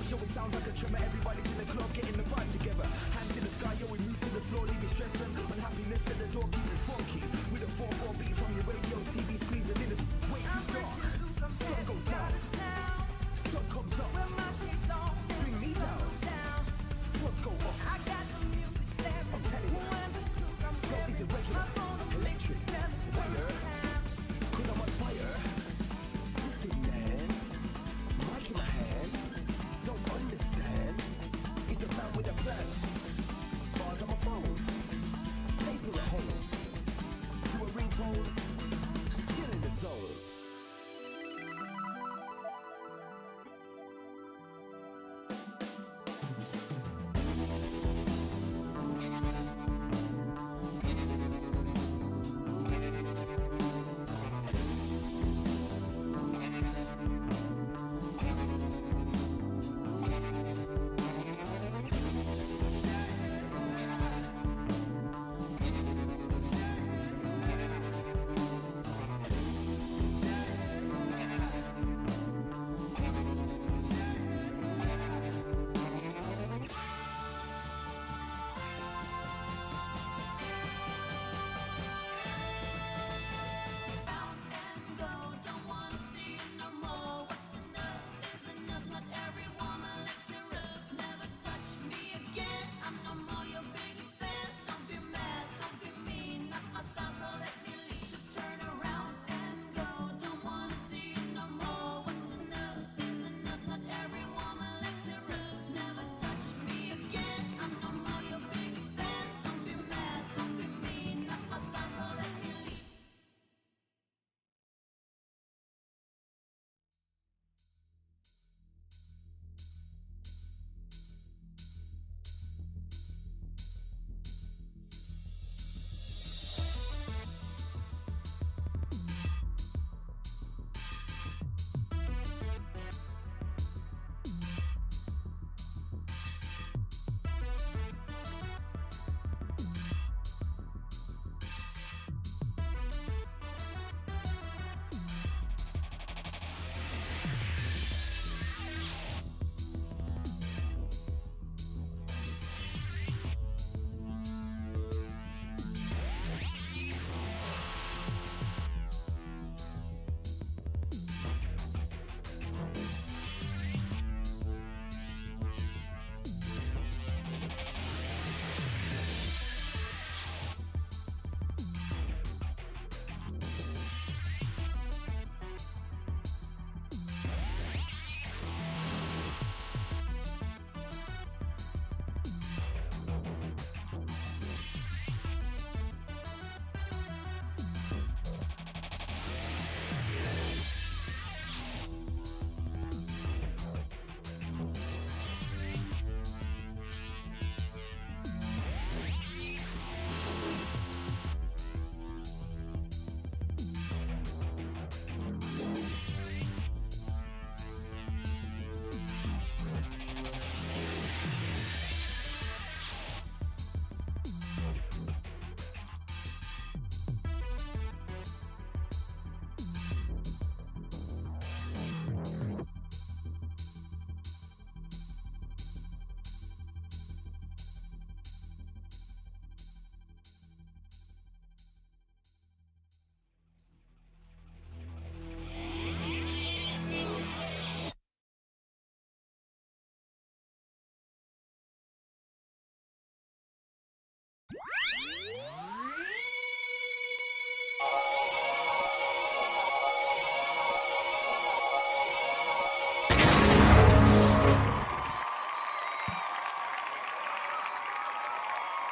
Yo, it sounds like a tremor. Everybody's in the club, getting the vibe together. Hands in the sky, yo, we move to the floor, leaving stress and unhappiness at the door, keep it funky. With a 4/4 beat from your radios, TV screens, and then it's way too dark. Sun goes down, sun comes up, bring me down. Floods go up. I'm telling you, flow isn't regular, electric, wire. Cause I'm on fire, twisted man, mic in my hand. Don't understand, he's the man with a plan. Bars on my phone, paper at home, to a ringtone, still in the zone.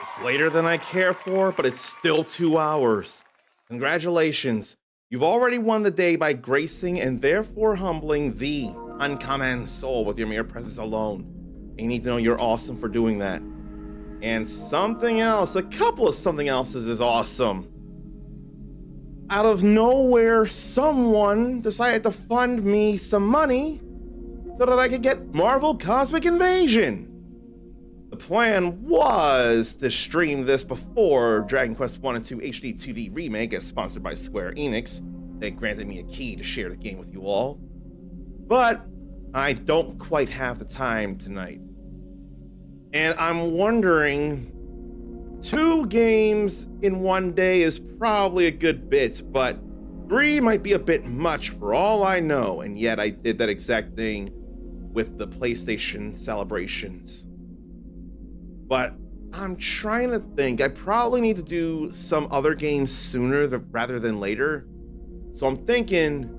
It's later than I care for, but it's still 2 hours. Congratulations. You've already won the day by gracing and therefore humbling the uncommon soul with your mere presence alone. And you need to know you're awesome for doing that. And something else, a couple of something else's is awesome. Out of nowhere, someone decided to fund me some money so that I could get Marvel Cosmic Invasion. The plan was to stream this before Dragon Quest 1 and 2 HD 2D Remake, as sponsored by Square Enix. They granted me a key to share the game with you all. But I don't quite have the time tonight. And I'm wondering, 2 games in one day is probably a good bit, but 3 might be a bit much for all I know. And yet I did that exact thing with the PlayStation celebrations. But I'm trying to think, I probably need to do some other games sooner rather than later. So I'm thinking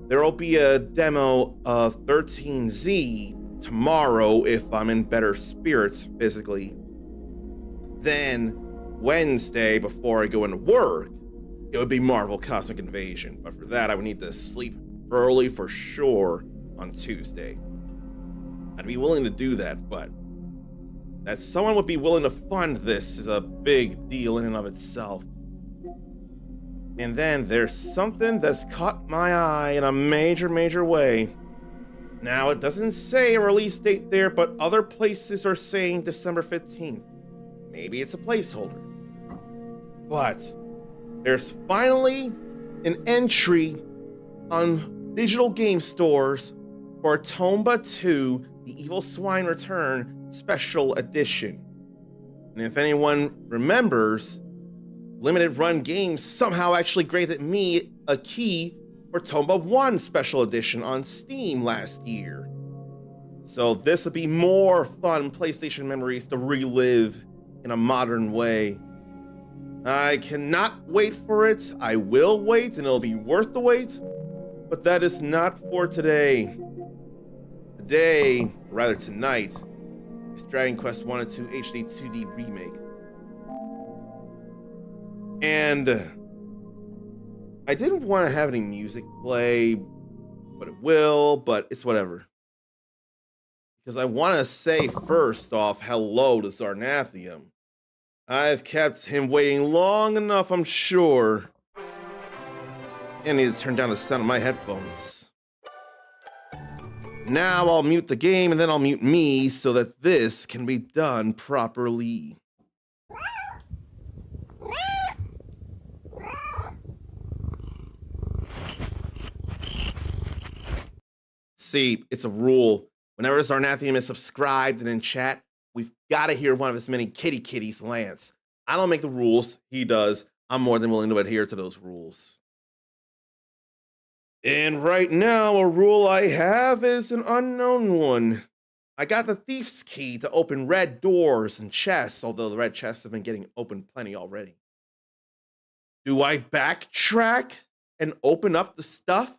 there'll be a demo of 13Z tomorrow if I'm in better spirits physically. Then Wednesday, before I go into work, it would be Marvel Cosmic Invasion. But for that, I would need to sleep early for sure on Tuesday. I'd be willing to do that, but that someone would be willing to fund this is a big deal in and of itself. And then there's something that's caught my eye in a major way. Now, it doesn't say a release date there, but other places are saying December 15th. Maybe it's a placeholder. But there's finally an entry on digital game stores for Tomba 2, The Evil Swine Return Special Edition. And if anyone remembers, Limited Run Games somehow actually granted me a key for Tomba 1 Special Edition on Steam last year. So this would be more fun PlayStation memories to relive in a modern way. I cannot wait for it. I will wait, and it'll be worth the wait. But that is not for today. Today, or rather tonight, is Dragon Quest 1 and 2 HD 2D Remake. And I didn't want to have any music play, but it will, but it's whatever. Because I want to say first off, hello to Zarnathium. I've kept him waiting long enough, I'm sure. And I need to turn down the sound of my headphones. Now I'll mute the game and then I'll mute me so that this can be done properly. See, it's a rule. Whenever Zarnathium is subscribed and in chat, we've got to hear one of his many kitties lance. I don't make the rules, he does. I'm more than willing to adhere to those rules. And right now, a rule I have is an unknown one. I got the thief's key to open red doors and chests, although the red chests have been getting opened plenty already. Do I backtrack and open up the stuff?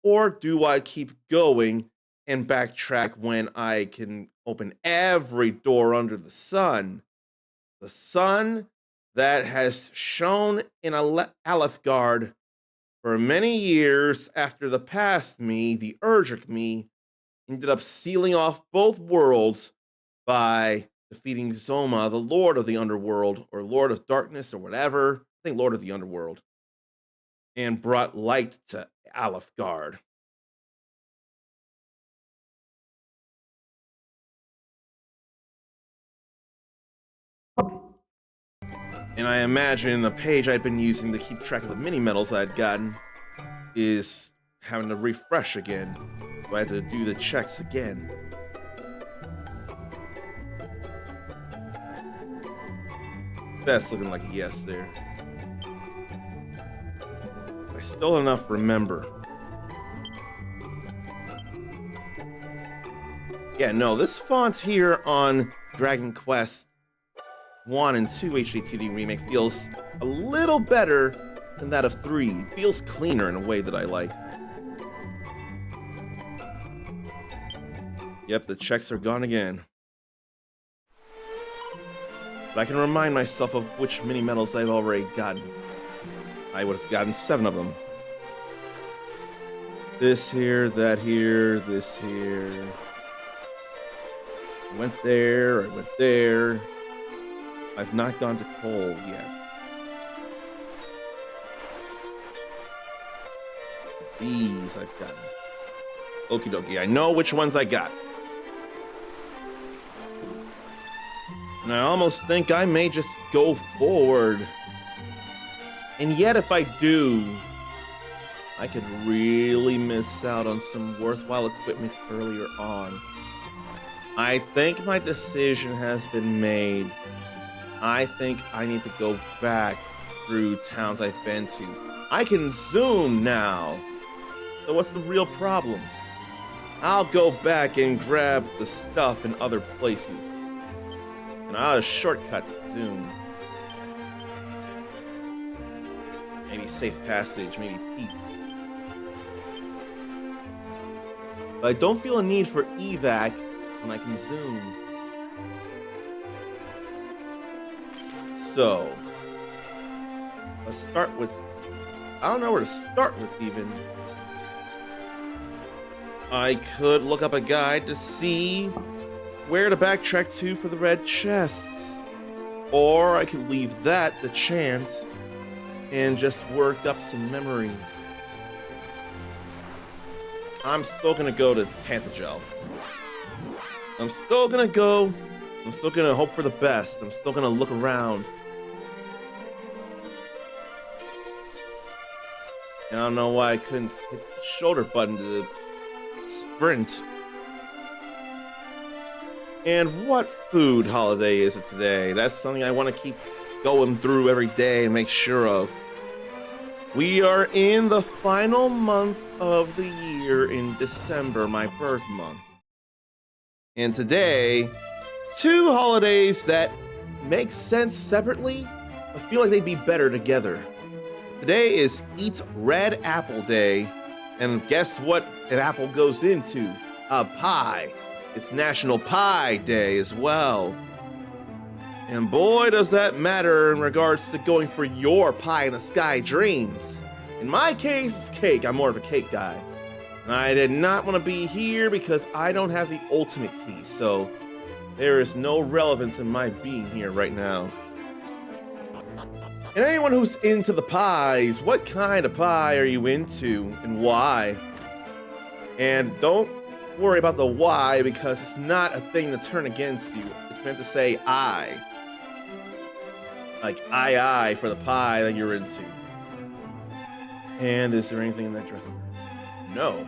Or do I keep going and backtrack when I can open every door under the sun? The sun that has shone in Alefgard for many years after the past me, the ERDRICK me, ended up sealing off both worlds by defeating Zoma, the Lord of the Underworld, or Lord of Darkness, or whatever. I think Lord of the Underworld. And brought light to Alefgard. And I imagine the page I'd been using to keep track of the mini medals I'd gotten is having to refresh again. So I had to do the checks again. That's looking like a yes there. I still enough remember. Yeah, no, this font here on Dragon Quest 1 and 2 HD 2D Remake feels a little better than that of 3. It feels cleaner in a way that I like. Yep, the checks are gone again. But I can remind myself of which mini medals I've already gotten. I would have gotten 7 of them. This here, that here, this here. I went there, I went there. I've not gone to Cole yet. These I've gotten. Okie dokie, I know which ones I got. And I almost think I may just go forward. And yet if I do, I could really miss out on some worthwhile equipment earlier on. I think my decision has been made. I think I need to go back through towns I've been to. I can zoom now. So what's the real problem? I'll go back and grab the stuff in other places. And I'll shortcut to zoom. Maybe safe passage, maybe peek. But I don't feel a need for evac when I can zoom. So, let's start with, I don't know where to start with even. I could look up a guide to see where to backtrack to for the red chests. Or I could leave that to chance and just work up some memories. I'm still gonna go to Pantagel. I'm still gonna hope for the best. I'm still gonna look around. And I don't know why I couldn't hit the shoulder button to sprint. And what food holiday is it today? That's something I want to keep going through every day and make sure of. We are in the final month of the year in December, my birth month. And today, two holidays that make sense separately, I feel like they'd be better together. Today is Eat Red Apple Day, and guess what an apple goes into? A pie. It's National Pie Day as well. And boy, does that matter in regards to going for your pie in the sky dreams. In my case, it's cake. I'm more of a cake guy. And I did not want to be here because I don't have the ultimate key, so there is no relevance in my being here right now. And anyone who's into the pies, what kind of pie are you into and why? And don't worry about the why because it's not a thing to turn against you. It's meant to say I. Like I for the pie that you're into. And is there anything in that dresser? No.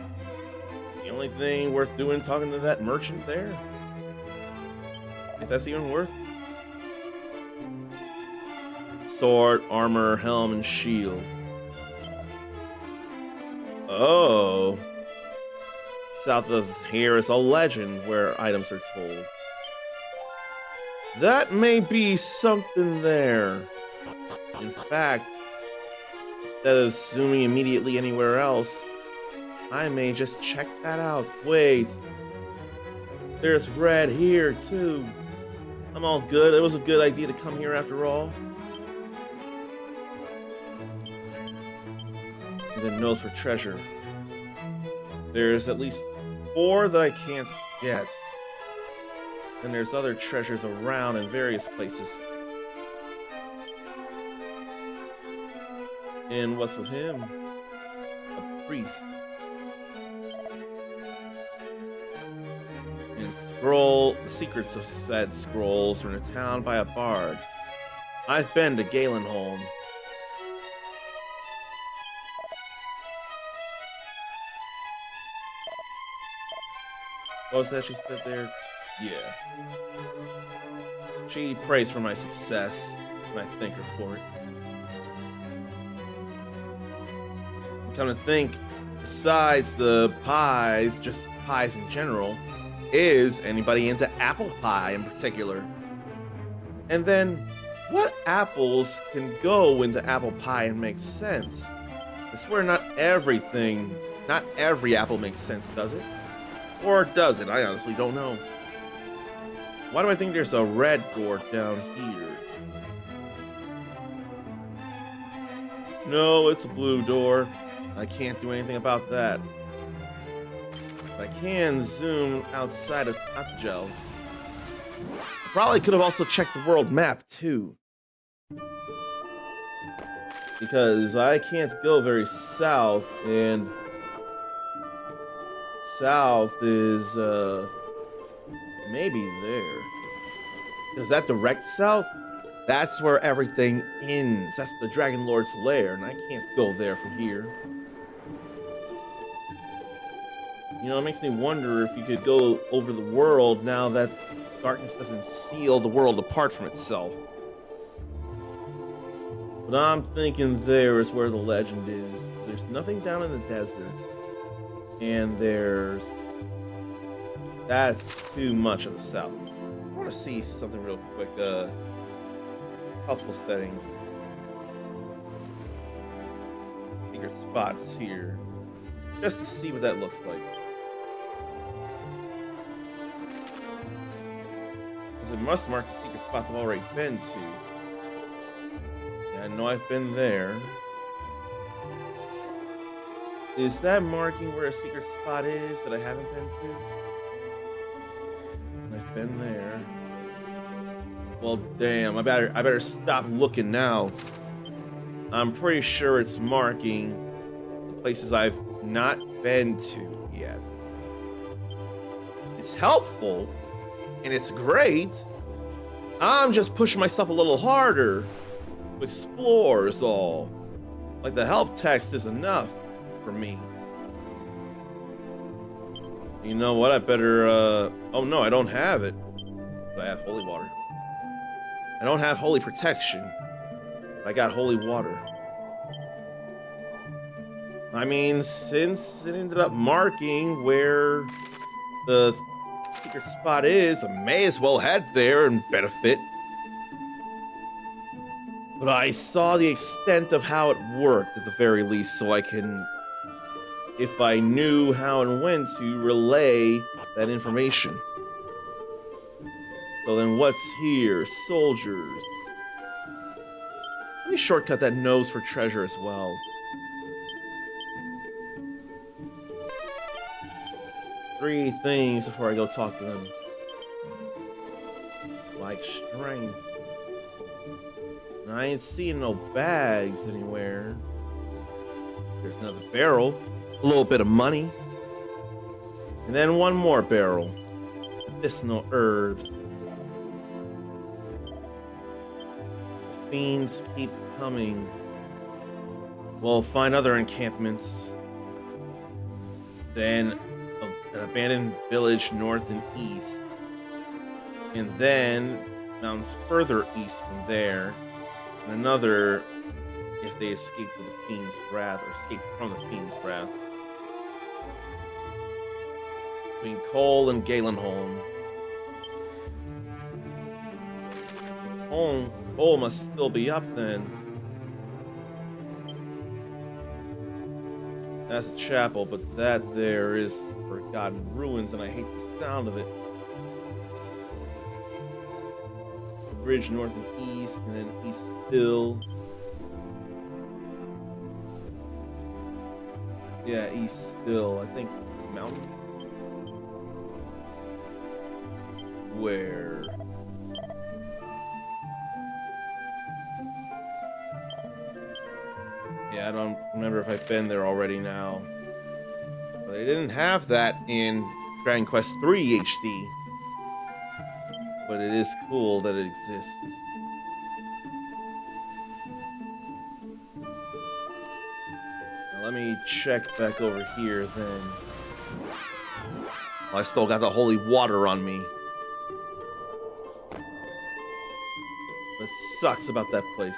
It's the only thing worth doing talking to that merchant there. If that's even worth. Sword, armor, helm, and shield. Oh. South of here is a legend where items are told. That may be something there. In fact, instead of zooming immediately anywhere else, I may just check that out. Wait. There's red here, too. I'm all good. It was a good idea to come here after all. And then nose for treasure. There's at least 4 that I can't get. And there's other treasures around in various places. And what's with him? A priest. And the secrets of said scrolls are in a town by a bard. I've been to Galenholm. What was that she said there? Yeah. She prays for my success, and I thank her for it. Come to think, besides the pies, just pies in general, is anybody into apple pie in particular? And then, what apples can go into apple pie and make sense? I swear not every apple makes sense, does it? Or does it? I honestly don't know. Why do I think there's a red door down here? No, it's a blue door. I can't do anything about that. But I can zoom outside of Pantagel. I probably could have also checked the world map too. Because I can't go very south, and south is maybe there. Is that direct south? That's where everything ends. That's the Dragon Lord's lair, and I can't go there from here. You know, it makes me wonder if you could go over the world now that darkness doesn't seal the world apart from itself. But I'm thinking there is where the legend is. There's nothing down in the desert. And that's too much of the south. I want to see something real quick. Helpful settings. Secret spots here. Just to see what that looks like. Because it must mark the secret spots I've already been to. Yeah, I know I've been there. Is that marking where a secret spot is that I haven't been to? I've been there. Well, damn, I better stop looking now. I'm pretty sure it's marking the places I've not been to yet. It's helpful and it's great. I'm just pushing myself a little harder to explore is all. Like the help text is enough for me. You know what? I better oh no, I don't have it. But I have holy water. I don't have holy protection. I got holy water. I mean, since it ended up marking where the secret spot is, I may as well head there and benefit. But I saw the extent of how it worked at the very least, so I can, if I knew how and when to relay that information. So then what's here? Soldiers. Let me shortcut that nose for treasure as well. 3 things before I go talk to them. Like strength. And I ain't seeing no bags anywhere. There's another barrel. A little bit of money. And then one more barrel. Medicinal herbs. The fiends keep coming. We'll find other encampments. Then an abandoned village north and east. And then mountains further east from there. And another if they escape from the fiend's wrath, or escape from the fiend's wrath. Between Cole and Galenholm. Cole must still be up then. That's a chapel, but that there is forgotten ruins, and I hate the sound of it. Bridge north and east, and then east still. Yeah, east still. I think mountain. Where? Yeah, I don't remember if I've been there already now. But they didn't have that in Dragon Quest III HD. But it is cool that it exists. Now let me check back over here then. Well, I still got the holy water on me. That sucks about that place.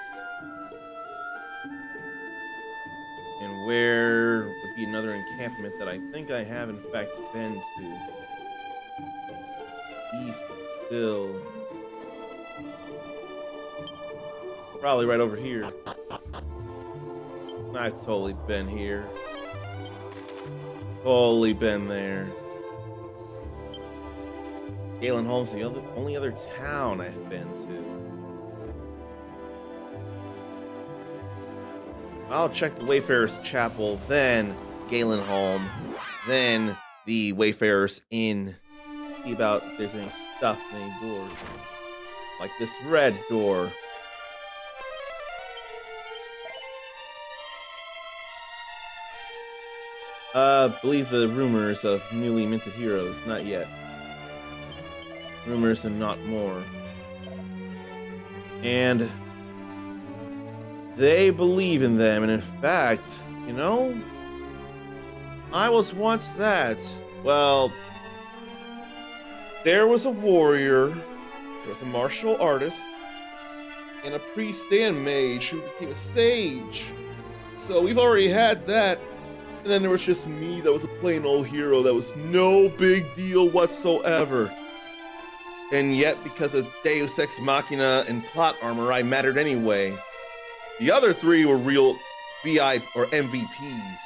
And where would be another encampment that I think I have in fact been to? East still. Probably right over here. I've totally been here. Totally been there. Galenholm's the only other town I've been to. I'll check the Wayfarer's Chapel, then Galenholm, then the Wayfarer's Inn. See about if there's any stuff in any doors. Like this red door. Believe the rumors of newly minted heroes. Not yet. Rumors and not more. And they believe in them, and in fact, you know, I was once that. Well, there was a warrior, there was a martial artist, and a priest and mage who became a sage. So we've already had that. And then there was just me that was a plain old hero that was no big deal whatsoever. And yet, because of Deus Ex Machina and plot armor, I mattered anyway. The other three were real VI or MVPs.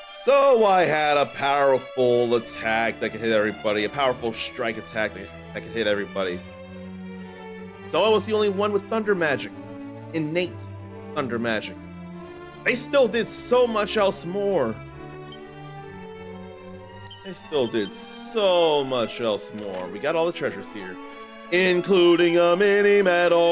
So I had a powerful attack that could hit everybody, a powerful strike attack that could hit everybody. So I was the only one with thunder magic, innate thunder magic. They still did so much else more. They still did so much else more. We got all the treasures here, including a mini medal.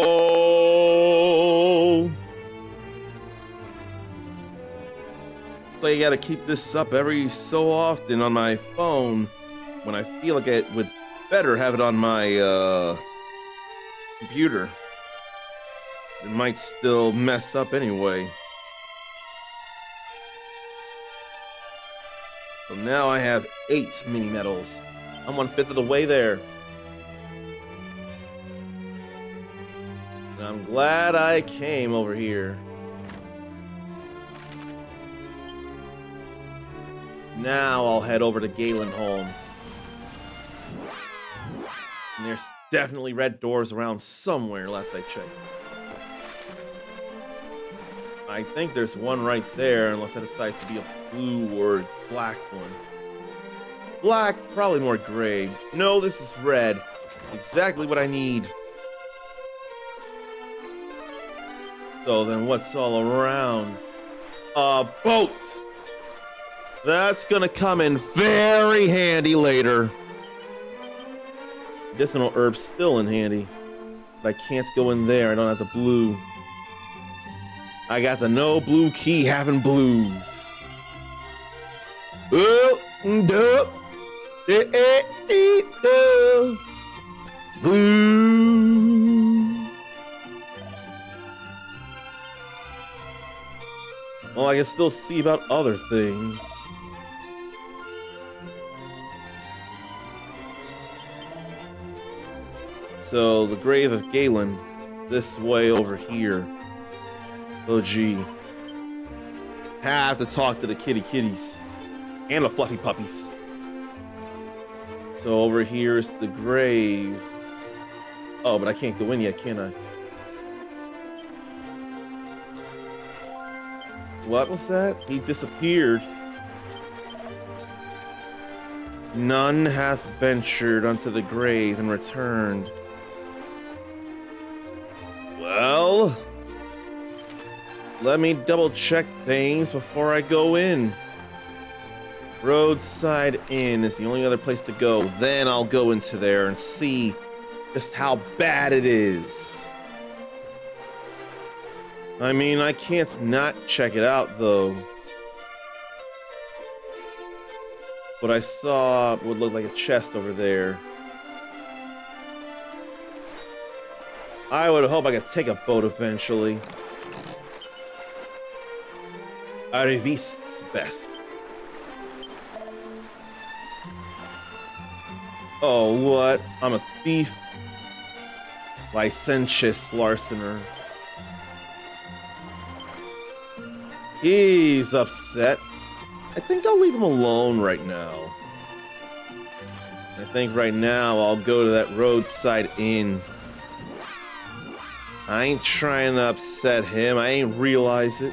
So you gotta keep this up every so often on my phone when I feel like it would better have it on my computer. It might still mess up anyway. So now I have 8 mini medals. I'm 1/5 of the way there. And I'm glad I came over here. Now I'll head over to Galen home. And there's definitely red doors around somewhere, last I checked. I think there's one right there, unless it decides to be a blue or black one. Black, probably more gray. No, this is red. Exactly what I need. So then what's all around? A boat! That's gonna come in very handy later. Medicinal herb's still in handy. But I can't go in there, I don't have the blue. I got the no blue key having blues. Blues. Well, I can still see about other things. So, the grave of Galen, this way over here. Oh, gee. Have to talk to the kitties. And the fluffy puppies. So, over here is the grave. Oh, but I can't go in yet, can I? What was that? He disappeared. None hath ventured unto the grave and returned. Well, let me double check things before I go in. Roadside Inn is the only other place to go. Then I'll go into there and see just how bad it is. I mean, I can't not check it out, though. What I saw would look like a chest over there. I would hope I could take a boat eventually. Arrivistes best. Oh, what? I'm a thief. Licentious larcener. He's upset. I think I'll leave him alone right now. I think right now I'll go to that roadside inn. I ain't trying to upset him. I ain't realize it.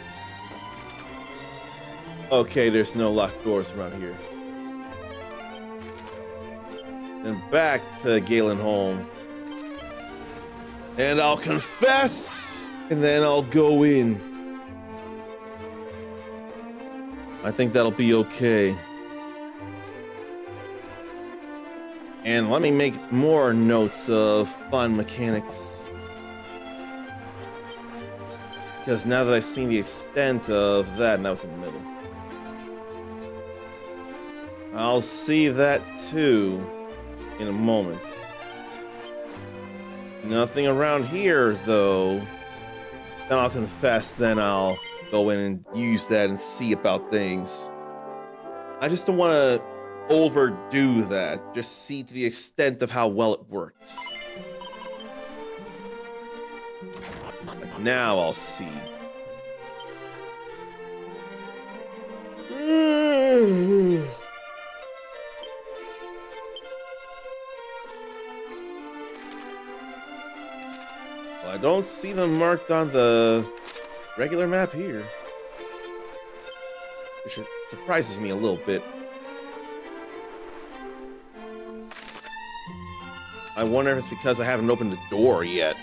Okay, there's no locked doors around here. Then back to Galen home. And I'll confess, and then I'll go in. I think that'll be okay. And let me make more notes of fun mechanics. Because now that I've seen the extent of that, and that was in the middle. I'll see that too in a moment. Nothing around here, though. Then I'll confess, then I'll go in and use that and see about things. I just don't want to overdo that. Just see to the extent of how well it works. Like now I'll see. Well, I don't see them marked on the regular map here, which surprises me a little bit. I wonder if it's because I haven't opened the door yet.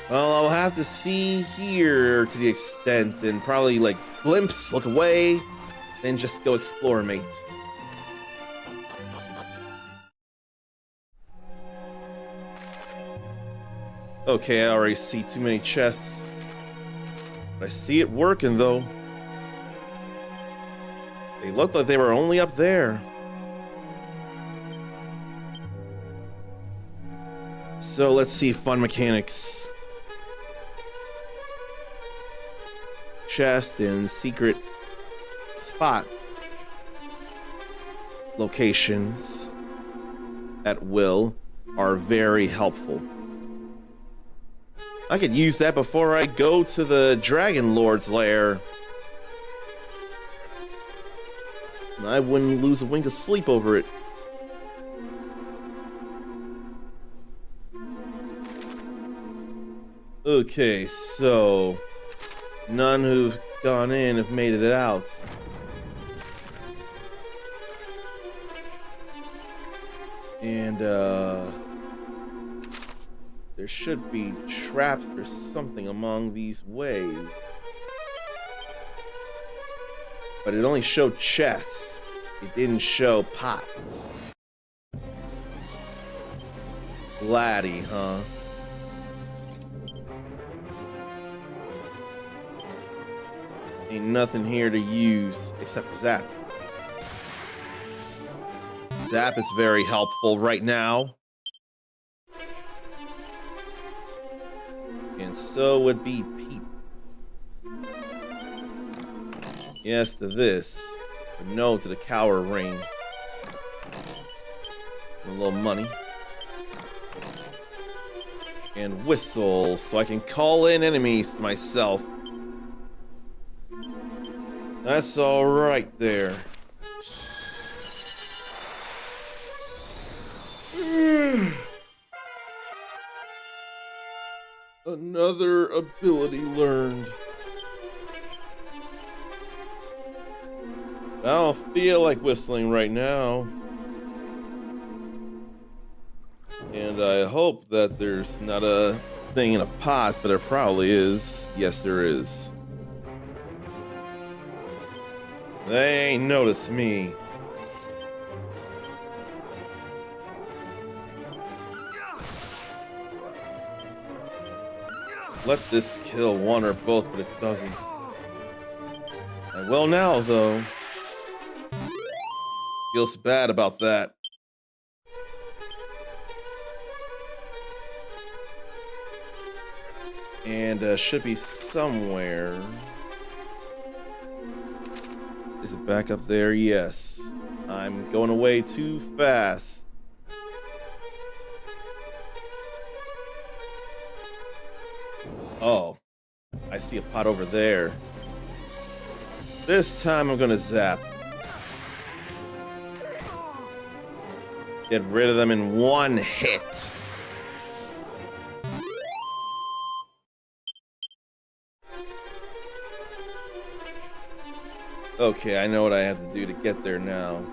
Well, I'll have to see here to the extent and probably like glimpse, look away, then just go explore, mate. Okay, I already see too many chests. But I see it working though. They looked like they were only up there. So let's see fun mechanics. Chest and secret spot locations at will are very helpful. I could use that before I go to the Dragon Lord's lair. I wouldn't lose a wink of sleep over it. Okay, so none who've gone in have made it out. And there should be traps or something among these ways. But it only showed chests. It didn't show pots. Laddie, huh? Ain't nothing here to use except for Zap. Zap is very helpful right now. And so would be Pete. Yes to this, but no to the Cower Ring. A little money. And whistle, so I can call in enemies to myself. That's all right there. Another ability learned. I don't feel like whistling right now. And I hope that there's not a thing in a pot, but there probably is. Yes, there is. They ain't noticed me. Let this kill one or both, but it doesn't. I will now, though. Feels bad about that. And should be somewhere. Is it back up there? Yes. I'm going away too fast. Oh, I see a pot over there. This time I'm gonna zap. Get rid of them in one hit. Okay, I know what I have to do to get there now.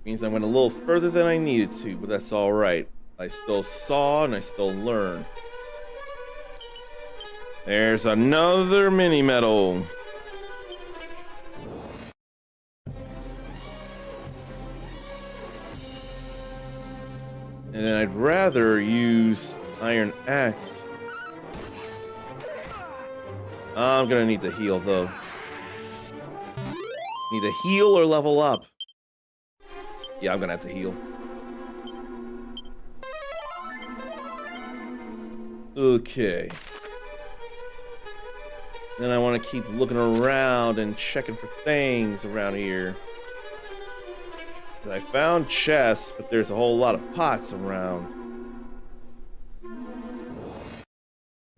Means I went a little further than I needed to, but that's alright. I still saw and I still learned. There's another mini medal. And I'd rather use Iron Axe. I'm gonna need to heal though. Need to heal or level up. Yeah, I'm gonna have to heal. Okay. Then I want to keep looking around and checking for things around here. I found chests, but there's a whole lot of pots around.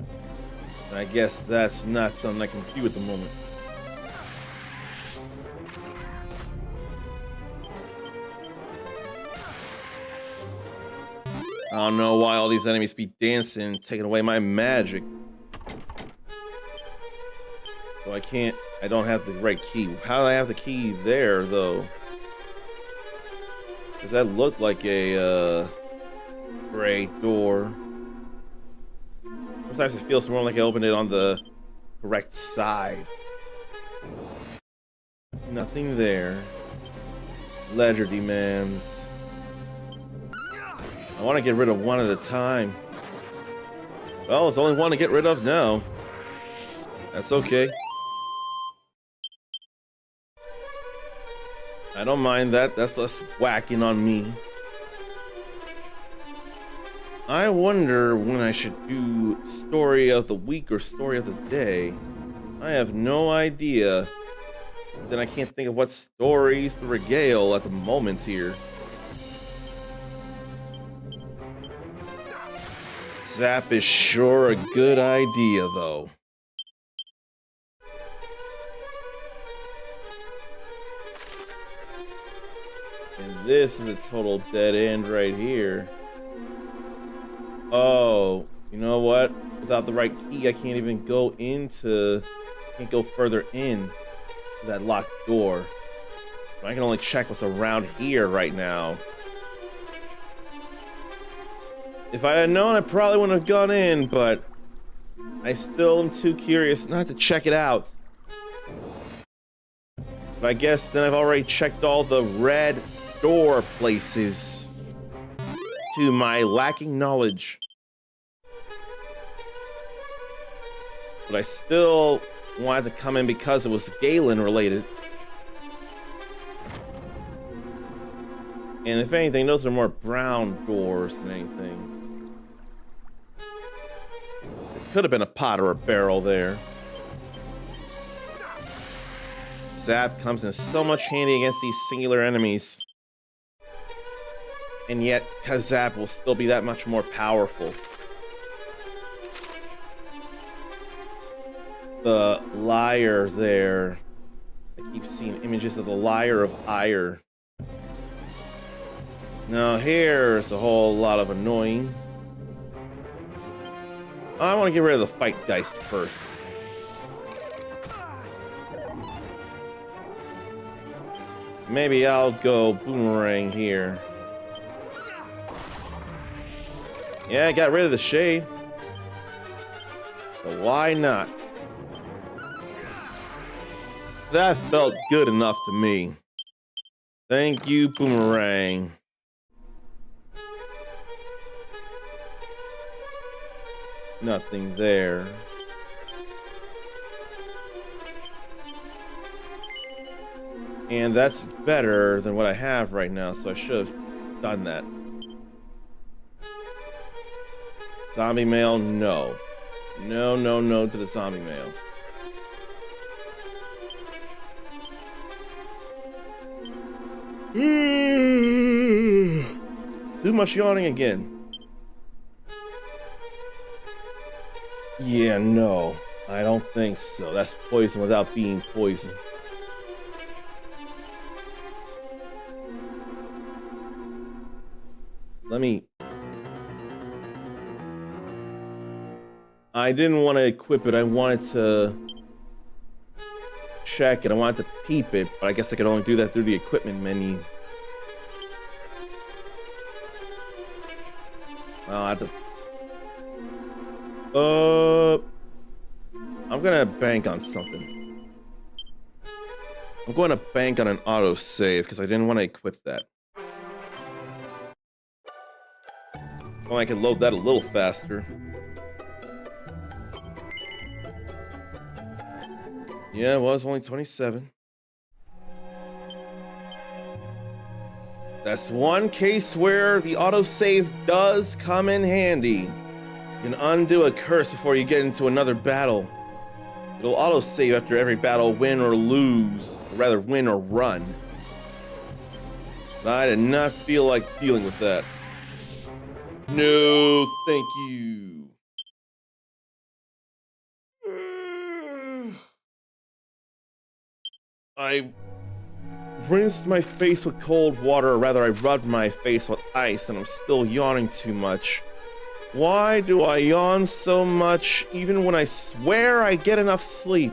And I guess that's not something I can do at the moment. I don't know why all these enemies be dancing, taking away my magic. So I don't have the right key. How do I have the key there, though? Does that look like a gray door? Sometimes it feels more like I opened it on the correct side. Nothing there. Ledger demands. I want to get rid of one at a time. Well, it's only one to get rid of now. That's okay. I don't mind that. That's less whacking on me. I wonder when I should do story of the week or story of the day. I have no idea. Then I can't think of what stories to regale at the moment here. Zap is sure a good idea, though. And this is a total dead end right here. Oh, you know what? Without the right key, I can't even go can't go further in to that locked door. I can only check what's around here right now. If I had known, I probably wouldn't have gone in, but I still am too curious not to check it out. But I guess then I've already checked all the red door places to my lacking knowledge. But I still wanted to come in because it was Galen related. And if anything, those are more brown doors than anything. Could have been a pot or a barrel there. Zap comes in so much handy against these singular enemies. And yet, Zap will still be that much more powerful. The liar there. I keep seeing images of the liar of ire. Now here's a whole lot of annoying. I want to get rid of the fight dice first. Maybe I'll go boomerang here. Yeah, I got rid of the shade. So why not? That felt good enough to me. Thank you, boomerang. Nothing there. And that's better than what I have right now, so I should have done that. Zombie mail, no. No, no, no to the zombie mail. Too much yawning again. Yeah, no, I don't think so. That's poison without being poison. I didn't want to equip it. I wanted to check it. I wanted to peep it, but I guess I could only do that through the equipment menu. I'll have to... I'm gonna bank on something. I'm going to bank on an autosave because I didn't want to equip that. Well, I can load that a little faster. Yeah, it was only 27. That's one case where the autosave does come in handy. You can undo a curse before you get into another battle. It'll auto-save after every battle, win or lose, or rather win or run. But I did not feel like dealing with that. No, thank you. I rinsed my face with cold water, or rather I rubbed my face with ice, and I'm still yawning too much. Why do I yawn so much even when I swear I get enough sleep?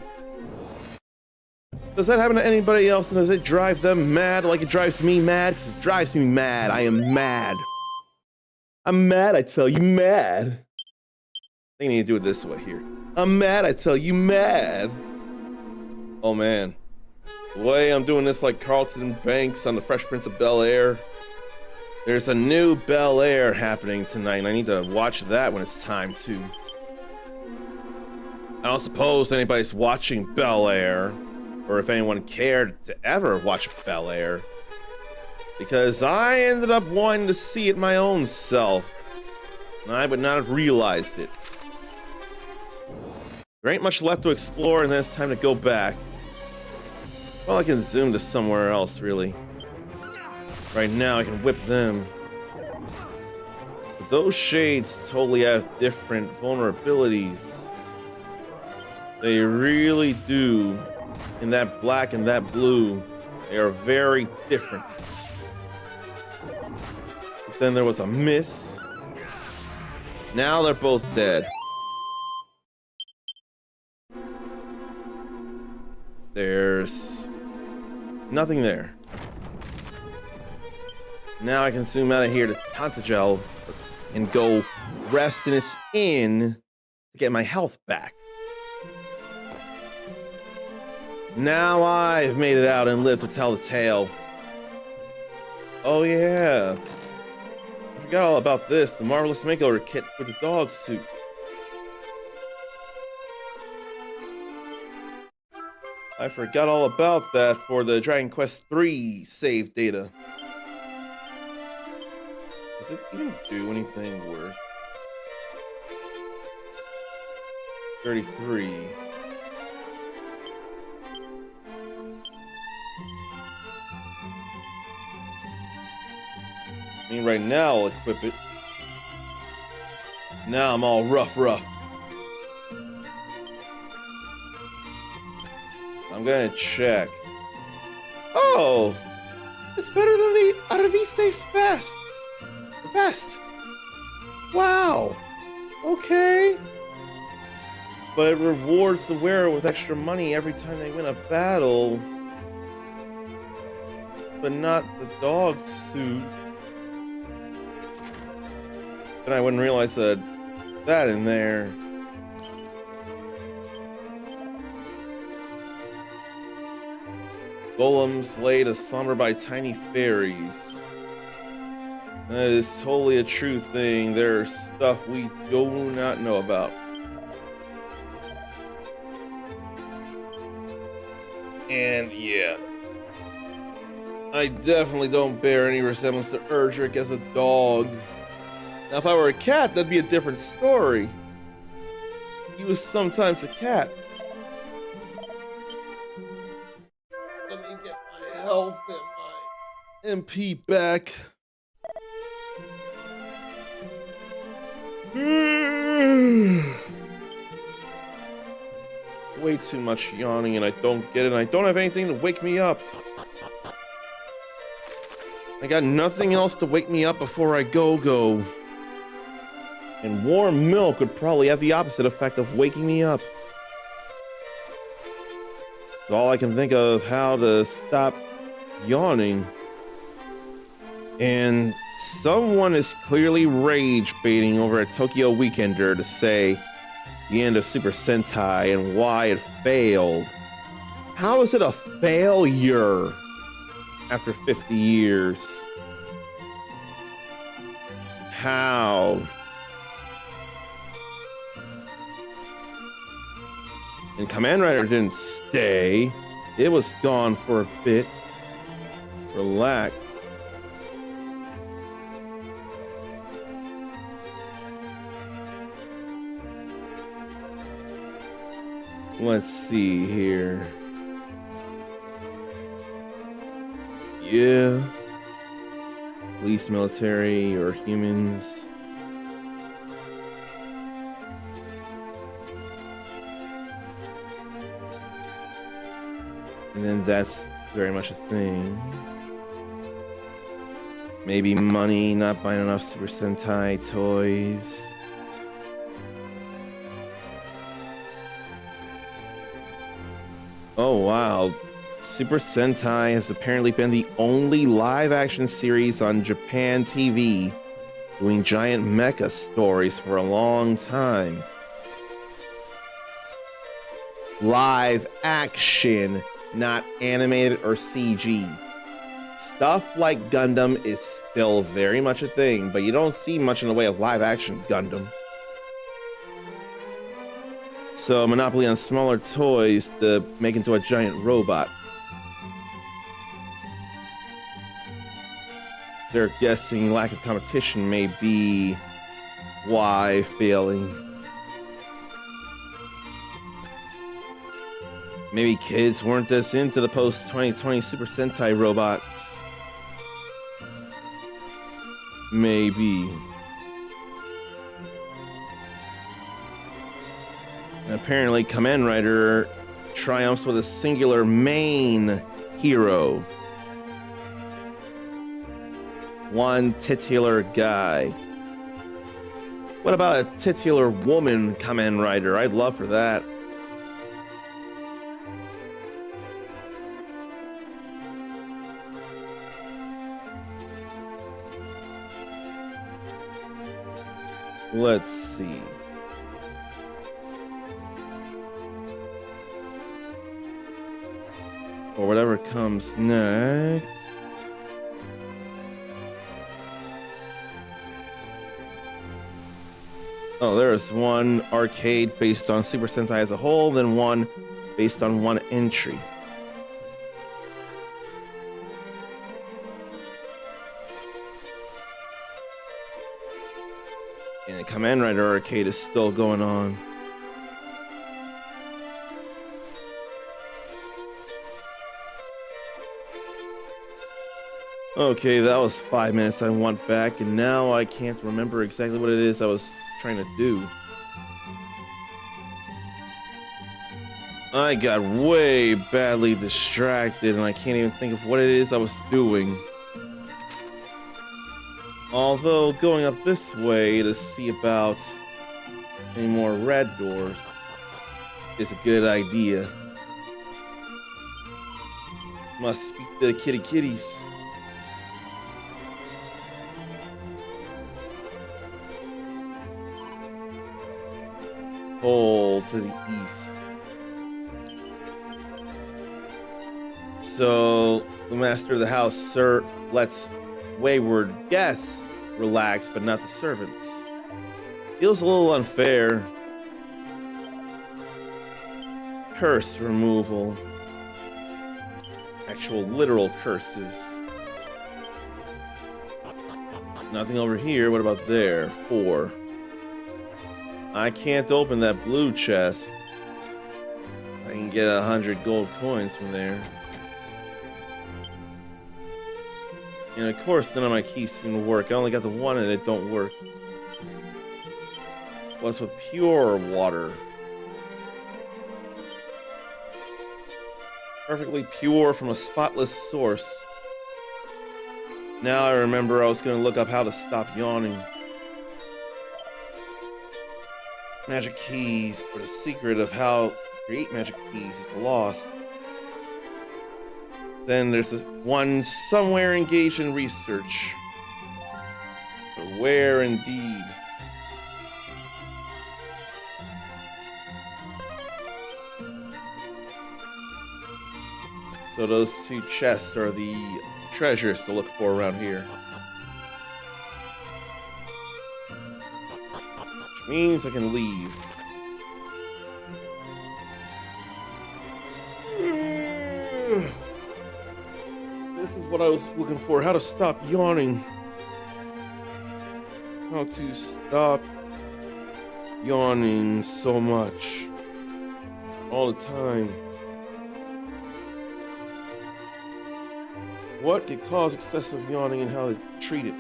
Does that happen to anybody else, and does it drive them mad like it drives me mad? Because it drives me mad. I am mad. I'm mad, I tell you, mad. I think I need to do it this way here. I'm mad, I tell you, mad. Oh man. The way I'm doing this like Carlton Banks on the Fresh Prince of Bel-Air. There's a new Bel-Air happening tonight, and I need to watch that when it's time to. I don't suppose anybody's watching Bel-Air, or if anyone cared to ever watch Bel-Air, because I ended up wanting to see it my own self, and I would not have realized it. There ain't much left to explore, and then it's time to go back. Well, I can zoom to somewhere else, really. Right now, I can whip them. But those shades totally have different vulnerabilities. They really do. In that black and that blue, they are very different. But then there was a miss. Now they're both dead. There's nothing there. Now I can zoom out of here to Tantagel and go rest in its inn to get my health back. Now I've made it out and lived to tell the tale. Oh yeah. I forgot all about this, the marvelous makeover kit for the dog suit. I forgot all about that for the Dragon Quest III save data. Does it even do anything worth? 33. I mean, right now I'll equip it. Now I'm all rough. I'm gonna check. Oh! It's better than the Arviste's vest. Wow. Okay. But it rewards the wearer with extra money every time they win a battle. But not the dog suit. Then I wouldn't realize that in there. Golems laid a slumber by tiny fairies. That is totally a true thing. There's stuff we do not know about. And yeah. I definitely don't bear any resemblance to ERDRICK as a dog. Now if I were a cat, that'd be a different story. He was sometimes a cat. Let me get my health and my MP back. Way too much yawning and I don't get it. And I don't have anything to wake me up. I got nothing else to wake me up before I go. And warm milk would probably have the opposite effect of waking me up. It's all I can think of how to stop yawning. And someone is clearly rage baiting over at Tokyo Weekender to say the end of Super Sentai and why it failed. How is it a failure after 50 years? How? And Kamen Rider didn't stay. It was gone for a bit. Relax. Let's see here. Yeah. Police, military, or humans. And then that's very much a thing. Maybe money, not buying enough Super Sentai toys. Oh wow. Super Sentai has apparently been the only live-action series on Japan TV doing giant mecha stories for a long time. Live action, not animated or CG. Stuff like Gundam is still very much a thing, but you don't see much in the way of live-action Gundam. So monopoly on smaller toys to make into a giant robot. They're guessing lack of competition may be why failing. Maybe kids weren't as into the post-2020 Super Sentai robots. Maybe. And apparently, Kamen Rider triumphs with a singular main hero. One titular guy. What about a titular woman Kamen Rider? I'd love for that. Let's see. Or whatever comes next. Oh, there's one arcade based on Super Sentai as a whole, then one based on one entry. And the Kamen Rider arcade is still going on. Okay, that was 5 minutes. I went back, and now I can't remember exactly what it is I was trying to do. I got way badly distracted, and I can't even think of what it is I was doing. Although going up this way to see about any more red doors is a good idea. Must speak to the kitties. Hole to the east. So the master of the house, sir, lets wayward guests relax, but not the servants. Feels a little unfair. Curse removal. Actual literal curses. Nothing over here. What about there? 4. I can't open that blue chest. I can get 100 gold coins from there. And of course, none of my keys seem to work. I only got the one and it don't work. What's with pure water? Perfectly pure from a spotless source. Now I remember I was going to look up how to stop yawning. Magic keys, or the secret of how to create magic keys is lost. Then there's this one somewhere engaged in research. But where indeed? So those 2 chests are the treasures to look for around here. Which means I can leave. This is what I was looking for. How to stop yawning. How to stop yawning so much. all the time. What could cause excessive yawning and how to treat it?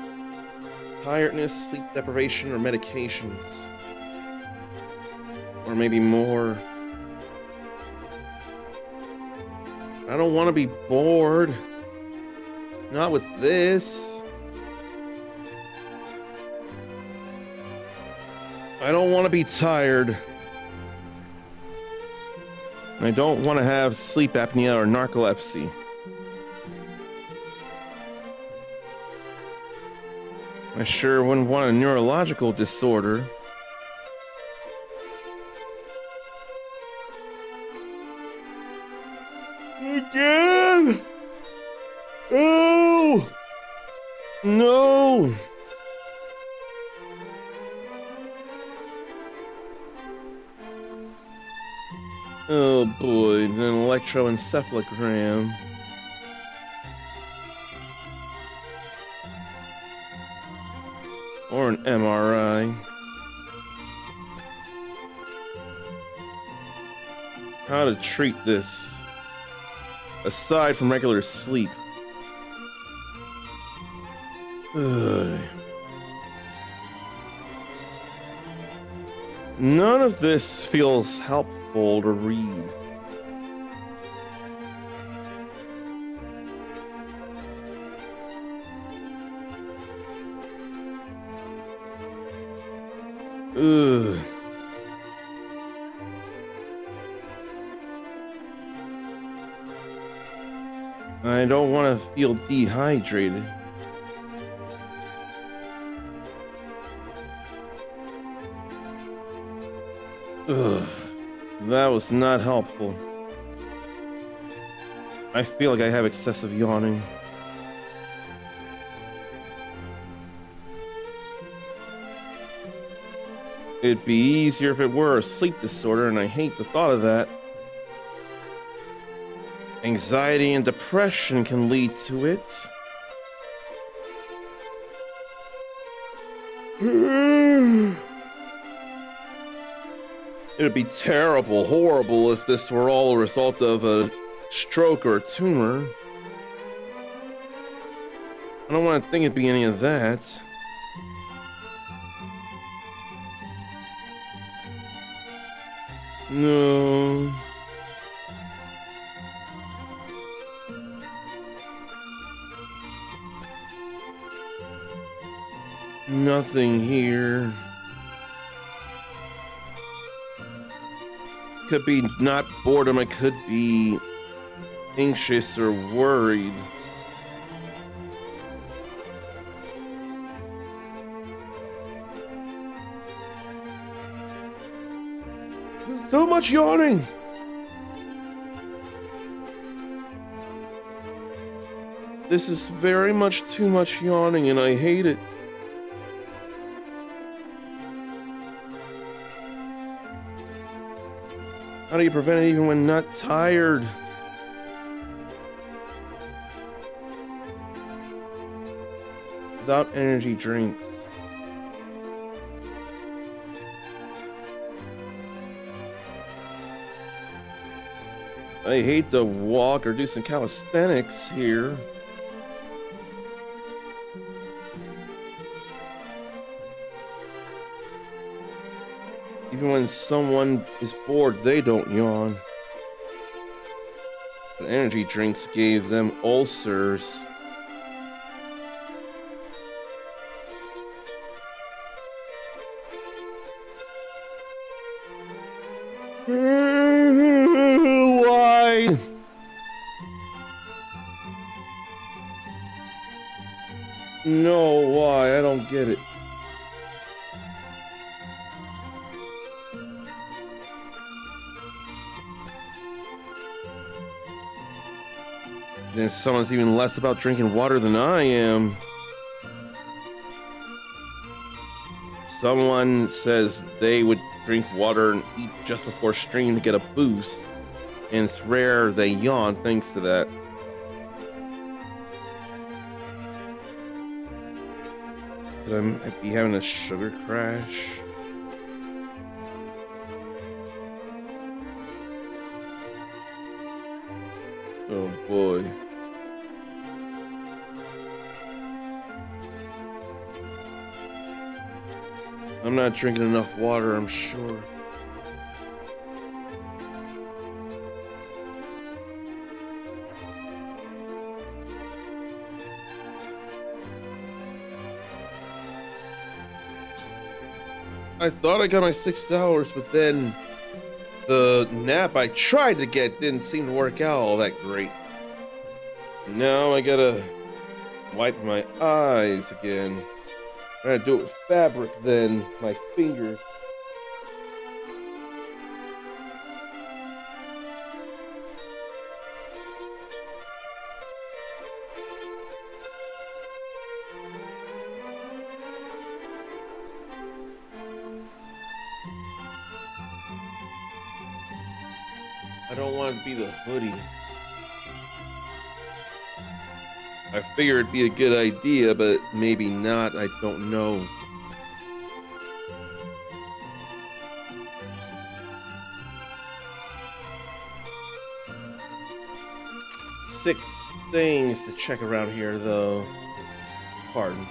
Tiredness, sleep deprivation, or medications? Or maybe more. I don't want to be bored. Not with this. I don't want to be tired. I don't want to have sleep apnea or narcolepsy. I sure wouldn't want a neurological disorder. Again? Oh! No! Oh boy, an electroencephalogram. Or an MRI. How to treat this, aside from regular sleep. Ugh. None of this feels helpful to read. Ugh. I don't want to feel dehydrated. Ugh. That was not helpful. I feel like I have excessive yawning. It'd be easier if it were a sleep disorder, and I hate the thought of that. Anxiety and depression can lead to it. It'd be terrible, horrible if this were all a result of a stroke or a tumor. I don't want to think it'd be any of that. No. Nothing here. Could be not boredom, I could be anxious or worried. There's so much yawning. This is very much too much yawning, and I hate it. How do you prevent it even when not tired? Without energy drinks. I hate to walk or do some calisthenics here. Even when someone is bored, they don't yawn. But energy drinks gave them ulcers. Why? No, why? I don't get it. Then someone's even less about drinking water than I am. Someone says they would drink water and eat just before stream to get a boost, and it's rare they yawn thanks to that. Could I be having a sugar crash? boy. I'm not drinking enough water, I'm sure. I thought I got my 6 hours, but then the nap I tried to get didn't seem to work out all that great. Now I gotta wipe my eyes again. I gotta do it with fabric then, my fingers. I don't want to be the hoodie. I figure it'd be a good idea, but maybe not, I don't know. Six things to check around here, though. Pardon.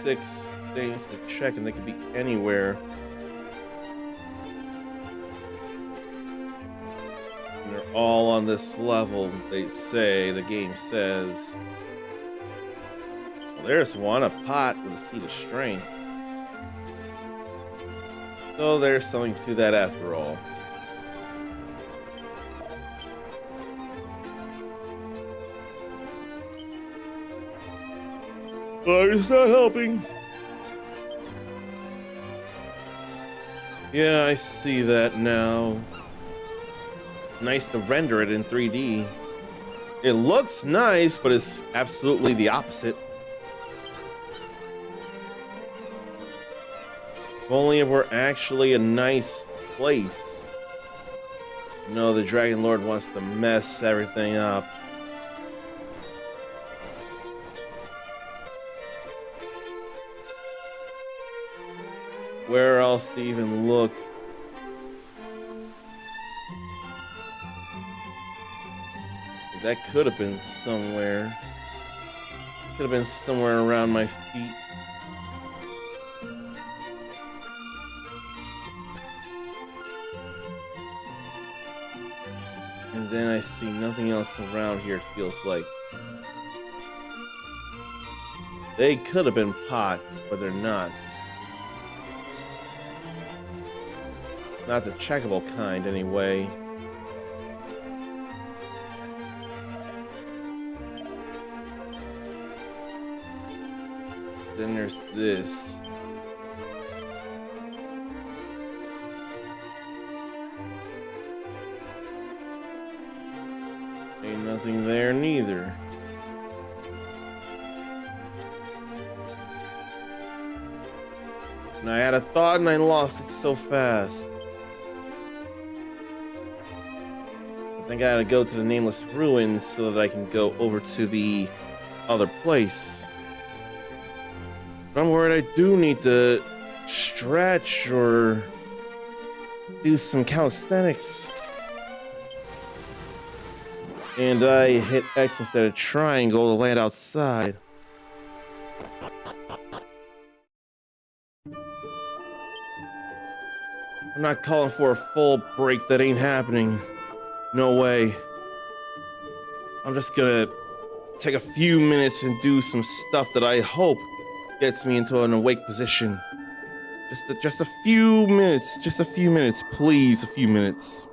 Six things to check, and they could be anywhere. And they're all on this level, they say, the game says. Well, there's one, a pot with a seed of strength. So there's something to that after all. But it's not helping. Yeah, I see that now. Nice to render it in 3D. It looks nice, but it's absolutely the opposite. If only it were actually a nice place. No, the Dragon Lord wants to mess everything up. Where else to even look? That could have been somewhere. Could have been somewhere around my feet. And then I see nothing else around here, it feels like. They could have been pots, but they're not. Not the checkable kind, anyway. Then there's this. Ain't nothing there neither. And I had a thought and I lost it so fast. I think I gotta go to the Nameless Ruins so that I can go over to the other place. But I'm worried I do need to stretch or do some calisthenics. And I hit X instead of triangle to land outside. I'm not calling for a full break, that ain't happening. No way. I'm just gonna take a few minutes and do some stuff that I hope gets me into an awake position. Just a few minutes, please, a few minutes.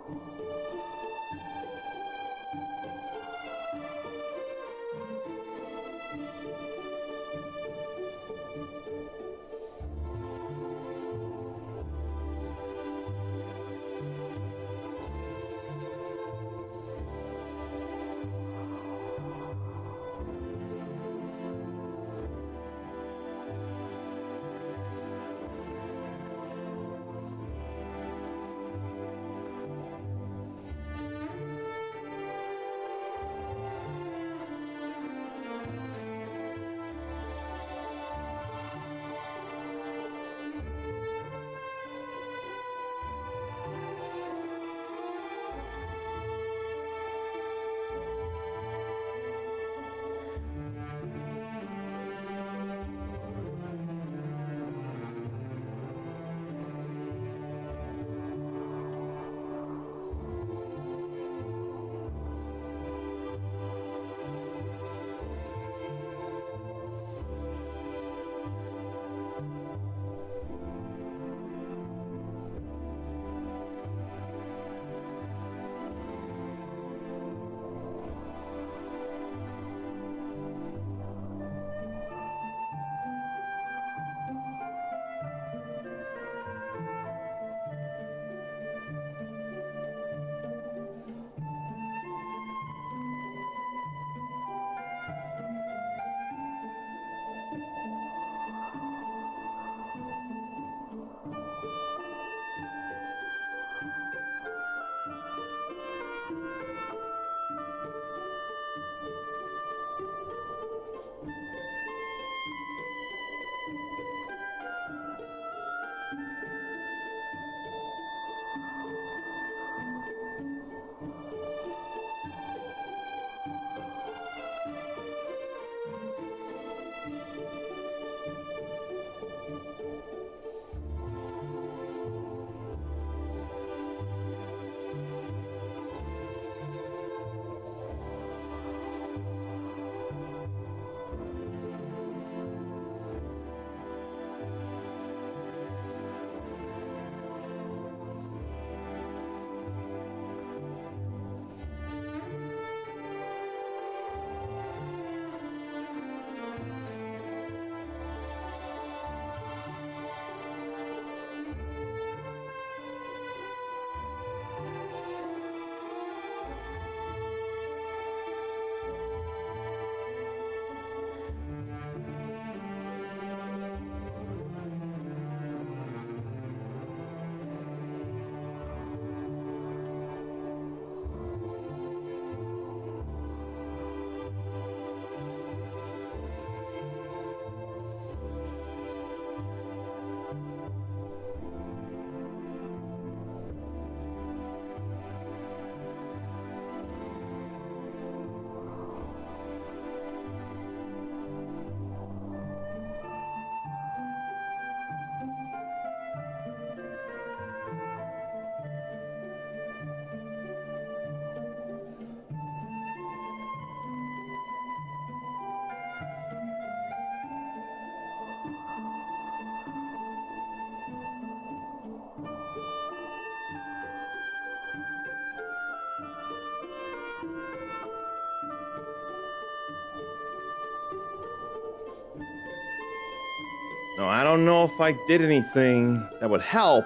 No, I don't know if I did anything that would help,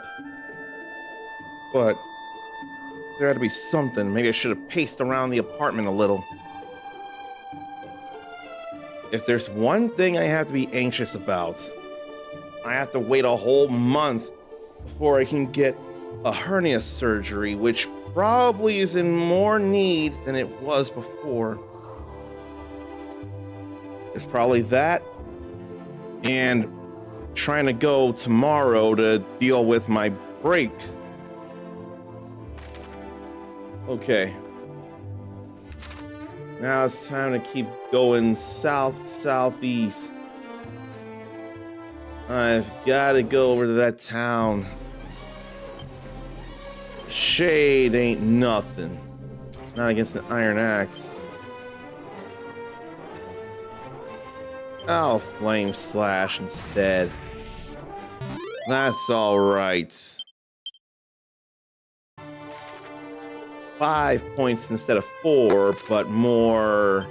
but there had to be something. Maybe I should have paced around the apartment a little. If there's one thing I have to be anxious about, I have to wait a whole month before I can get a hernia surgery, which probably is in more need than it was before. It's probably that, and trying to go tomorrow to deal with my break. Okay. Now it's time to keep going southeast. I've got to go over to that town. Shade ain't nothing. Not against an iron axe. I'll flame slash instead. That's all right. 5 points instead of 4, but more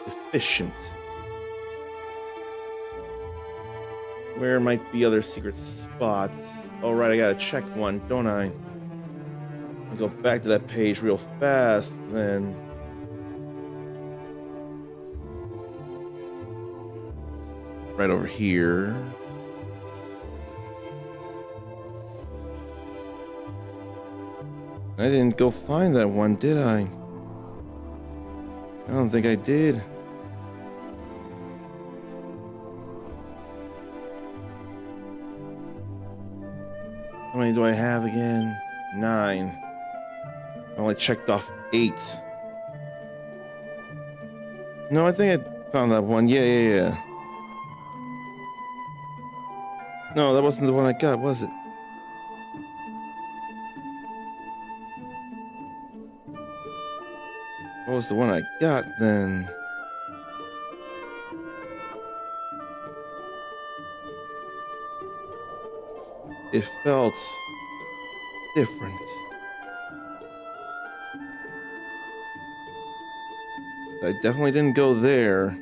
efficient. Where might be other secret spots? All right, I gotta check one, don't I? I'll go back to that page real fast, then. Right over here. I didn't go find that one, did I? I don't think I did. How many do I have again? 9. I only checked off 8. No, I think I found that one. Yeah. No, that wasn't the one I got, was it? What was the one I got then? It felt different. I definitely didn't go there.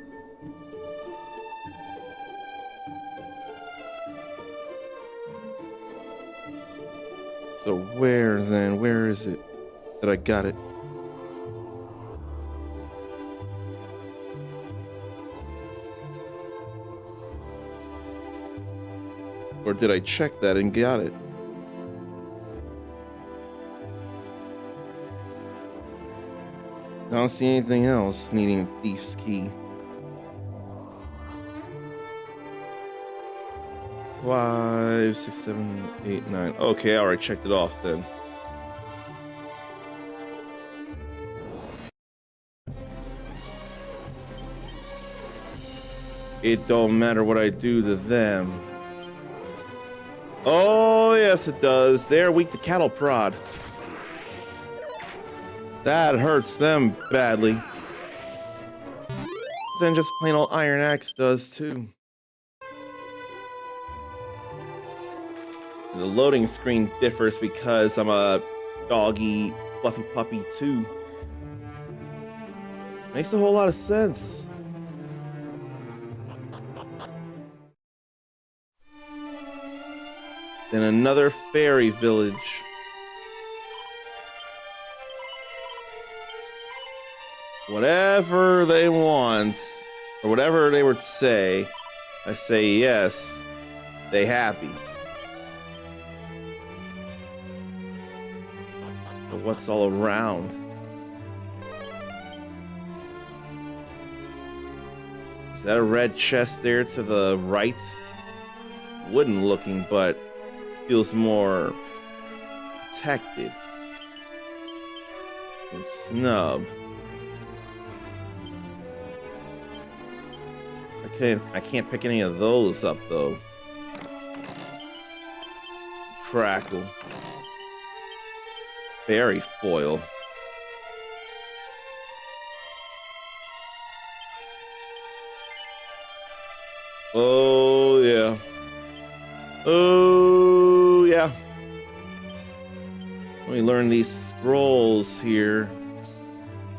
So where then? Where is it that I got it? Or did I check that and got it? I don't see anything else needing a thief's key. 5, 6, 7, 8, 9. Okay, I already checked it off then. It don't matter what I do to them. Oh, yes, it does. They're weak to cattle prod. That hurts them badly. Then just plain old iron axe does too. The loading screen differs because I'm a doggy, fluffy puppy too. Makes a whole lot of sense. Then another fairy village. Whatever they want, or whatever they were to say, I say yes, they happy. So what's all around? Is that a red chest there to the right? Wooden looking, but feels more protected. And snub. I can't pick any of those up though. Crackle. Fairy foil. Oh yeah. Oh yeah. Let me learn these scrolls here.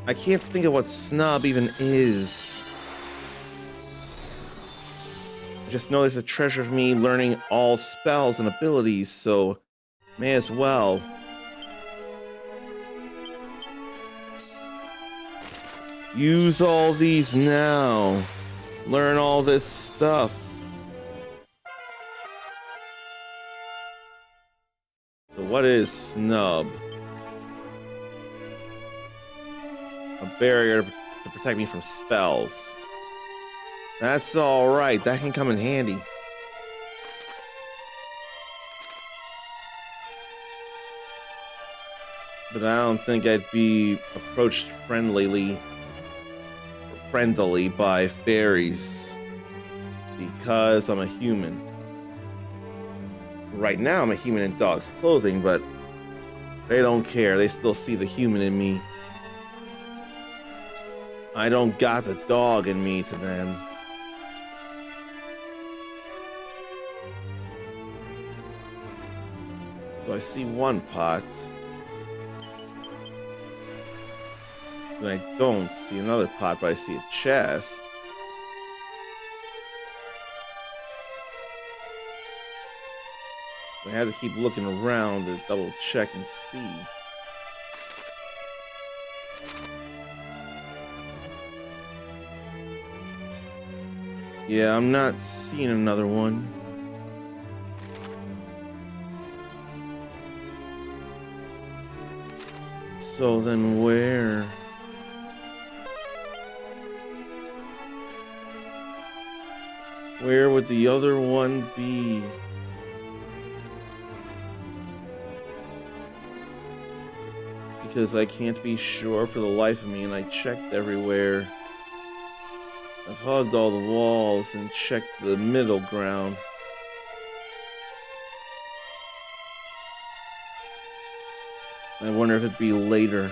I can't think of what snub even is. Just know there's a treasure of me learning all spells and abilities, so may as well. Use all these now. Learn all this stuff. So what is snub? A barrier to protect me from spells. That's alright, that can come in handy. But I don't think I'd be approached friendly by fairies because I'm a human. Right now I'm a human in dog's clothing, but they don't care. They still see the human in me. I don't got the dog in me to them. So I see one pot. And I don't see another pot, but I see a chest. I have to keep looking around to double check and see. Yeah, I'm not seeing another one. So then where? Where would the other one be? Because I can't be sure for the life of me, and I checked everywhere. I've hugged all the walls and checked the middle ground. I wonder if it'd be later.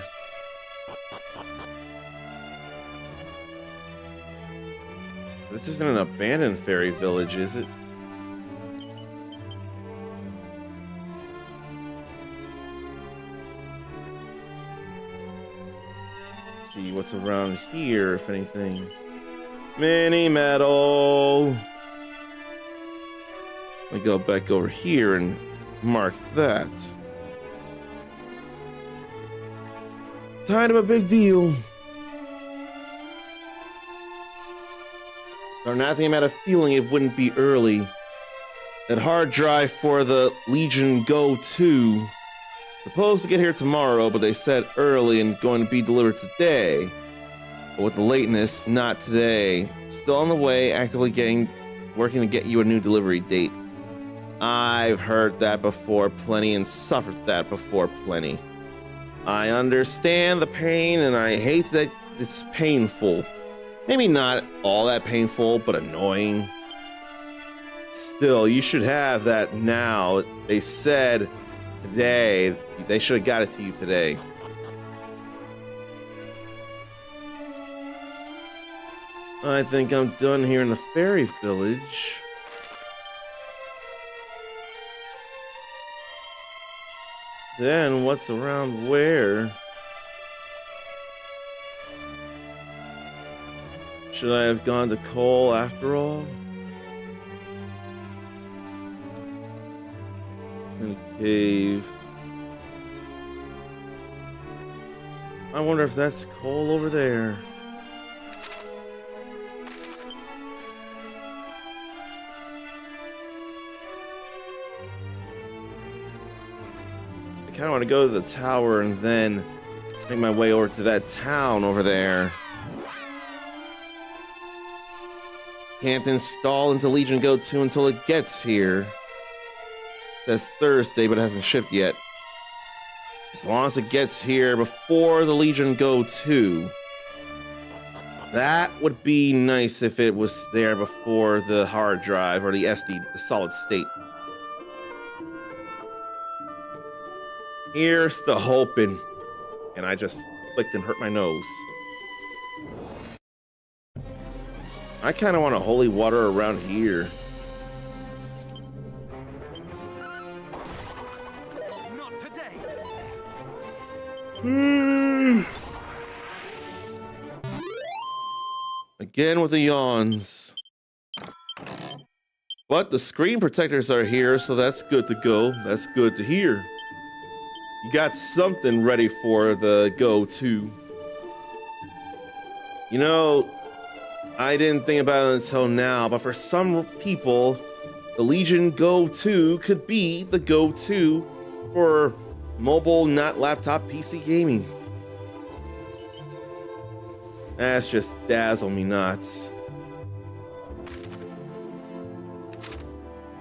This isn't an abandoned fairy village, is it? Let's see what's around here, if anything. Mini metal. I go back over here and mark that. Kind of a big deal. Or nothing, I had a feeling it wouldn't be early. That hard drive for the Legion Go 2. Supposed to get here tomorrow, but they said early and going to be delivered today. But with the lateness, not today. Still on the way, actively working to get you a new delivery date. I've heard that before plenty and suffered that before plenty. I understand the pain and I hate that it's painful. Maybe not all that painful, but annoying. Still, you should have that now. They said today, they should have got it to you today. I think I'm done here in the fairy village. Then what's around where? Should I have gone to Cole after all? In a cave. I wonder if that's Cole over there. I kind of want to go to the tower and then make my way over to that town over there. Can't install into Legion Go 2 until it gets here. It says Thursday, but it hasn't shipped yet. As long as it gets here before the Legion Go 2. That would be nice if it was there before the hard drive or the SD, the solid state. Here's the hoping. And I just clicked and hurt my nose. I kind of want a holy water around here. Not today. Again with the yawns. But the screen protectors are here, so that's good to go. That's good to hear. You got something ready for the Go 2. You know, I didn't think about it until now, but for some people, the Legion Go 2 could be the Go 2 for mobile, not laptop PC gaming. That's just dazzle me nuts.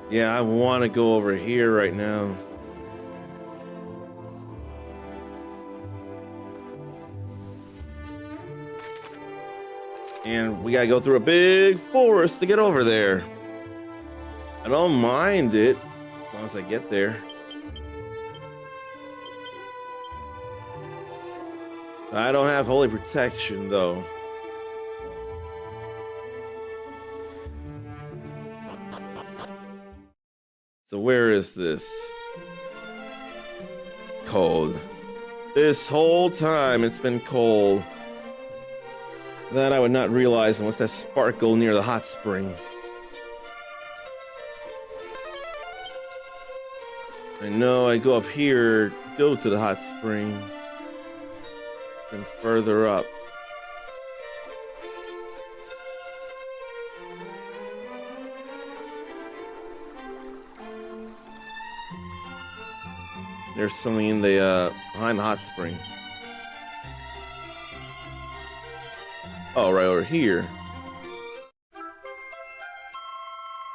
Yeah, I want to go over here right now. And we gotta go through a big forest to get over there. I don't mind it as long as I get there. I don't have holy protection though. So where is this? Cold. This whole time it's been cold. That I would not realize unless that sparkle near the hot spring. I know I go up here, go to the hot spring, and further up. There's something in the behind the hot spring. Oh, right over here.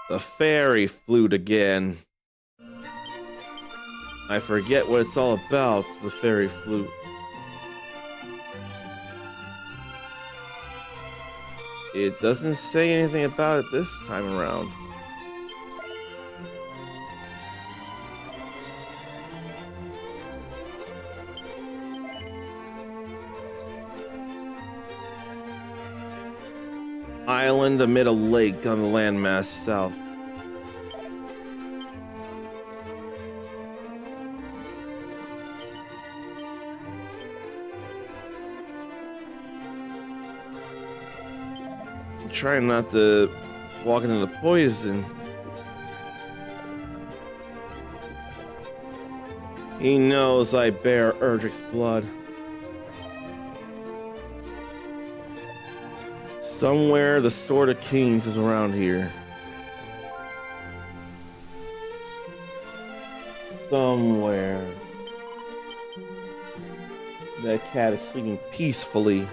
The fairy flute again. I forget what it's all about, the fairy flute. It doesn't say anything about it this time around. Island amid a lake on the landmass south. I'm trying not to walk into the poison. He knows I bear ERDRICK's blood. Somewhere the Sword of Kings is around here. Somewhere. That cat is sleeping peacefully.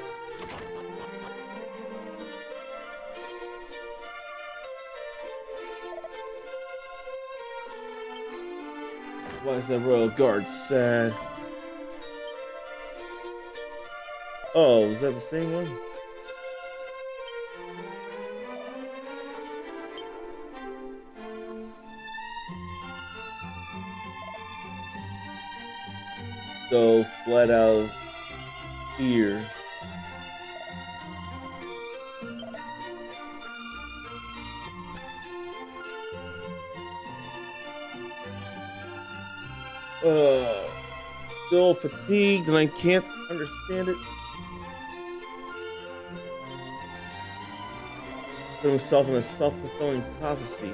Why is that royal guard sad? Oh, is that the same one? So fled out of here. Still fatigued and I can't understand it. Put himself in a self-fulfilling prophecy.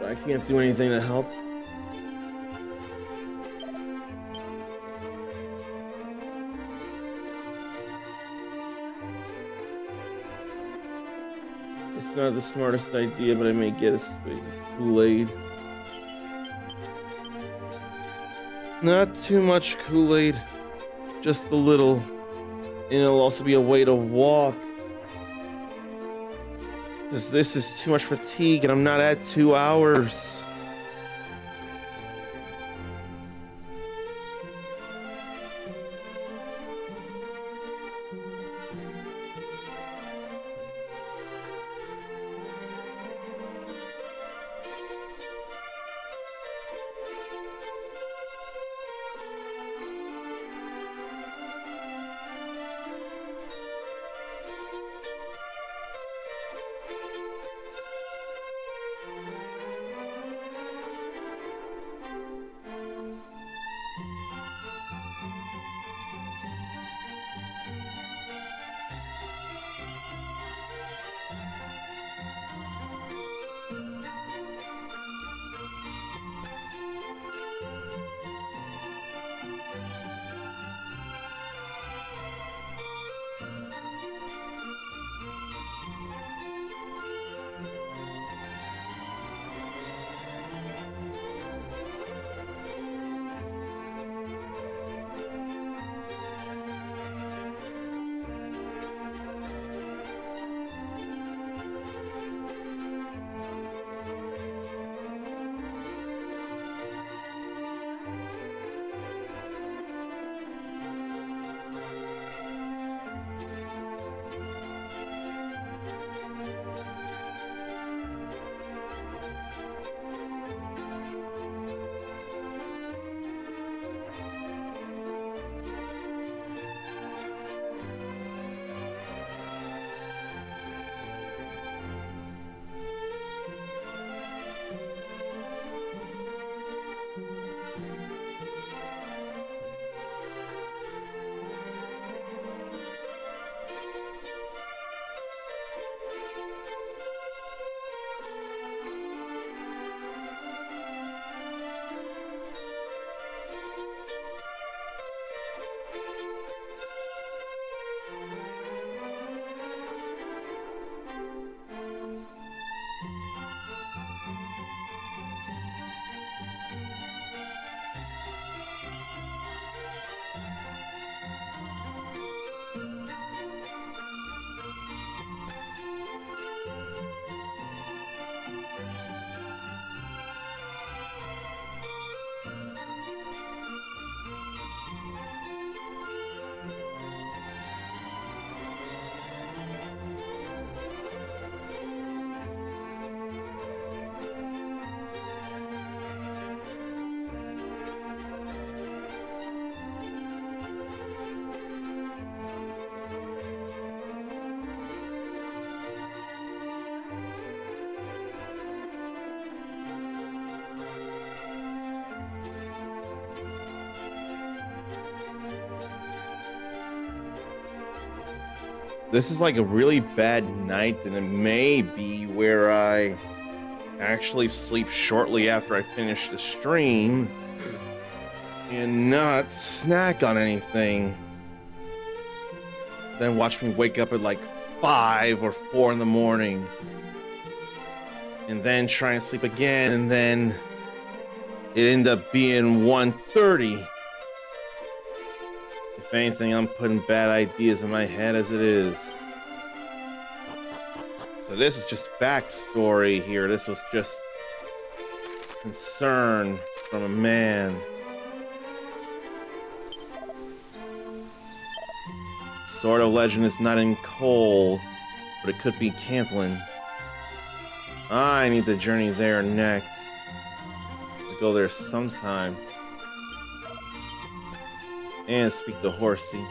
I can't do anything to help. It's not the smartest idea, but I may get a sweet Kool-Aid. Not too much Kool-Aid, just a little. And it'll also be a way to walk. Because this is too much fatigue and I'm not at 2 hours. this is like a really bad night, and it may be where I actually sleep shortly after I finish the stream and not snack on anything. Then watch me wake up at like 5 or 4 in the morning. And then try and sleep again, and then it ended up being 1:30. If anything, I'm putting bad ideas in my head as it is. So this is just backstory here. This was just concern from a man. Sword of Legend is not in Cole, but it could be Cantlin. I need to journey there next. I'll go there sometime. And speak to Horsey.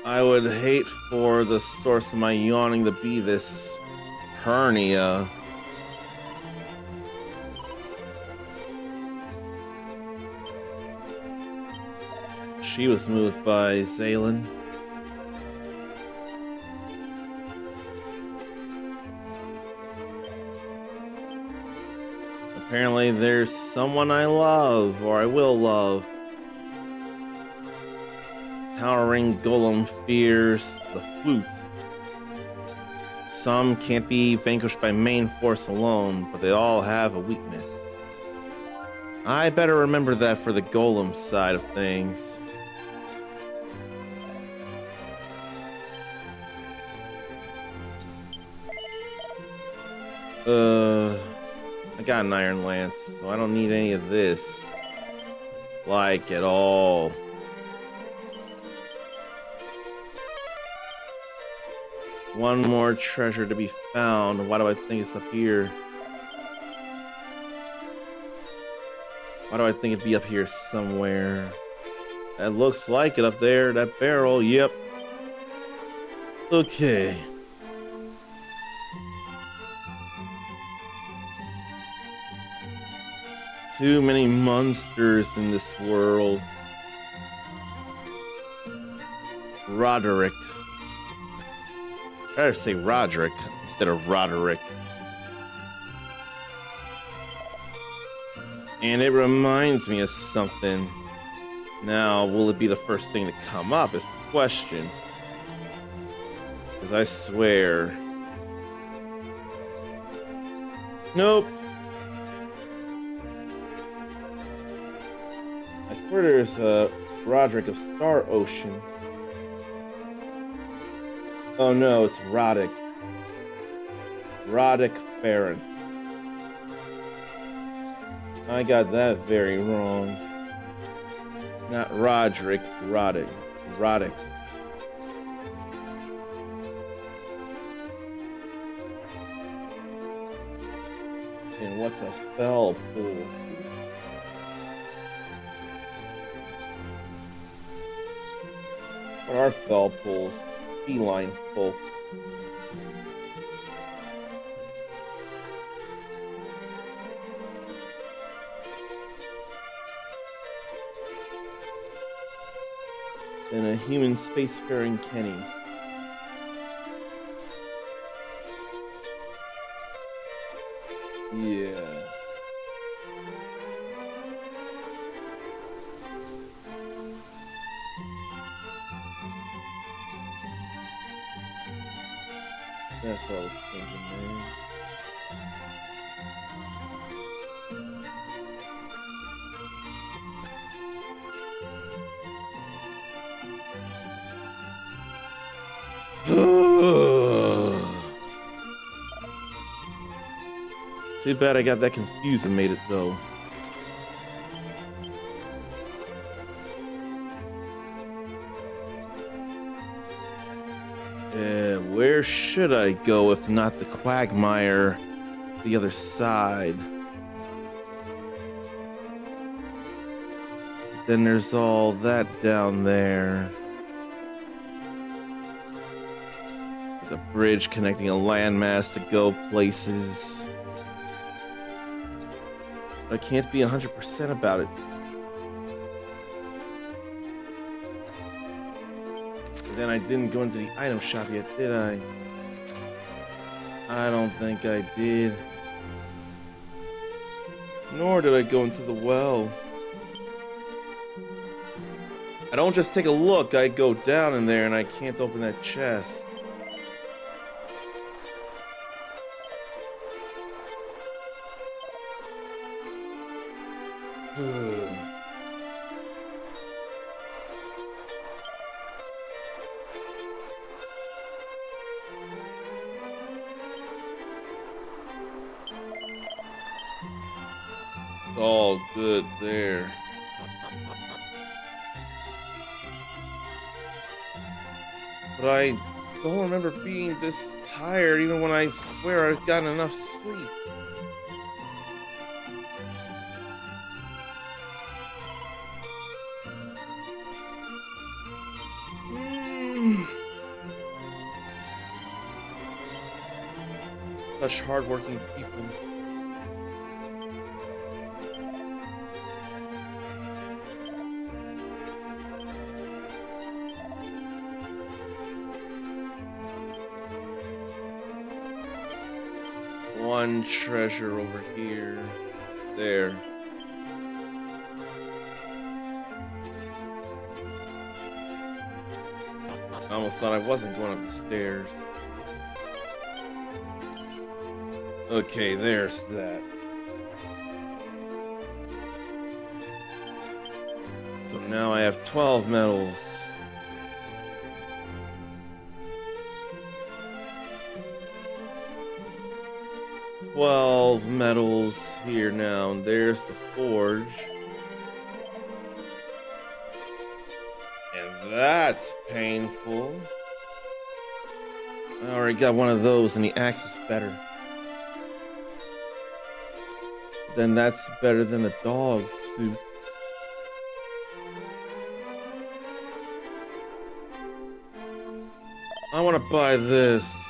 I would hate for the source of my yawning to be this hernia. She was moved by Zaylen. Apparently there's someone I love, or I will love. Towering golem fears the flute. Some can't be vanquished by main force alone, but they all have a weakness. I better remember that for the golem side of things. I got an Iron Lance, so I don't need any of this. Like, at all. One more treasure to be found. Why do I think it's up here? Why do I think it'd be up here somewhere? That looks like it up there. That barrel, yep. Okay. Too many monsters in this world. Roderick. I better say Roderick instead of Roderick. And it reminds me of something. Now, will it be the first thing to come up is the question. Because I swear. Nope. I swear there's a Roderick of Star Ocean. Oh no, it's Roddick. Roddick Ference. I got that very wrong. Not Roderick, Roddick. Roddick. And what's a fell pool? What are fell pools? Feline folk. And a human spacefaring Kenny. Yeah. That's what I was thinking, man. Too bad I got that confused and made it though. Where should I go if not the quagmire, the other side? Then there's all that down there. There's a bridge connecting a landmass to go places. I can't be 100% about it. then I didn't go into the item shop yet, did I? I don't think I did. Nor did I go into the well. I don't just take a look, I go down in there and I can't open that chest. All good there. But I don't remember being this tired even when I swear I've gotten enough sleep. Such hardworking people. One treasure over here. There. I almost thought I wasn't going up the stairs. Okay, there's that. So now I have 12 medals. Medals here now, and there's the forge. And that's painful. I already got one of those, and the axe is better. Then that's better than a dog suit. I want to buy this.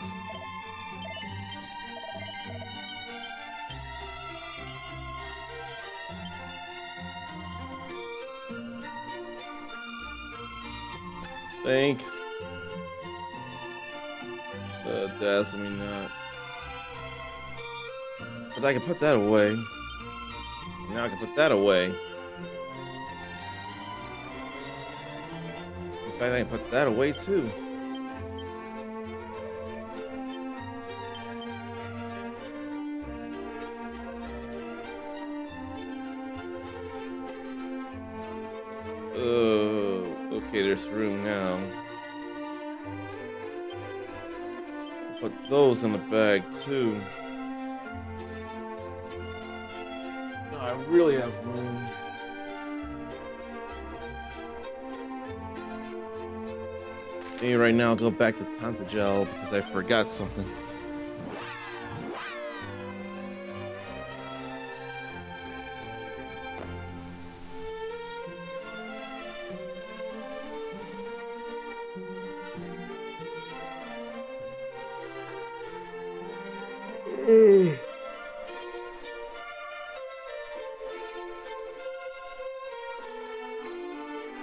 Think. Dazzle me not. But I can put that away. Now I can put that away. In fact, I can put that away too. Okay, there's room now. Put those in the bag too. No, I really have room. Maybe right now I'll go back to Tantagel because I forgot something.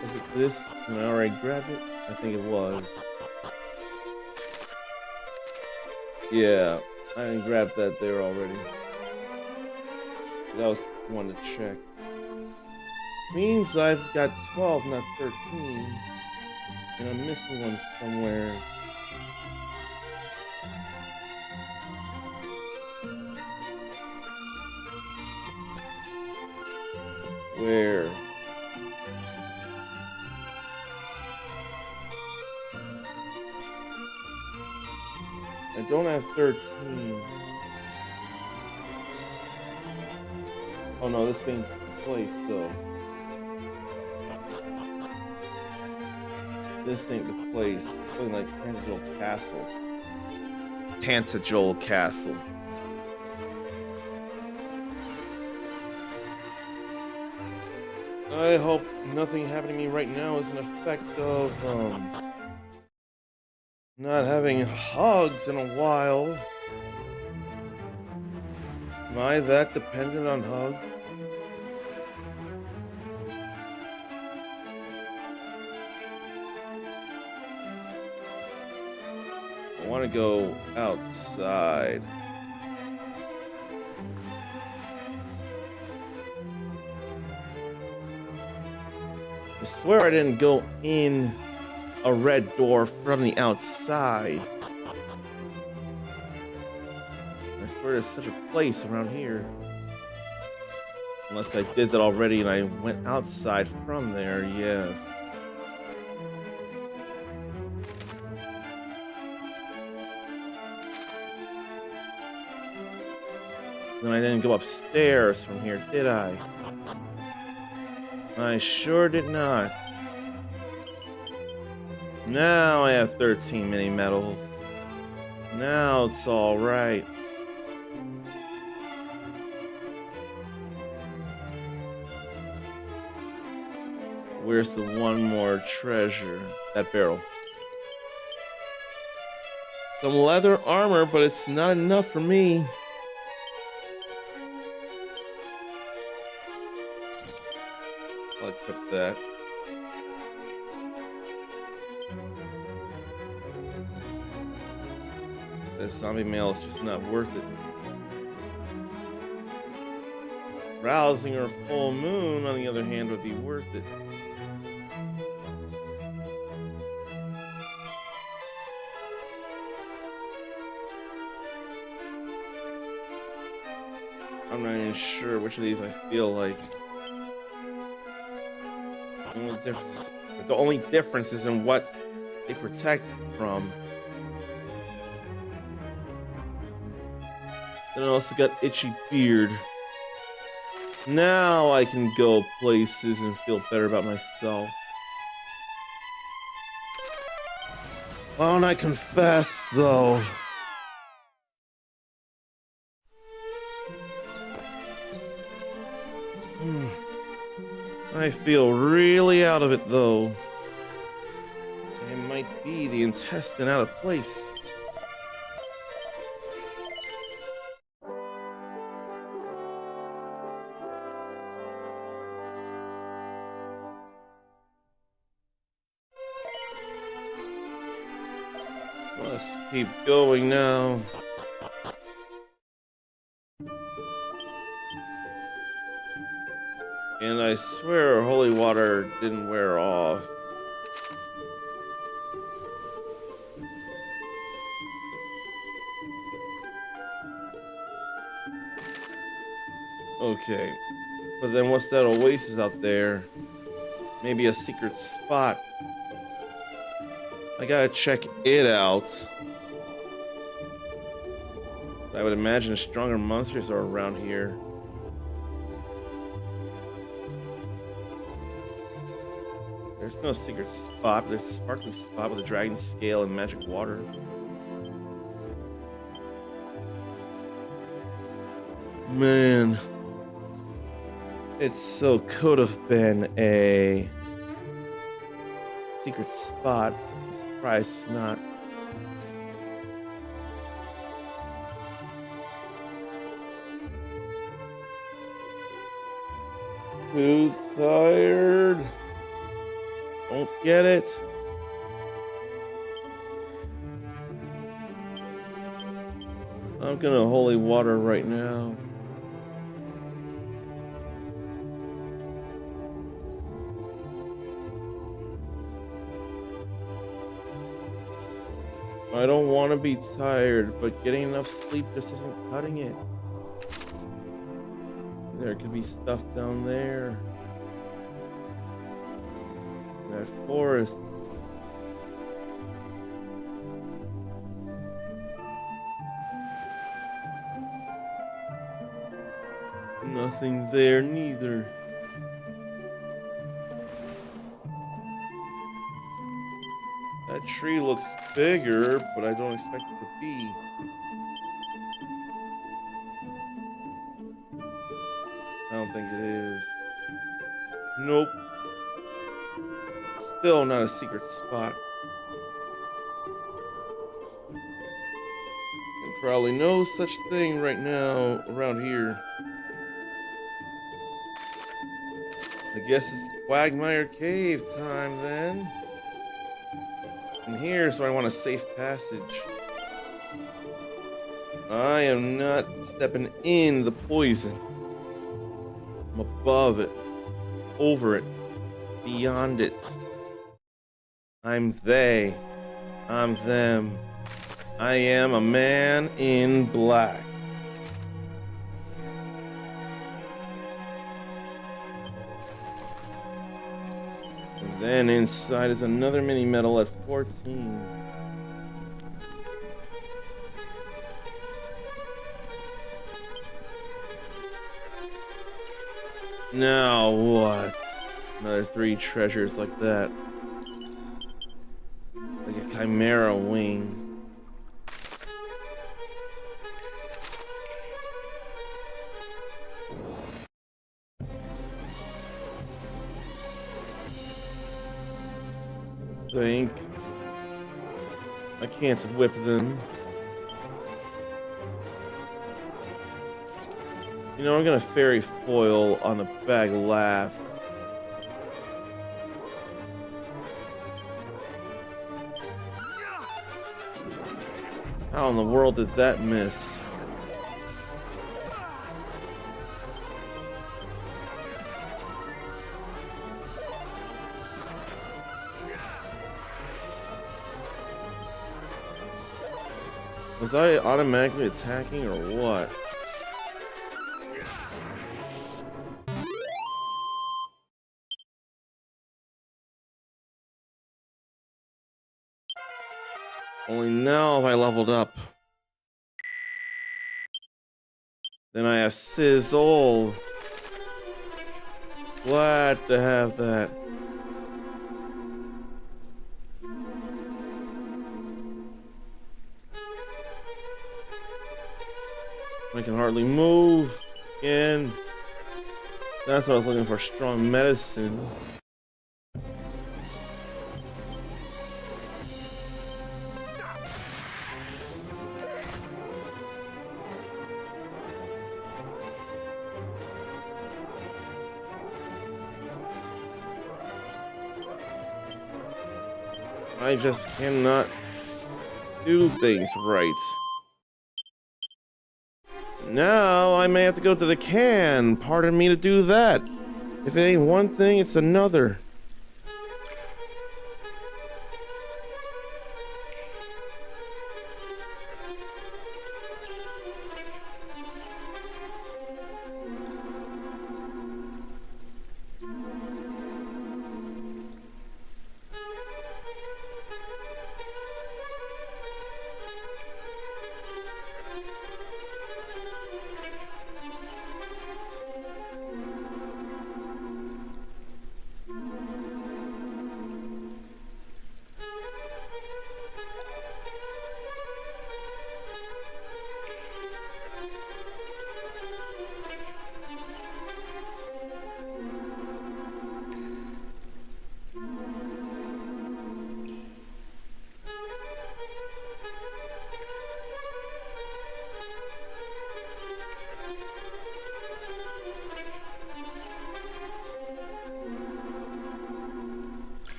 Was it this? And I already grabbed it? I think it was. Yeah, I didn't grab that there already. That was the one to check. Means I've got 12, not 13. And I'm missing one somewhere. Where? I don't have 13. Oh no, this ain't the place though. This ain't the place. It's looking like Tantagel Castle. Tantagel Castle. I hope nothing happening to me right now is an effect of, not having hugs in a while. Am I that dependent on hugs? want to go outside. I swear I didn't go in a red door from the outside. I swear there's such a place around here. Unless I did that already and I went outside from there, yes. Then I didn't go upstairs from here, did I? I sure did not. Now I have 13 mini medals. Now it's all right. Where's the one more treasure? That barrel. Some leather armor, but it's not enough for me. I'll equip that. This zombie mail is just not worth it. Rousing or full moon, on the other hand, would be worth it. I'm not even sure which of these I feel like. The only difference is in what they protect from. And I also got itchy beard. Now I can go places and feel better about myself. Why don't I confess, though? I feel really out of it, though. It might be the intestine out of place. Let's keep going now. And I swear holy water didn't wear off. Okay. But then what's that oasis out there? Maybe a secret spot. I gotta check it out. I would imagine stronger monsters are around here. There's no secret spot, but there's a sparkling spot with a dragon scale and magic water. Man. It so could have been a secret spot. I'm surprised it's not. Too tired. Don't get it. I'm gonna holy water right now. I don't want to be tired, but getting enough sleep just isn't cutting it. There could be stuff down there. That forest. Nothing there neither. That tree looks bigger, but I don't expect it to be. I don't think it is. Nope. Still not a secret spot. And probably no such thing right now around here. I guess it's Quagmire Cave time then. And here's where I want a safe passage. I am not stepping in the poison. I'm above it, over it, beyond it. I'm they. I'm them. I am a man in black. And then inside is another mini medal at 14. Now what? Another 3 treasures like that. Like a chimera wing. Think I can't whip them. You know, I'm gonna fairy foil on a bag of laughs. How in the world did that miss? Was I automatically attacking or what? Only now have I leveled up. Then I have Sizzle. Glad to have that. I can hardly move. Again. That's what I was looking for, strong medicine. I just cannot do things right. Now I may have to go to the can. Pardon me to do that. If it ain't one thing, it's another.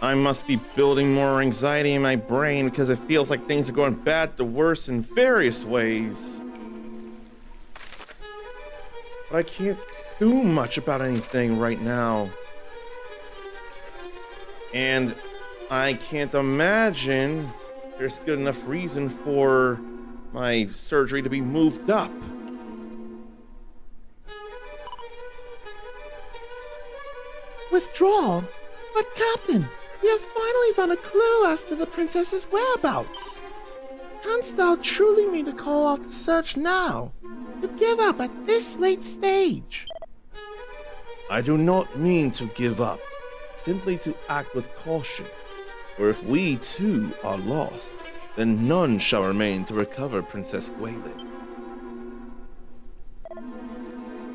I must be building more anxiety in my brain because it feels like things are going bad to worse in various ways. But I can't do much about anything right now. And I can't imagine there's good enough reason for my surgery to be moved up. Withdrawal? But Captain, we have finally found a clue as to the princess's whereabouts. Canst thou truly mean to call off the search now? To give up at this late stage? I do not mean to give up, simply to act with caution. For if we too are lost, then none shall remain to recover Princess Gwaelin.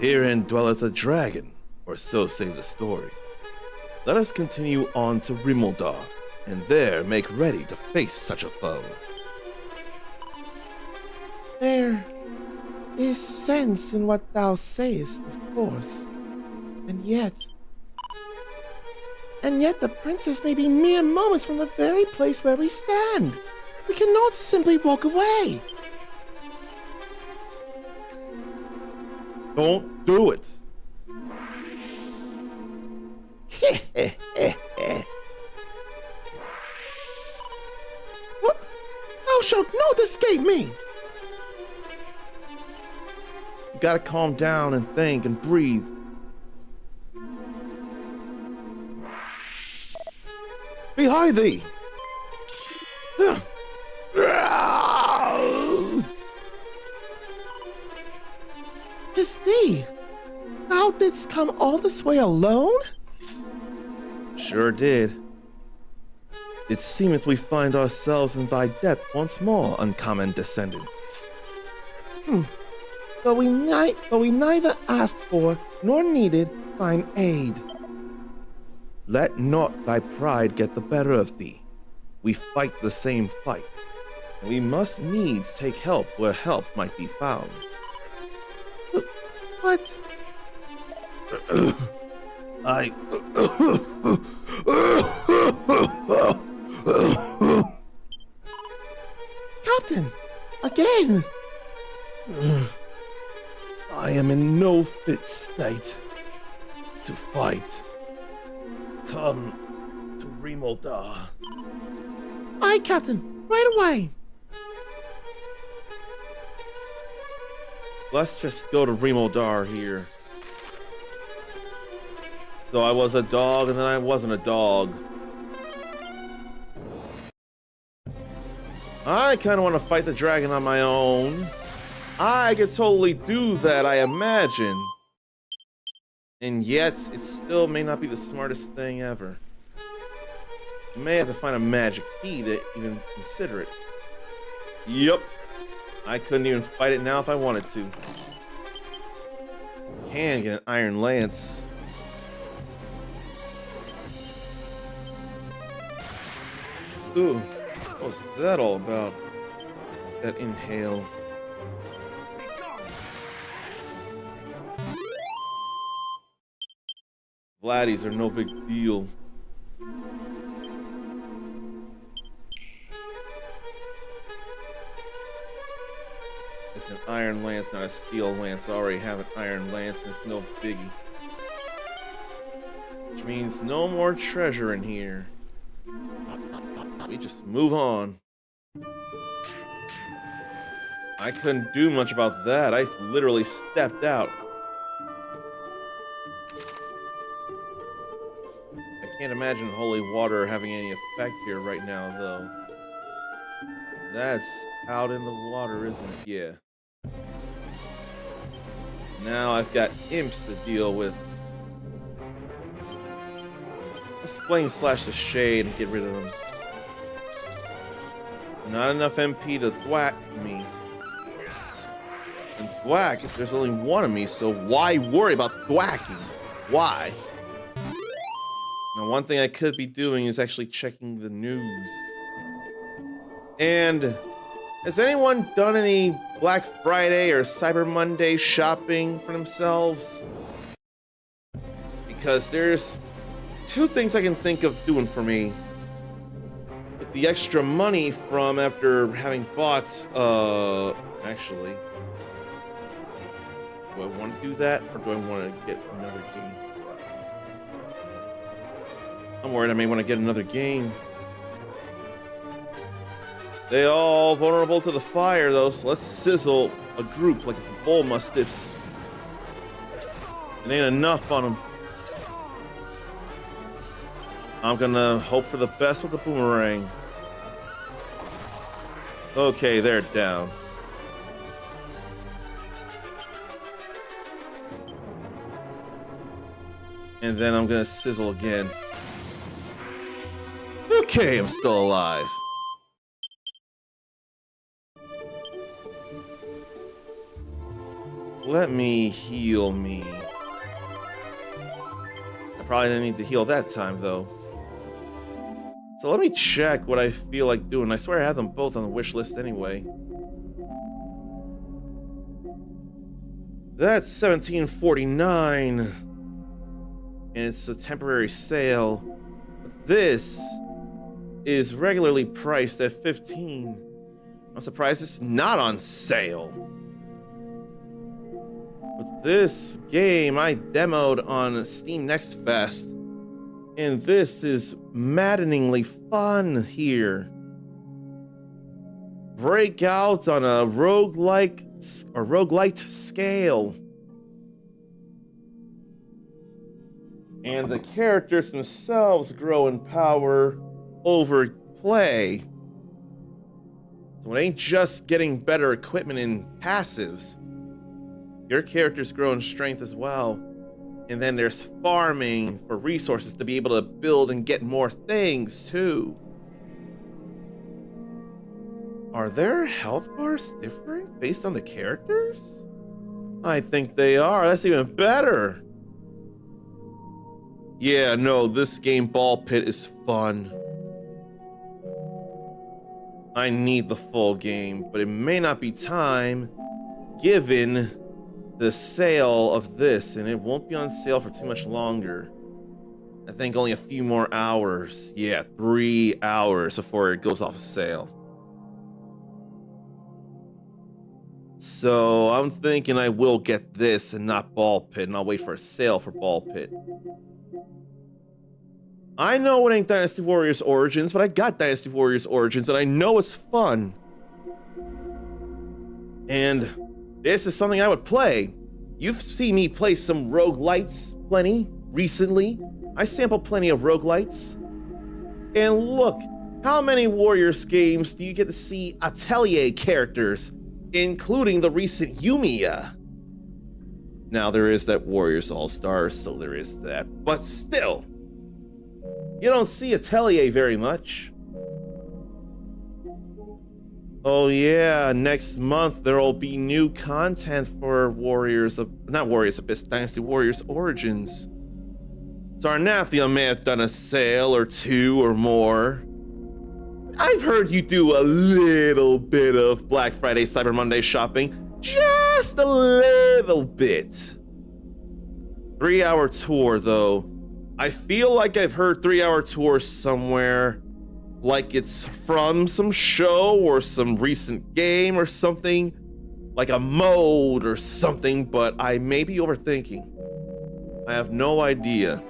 Herein dwelleth a dragon, or so say the stories. Let us continue on to Rimuldar, and there make ready to face such a foe. There is sense in what thou sayest, of course. And yet the princess may be mere moments from the very place where we stand. We cannot simply walk away. Don't do it. What? Thou shalt not escape me! You gotta calm down and think and breathe. Behind thee! 'Tis thee! Thou didst come all this way alone? Sure did. It seemeth we find ourselves in thy debt once more, uncommon descendant. But we neither asked for nor needed thine aid. Let not thy pride get the better of thee. We fight the same fight, and we must needs take help where help might be found. But Captain, again! I am in no fit state to fight. Come to Rimuldar. Aye, Captain, right away! Let's just go to Rimuldar here. So I was a dog and then I wasn't a dog. I kind of want to fight the dragon on my own. I could totally do that, I imagine. And yet, it still may not be the smartest thing ever. You may have to find a magic key to even consider it. Yup. I couldn't even fight it now if I wanted to. Can get an iron lance. Ooh, what was that all about? That inhale. Vladdies are no big deal. It's an iron lance, not a steel lance. I already have an iron lance and it's no biggie. Which means no more treasure in here. We just move on. I couldn't do much about that. I literally stepped out. I can't imagine holy water having any effect here right now, though. That's out in the water, isn't it? Yeah. Now I've got imps to deal with. Let's flame slash the shade and get rid of them. Not enough MP to thwack me. And thwack if there's only one of me, so why worry about thwacking? Why? Now, one thing I could be doing is actually checking the news. And has anyone done any Black Friday or Cyber Monday shopping for themselves? Because there's two things I can think of doing for me. With the extra money from after having bought, actually, do I want to do that or do I want to get another game? I'm worried I may want to get another game. They all vulnerable to the fire though, so let's sizzle a group like bull mustiffs. It ain't enough on them. I'm gonna hope for the best with the boomerang. Okay, they're down. And then I'm gonna sizzle again. Okay, I'm still alive. Let me heal me. I probably didn't need to heal that time, though. So let me check what I feel like doing. I swear I have them both on the wish list anyway. That's $17.49. And it's a temporary sale. But this is regularly priced at $15. I'm surprised it's not on sale. But this game I demoed on Steam Next Fest, and this is maddeningly fun here. Breakout on a roguelike or roguelite scale. And the characters themselves grow in power over play. So it ain't just getting better equipment and passives. Your characters grow in strength as well. And then there's farming for resources to be able to build and get more things too. Are their health bars different based on the characters? I think they are. That's even better. Yeah, no, this game Ball Pit is fun. I need the full game, but it may not be time given the sale of this, and it won't be on sale for too much longer. I think only a few more hours. Yeah, 3 hours before it goes off of sale. So I'm thinking I will get this and not Ball Pit, and I'll wait for a sale for Ball Pit. I know it ain't Dynasty Warriors Origins, but I got Dynasty Warriors Origins, and I know it's fun. And this is something I would play. You've seen me play some roguelites plenty recently. I sample plenty of roguelites. And look, how many Warriors games do you get to see Atelier characters, including the recent Yumiya? Now there is that Warriors All-Stars, so there is that, but still, you don't see Atelier very much. Oh yeah, next month there'll be new content for Dynasty Warriors Origins. Sarnathia may have done a sale or two or more. I've heard you do a little bit of Black Friday, Cyber Monday shopping. Just a little bit. 3-hour tour though. I feel like I've heard 3-hour tour somewhere, like it's from some show or some recent game or something, like a mode or something, but I may be overthinking. I have no idea.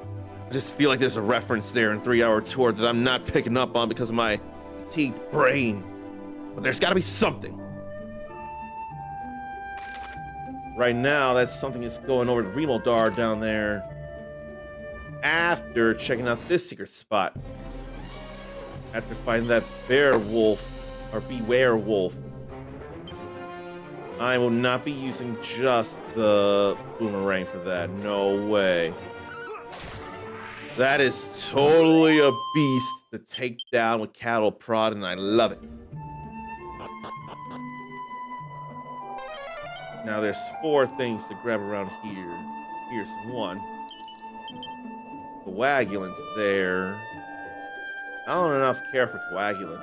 I just feel like there's a reference there in 3-hour tour that I'm not picking up on because of my fatigued brain. But there's gotta be something. Right now, that's something that's going over to Remodar down there after checking out this secret spot. After finding that bear wolf or beware wolf. I will not be using just the boomerang for that. No way. That is totally a beast to take down with cattle prod, and I love it. Now there's 4 things to grab around here. Here's one. Coagulant's there. I don't enough care for coagulant.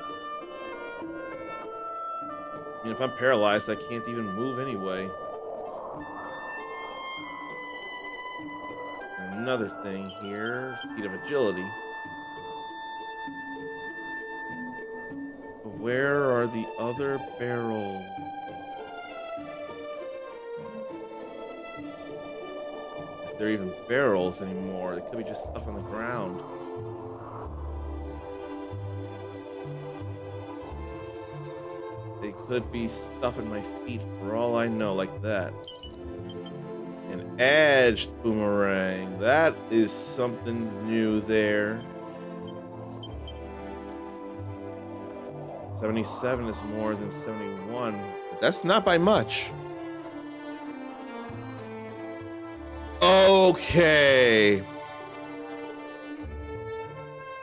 I mean, if I'm paralyzed, I can't even move anyway. another thing here. Seat of agility. But where are the other barrels? Is there even barrels anymore? It could be just stuff on the ground. They could be stuff in my feet for all I know, like that. An edged boomerang. That is something new there. 77 is more than 71. But that's not by much. Okay.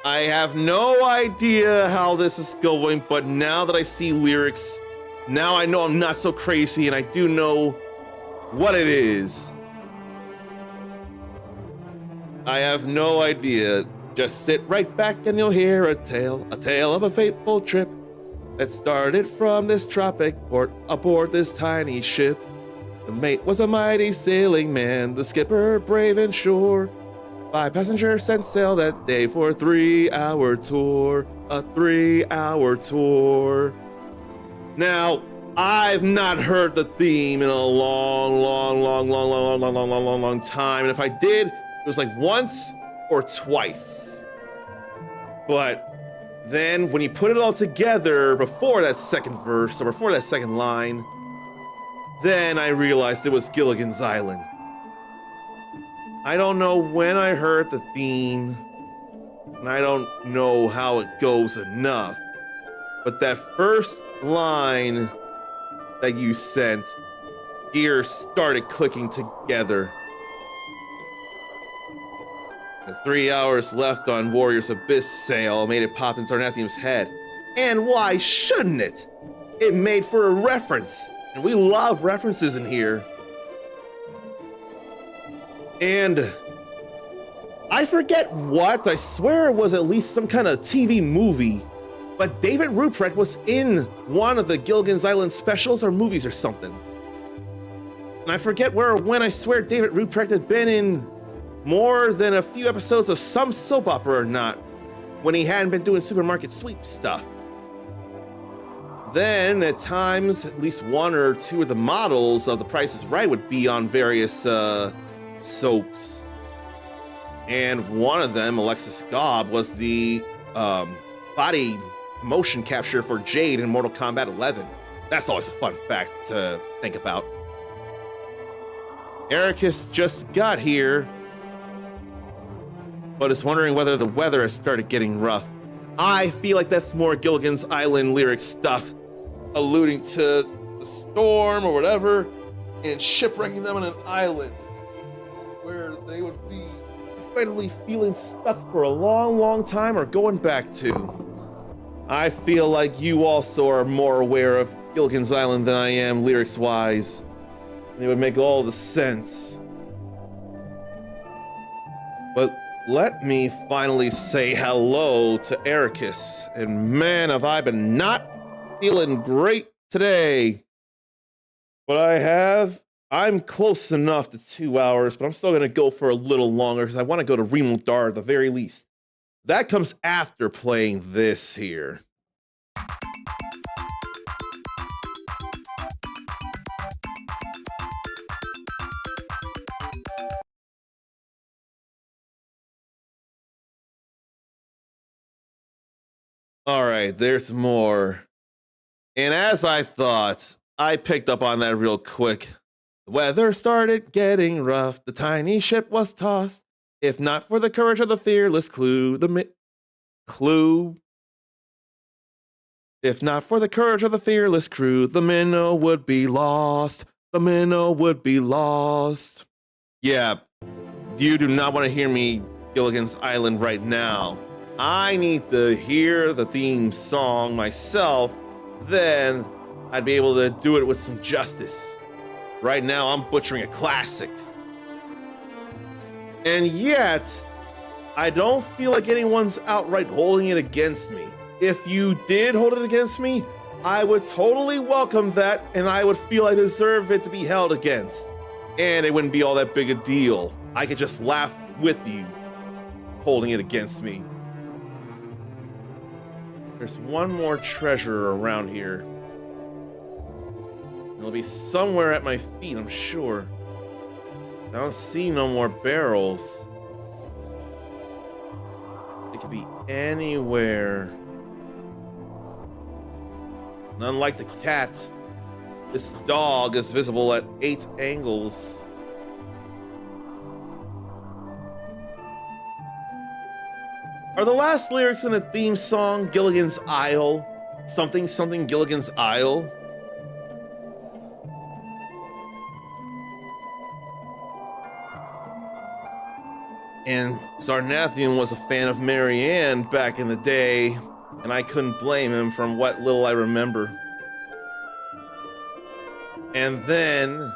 I have no idea how this is going, but now that I see lyrics, now I know I'm not so crazy and I do know what it is. I have no idea. Just sit right back and you'll hear a tale of a fateful trip that started from this tropic port aboard this tiny ship. The mate was a mighty sailing man, the skipper brave and sure. 5 passengers set sail that day for a 3-hour tour. A 3-hour tour. Now, I've not heard the theme in a long time. And if I did, it was like once or twice. But then when you put it all together before that second verse, or before that second line, then I realized it was Gilligan's Island. I don't know when I heard the theme, and I don't know how it goes enough, but that first line that you sent, gears started clicking together. The 3 hours left on Warrior's Abyss sale made it pop in Zarnathium's head. And why shouldn't it? It made for a reference, and we love references in here. And I forget what, I swear it was at least some kind of TV movie, but David Ruprecht was in one of the Gilligan's Island specials or movies or something. And I forget where or when. I swear David Ruprecht had been in more than a few episodes of some soap opera or not, when he hadn't been doing supermarket sweep stuff. Then, at times, at least one or two of the models of The Price is Right would be on various soaps. And one of them, Alexis Gobb, was the body motion capture for Jade in Mortal Kombat 11. That's always a fun fact to think about. Ericus just got here, but is wondering whether the weather has started getting rough. I feel like that's more Gilligan's Island lyric stuff, alluding to the storm or whatever, and shipwrecking them on an island where they would be effectively feeling stuck for a long time or going back to. I feel like you also are more aware of Gilligan's Island than I am lyrics-wise. It would make all the sense. But let me finally say hello to Ericus. And man, have I been not feeling great today. But I'm close enough to 2 hours, but I'm still gonna go for a little longer because I want to go to Remildar at the very least. That comes after playing this here. All right, there's more. And as I thought, I picked up on that real quick. The weather started getting rough. The tiny ship was tossed. If not for the courage of the fearless crew, If not for the courage of the fearless crew, the minnow would be lost. The minnow would be lost. Yeah, you do not want to hear me Gilligan's Island right now. I need to hear the theme song myself, then I'd be able to do it with some justice. Right now, I'm butchering a classic. And yet, I don't feel like anyone's outright holding it against me. If you did hold it against me, I would totally welcome that, and I would feel I deserve it to be held against. And it wouldn't be all that big a deal. I could just laugh with you, holding it against me. There's one more treasure around here. It'll be somewhere at my feet, I'm sure. I don't see no more barrels. It could be anywhere. And unlike the cat, this dog is visible at 8 angles. Are the last lyrics in the theme song Gilligan's Isle? Something, something Gilligan's Isle? And Sarnathian was a fan of Marianne back in the day, and I couldn't blame him from what little I remember. And then,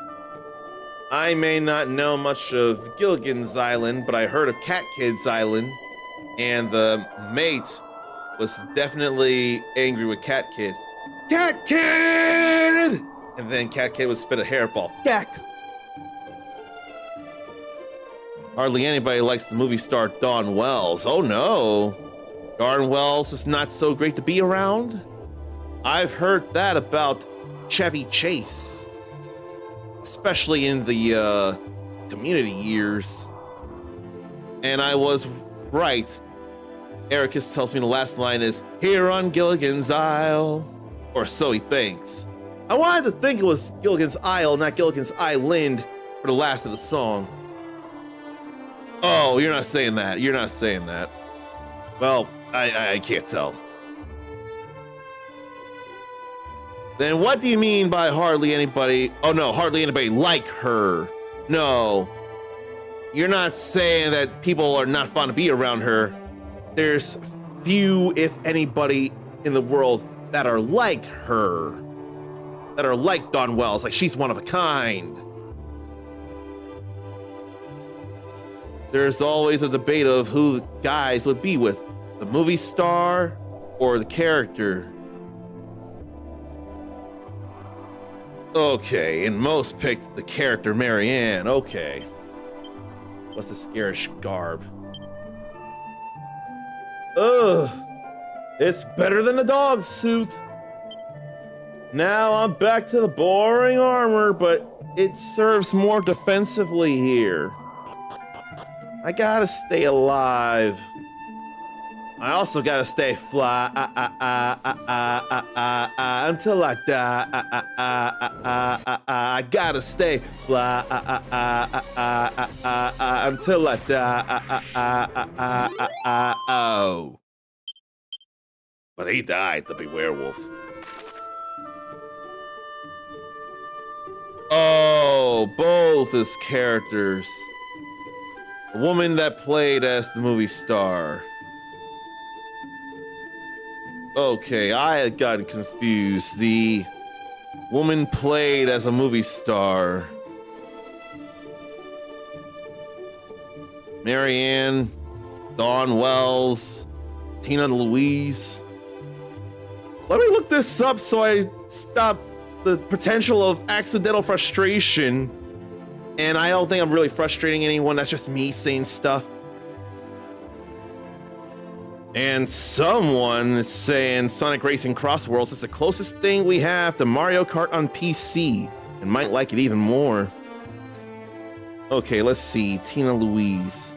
I may not know much of Gilligan's Island, but I heard of Cat Kid's Island, and the mate was definitely angry with Cat Kid. Cat Kid! And then Cat Kid would spit a hairball. Cat! Hardly anybody likes the movie star Dawn Wells. Oh no. Dawn Wells is not so great to be around? I've heard that about Chevy Chase. Especially in the Community years. And I was right. Ericus tells me the last line is, "Here on Gilligan's Isle." Or so he thinks. I wanted to think it was Gilligan's Isle, not Gilligan's Island, for the last of the song. Oh, you're not saying that. You're not saying that. Well, I can't tell. Then what do you mean by hardly anybody? Oh no, hardly anybody like her. No. You're not saying that people are not fun to be around her. There's few, if anybody, in the world that are like her. That are like Dawn Wells, like she's one of a kind. There's always a debate of who the guys would be with, the movie star or the character. Okay, and most picked the character Marianne. Okay. What's this garish garb? Ugh. It's better than the dog suit. Now I'm back to the boring armor, but it serves more defensively here. I gotta stay alive. I also gotta stay fly until I die. I gotta stay fly until I die. Oh. But he died, the big werewolf. Oh, both his characters. The woman that played as the movie star. Okay, I had gotten confused. The woman played as a movie star. Marianne, Dawn Wells, Tina Louise. Let me look this up so I stop the potential of accidental frustration. And I don't think I'm really frustrating anyone. That's just me saying stuff. And someone is saying Sonic Racing Cross Worlds is the closest thing we have to Mario Kart on PC, and might like it even more. Okay, let's see. Tina Louise.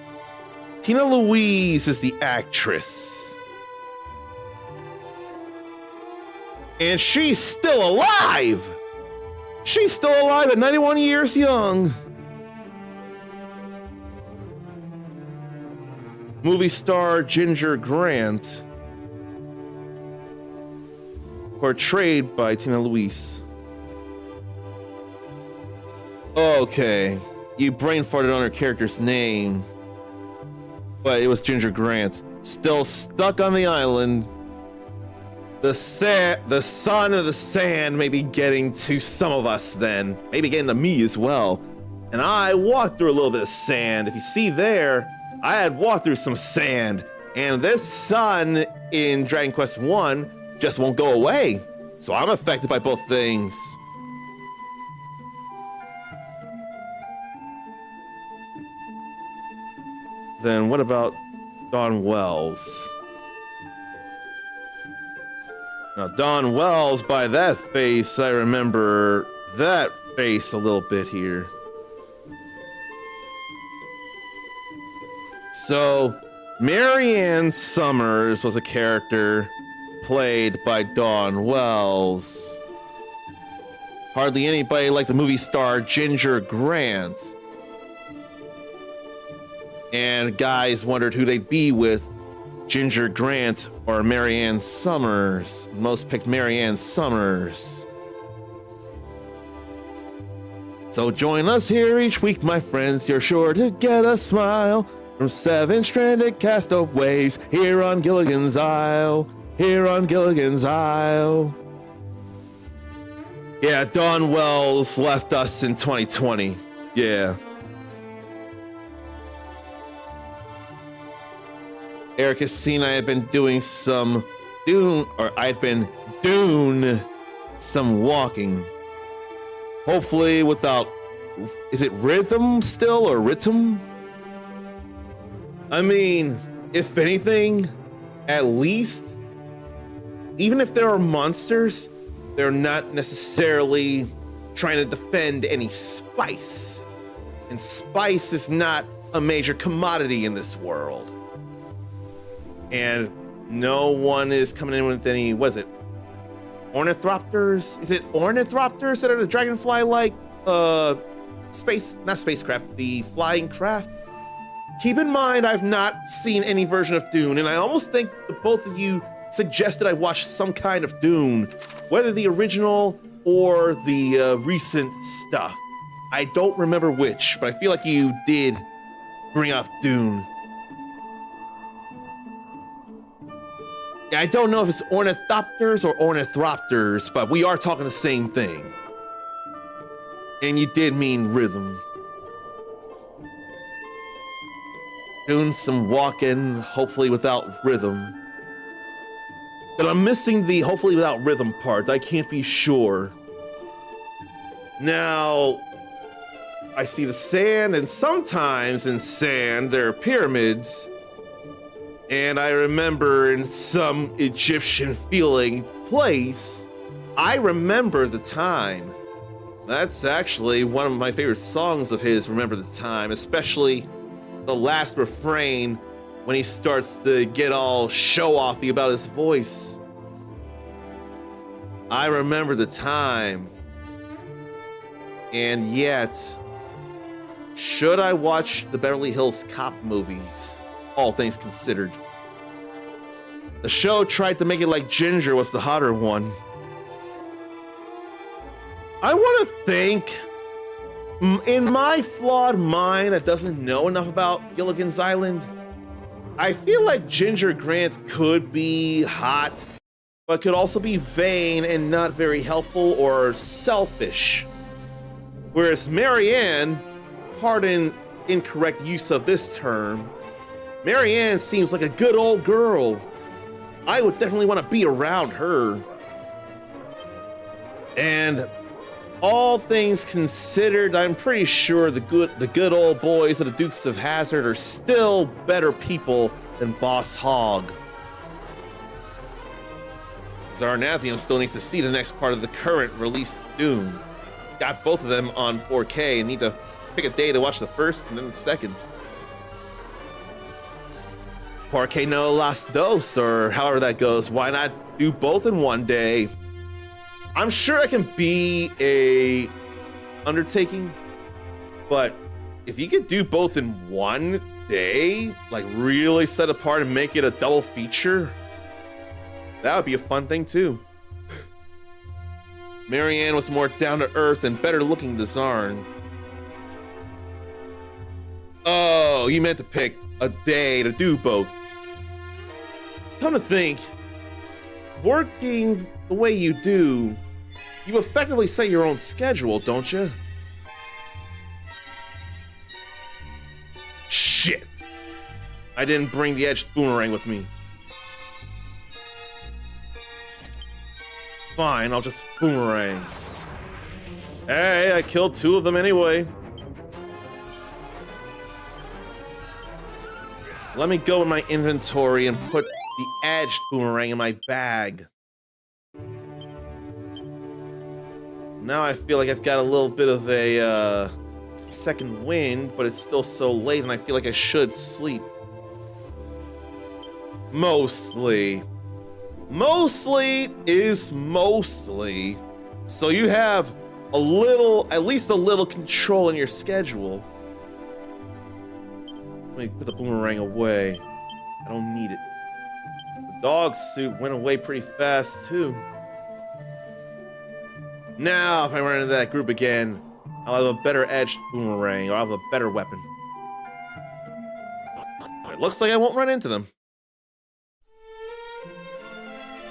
Tina Louise is the actress. And she's still alive! She's still alive at 91 years young. Movie star Ginger Grant, portrayed by Tina Louise. Okay, you brain farted on her character's name, but it was Ginger Grant. Still stuck on the island. The sun of the sand may be getting to some of us then, maybe getting to me as well. And I walked through a little bit of sand. If you see there, I had walked through some sand, and this sun in Dragon Quest 1 just won't go away. So I'm affected by both things. then what about Dawn Wells? Now, Dawn Wells, by that face, I remember that face a little bit here. So, Marianne Summers was a character played by Dawn Wells. Hardly anybody like the movie star Ginger Grant. And guys wondered who they'd be with, Ginger Grant or Marianne Summers. Most picked Marianne Summers. So join us here each week, my friends. You're sure to get a smile from 7 stranded castaways here on Gilligan's Isle. Here on Gilligan's Isle. Yeah, Dawn Wells left us in 2020. Yeah. Eric has seen I had been doing some some walking. Hopefully without, is it rhythm still or rhythm? I mean, if anything, at least, even if there are monsters, they're not necessarily trying to defend any spice. And spice is not a major commodity in this world. And no one is coming in with any, was it ornithopters? Is it ornithopters that are the dragonfly-like not spacecraft, the flying craft? Keep in mind, I've not seen any version of Dune, and I almost think that both of you suggested I watch some kind of Dune, whether the original or the recent stuff. I don't remember which, but I feel like you did bring up Dune. Yeah, I don't know if it's ornithopters or ornithopters, but we are talking the same thing. And you did mean rhythm. Doing some walking, hopefully without rhythm. But I'm missing the hopefully without rhythm part. I can't be sure. Now, I see the sand, and sometimes in sand there are pyramids. And I remember in some Egyptian feeling place, I remember the time. That's actually one of my favorite songs of his, Remember the Time, especially the last refrain when he starts to get all show-offy about his voice. I remember the time. And yet, should I watch the Beverly Hills Cop movies? All things considered. The show tried to make it like Ginger was the hotter one. I want to think, in my flawed mind that doesn't know enough about Gilligan's Island, I feel like Ginger Grant could be hot, but could also be vain and not very helpful or selfish. Whereas Marianne, pardon incorrect use of this term, Marianne seems like a good old girl. I would definitely want to be around her. And all things considered, I'm pretty sure the good old boys of the Dukes of Hazzard are still better people than Boss Hogg. Zarnathium still needs to see the next part of the current released Dune. Got both of them on 4K and need to pick a day to watch the first and then the second. Porque no las dos, or however that goes. Why not do both in one day? I'm sure that can be a undertaking, but if you could do both in one day, like really set apart and make it a double feature, that would be a fun thing too. Marianne was more down to earth and better looking than Zarn. Oh, you meant to pick a day to do both. Come to think, working the way you do, you effectively set your own schedule, don't you? Shit. I didn't bring the edged boomerang with me. Fine, I'll just boomerang. Hey, I killed 2 of them anyway. Let me go in my inventory and put the edged boomerang in my bag. Now I feel like I've got a little bit of a second wind, but it's still so late and I feel like I should sleep. Mostly. Mostly is mostly. So you have a little, at least a little control in your schedule. Let me put the boomerang away. I don't need it. The dog suit went away pretty fast too. Now, if I run into that group again, I'll have a better edged boomerang, or I'll have a better weapon. It looks like I won't run into them.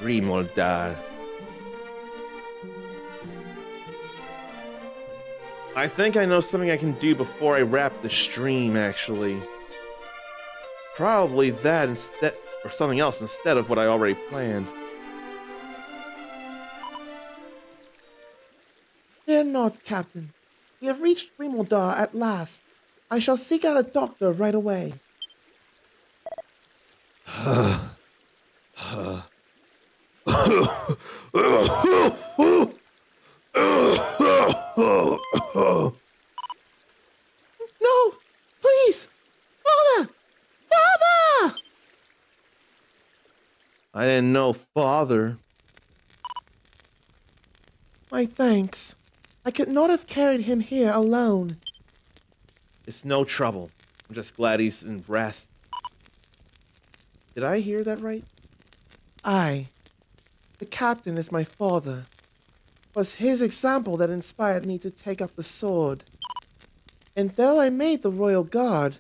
Remoldar. I think I know something I can do before I wrap the stream, actually. Probably that instead, or something else instead of what I already planned. Fear not, Captain. We have reached Remoldar at last. I shall seek out a doctor right away. No! Please! Father! Father! I didn't know father. My thanks. I could not have carried him here alone. It's no trouble. I'm just glad he's in rest. Did I hear that right? Aye. The captain is my father. It was his example that inspired me to take up the sword. And though I made the royal guard,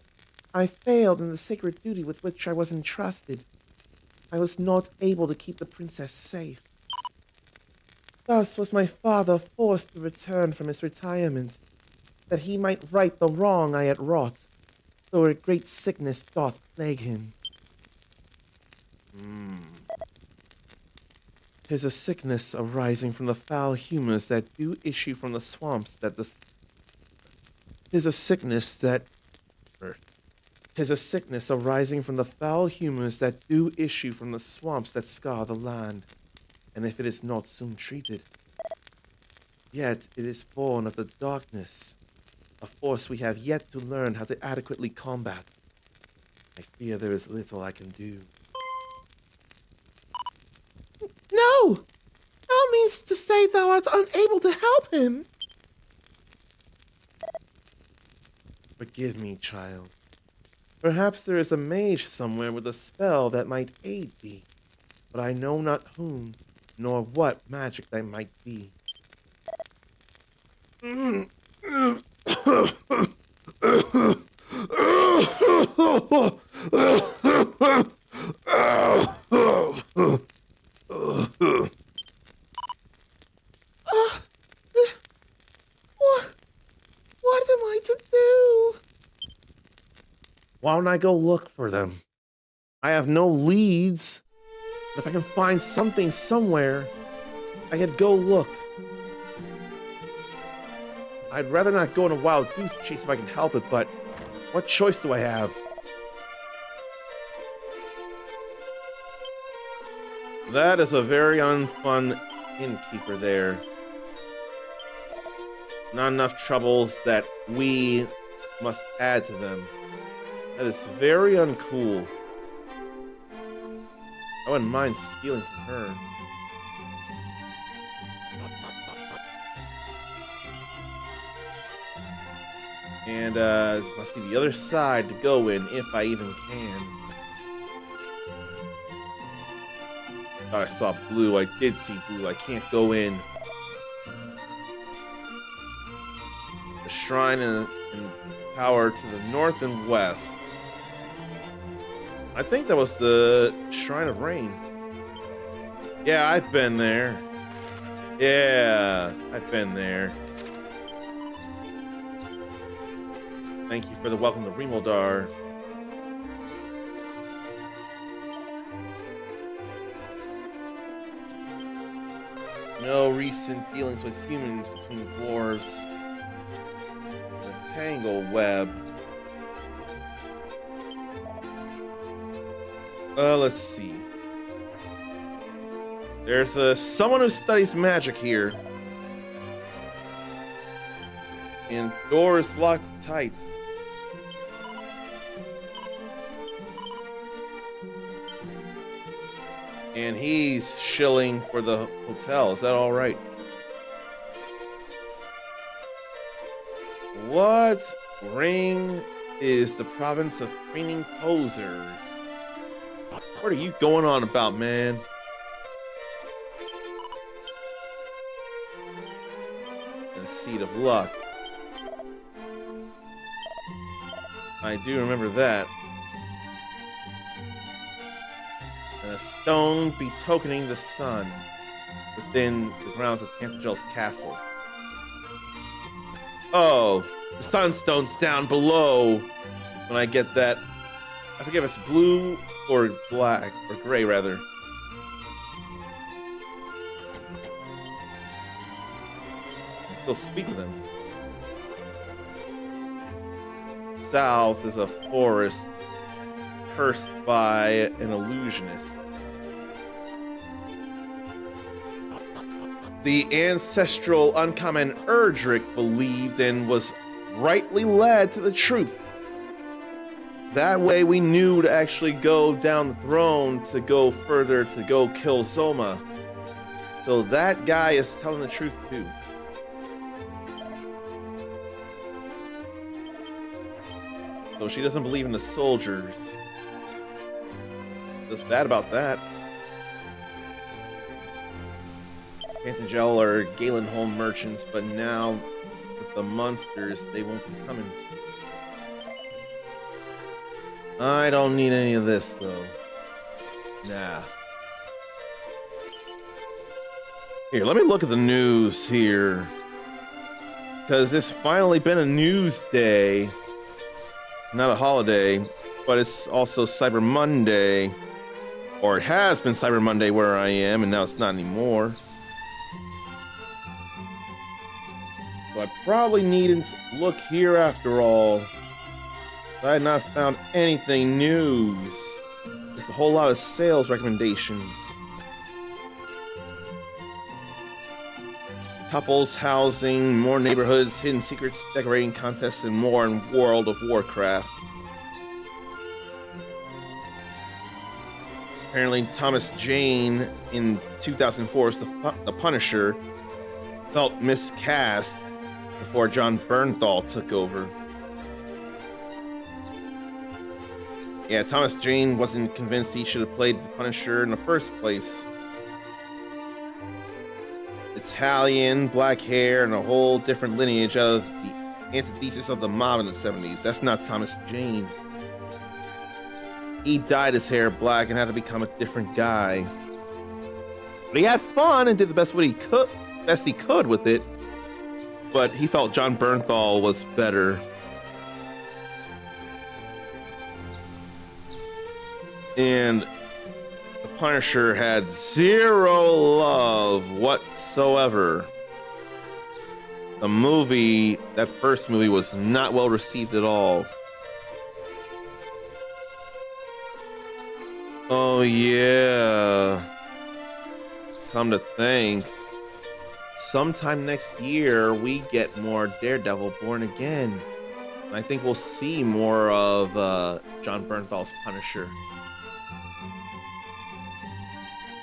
I failed in the sacred duty with which I was entrusted. I was not able to keep the princess safe. Thus was my father forced to return from his retirement, that he might right the wrong I had wrought, though a great sickness doth plague him. 'Tis a sickness arising from the foul humors that do issue from the swamps that the... 'Tis a sickness arising from the foul humors that do issue from the swamps that scar the land, and if it is not soon treated, yet it is born of the darkness, a force we have yet to learn how to adequately combat. I fear there is little I can do. No! Thou means to say thou art unable to help him? Forgive me, child. Perhaps there is a mage somewhere with a spell that might aid thee, but I know not whom, nor what magic that might be. What am I to do? Why don't I go look for them? I have no leads. But if I can find something somewhere, I could go look. I'd rather not go on a wild goose chase if I can help it, but what choice do I have? That is a very unfun innkeeper there. Not enough troubles that we must add to them. That is very uncool. I wouldn't mind stealing from her. And it must be the other side to go in if I even can. Thought I saw blue. I did see blue. I can't go in. The shrine and tower to the north and west. I think that was the Shrine of Rain. Yeah, I've been there. Yeah, I've been there. Thank you for the welcome to Remoldar. No recent dealings with humans between dwarves. A tangle web. Let's see. There's someone who studies magic here. And door is locked tight. And he's shilling for the hotel. Is that all right? What ring is the province of training posers? What are you going on about, man? And a seat of luck. I do remember that. And a stone betokening the sun within the grounds of Tantagel's castle. Oh, the sunstone's down below. When I get that, I forget if it's blue or black, or gray rather. Let's go speak with him. South is a forest cursed by an illusionist. The ancestral uncommon ERDRICK believed and was rightly led to the truth. That way we knew to actually go down the throne, to go further, to go kill Soma. So that guy is telling the truth too. So she doesn't believe in the soldiers. What's bad about that? Tantagel are Galenholm merchants, but now with the monsters, they won't be coming. I don't need any of this, though. Nah. Here, let me look at the news here. Because it's finally been a news day. Not a holiday, but it's also Cyber Monday. Or it has been Cyber Monday where I am, and now it's not anymore. So I probably needn't look here after all. I had not found anything news. There's a whole lot of sales recommendations. Couples, housing, more neighborhoods, hidden secrets, decorating contests, and more in World of Warcraft. Apparently, Thomas Jane in 2004's The Punisher felt miscast before John Bernthal took over. Yeah, Thomas Jane wasn't convinced he should have played the Punisher in the first place. Italian, black hair, and a whole different lineage out of the antithesis of the mob in the 70s. That's not Thomas Jane. He dyed his hair black and had to become a different guy. But he had fun and did the best he could with it. But he felt John Bernthal was better. And the Punisher had zero love whatsoever. The movie, that first movie, was not well received at all. Oh yeah. Come to think, sometime next year we get more Daredevil Born Again. And I think we'll see more of John Bernthal's Punisher.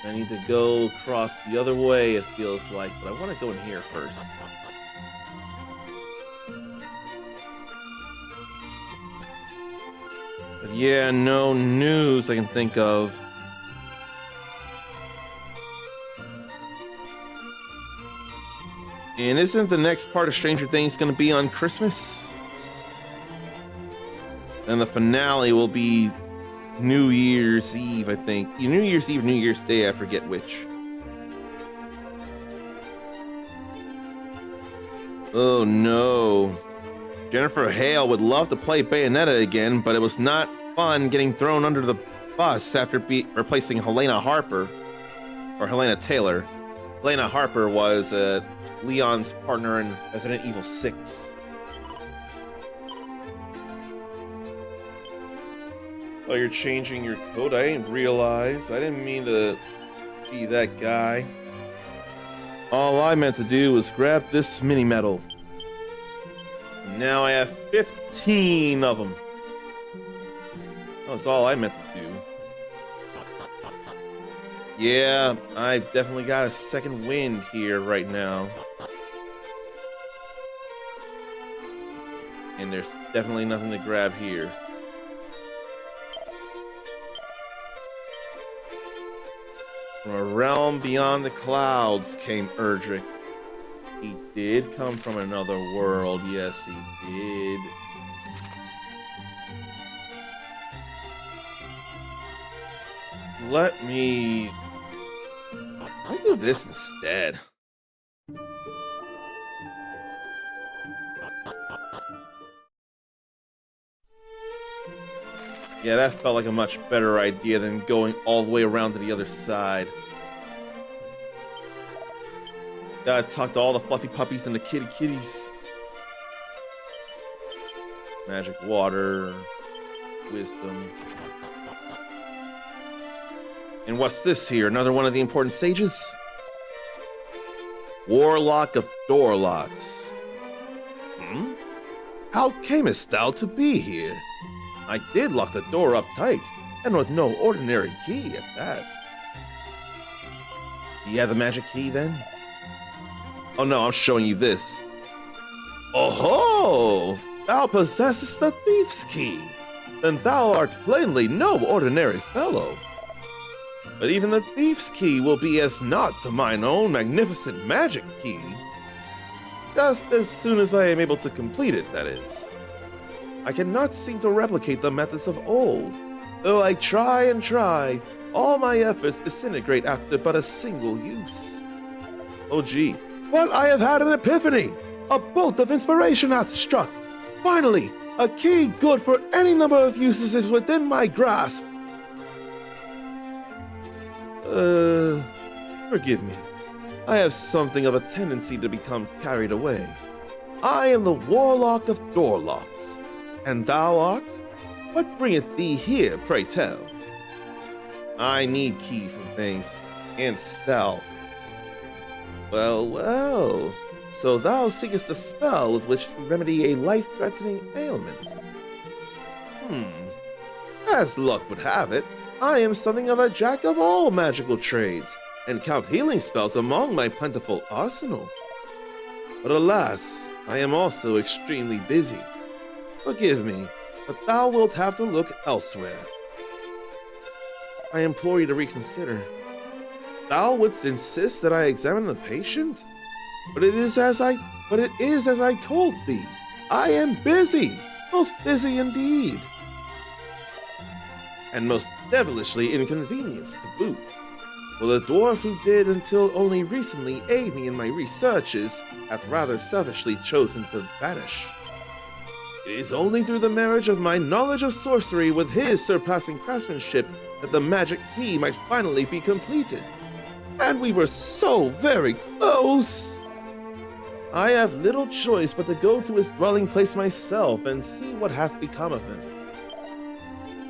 I need to go across the other way, it feels like, but I want to go in here first. But yeah, no news I can think of. And isn't the next part of Stranger Things going to be on Christmas? And the finale will be New Year's Eve, I think. New Year's Eve, New Year's Day, I forget which. Oh no. Jennifer Hale would love to play Bayonetta again, but it was not fun getting thrown under the bus after replacing Helena Harper. Or Helena Taylor. Helena Harper was Leon's partner in Resident Evil 6. Oh, you're changing your coat? I didn't realize. I didn't mean to be that guy. All I meant to do was grab this mini medal. And now I have 15 of them. That's all I meant to do. Yeah, I definitely got a second wind here right now. And there's definitely nothing to grab here. From a realm beyond the clouds came ERDRICK. He did come from another world, yes he did. Let me... I'll do this instead. Yeah, that felt like a much better idea than going all the way around to the other side. Gotta talk to all the fluffy puppies and the kitty kitties. Magic water. Wisdom. And what's this here? Another one of the important sages? Warlock of Doorlocks. Hmm? How camest thou to be here? I did lock the door up tight, and with no ordinary key at that. You have the magic key then? Oh no, I'm showing you this. Oh-ho! Thou possessest the thief's key. Then thou art plainly no ordinary fellow. But even the thief's key will be as naught to mine own magnificent magic key. Just as soon as I am able to complete it, that is. I cannot seem to replicate the methods of old. Though I try and try, all my efforts disintegrate after but a single use. Oh gee, but I have had an epiphany! A bolt of inspiration hath struck! Finally, a key good for any number of uses is within my grasp! Forgive me. I have something of a tendency to become carried away. I am the Warlock of Doorlocks. And thou art? What bringeth thee here, pray tell? I need keys and things, and spell. Well, well. So thou seekest a spell with which to remedy a life-threatening ailment. As luck would have it, I am something of a jack of all magical trades, and count healing spells among my plentiful arsenal. But alas, I am also extremely busy. Forgive me, but thou wilt have to look elsewhere. I implore you to reconsider. Thou wouldst insist that I examine the patient? But it is as I told thee. I am busy, most busy indeed. And most devilishly inconvenienced to boot. For the dwarf who did until only recently aid me in my researches hath rather selfishly chosen to vanish. It is only through the marriage of my knowledge of sorcery with his surpassing craftsmanship that the magic key might finally be completed. And we were so very close! I have little choice but to go to his dwelling place myself and see what hath become of him.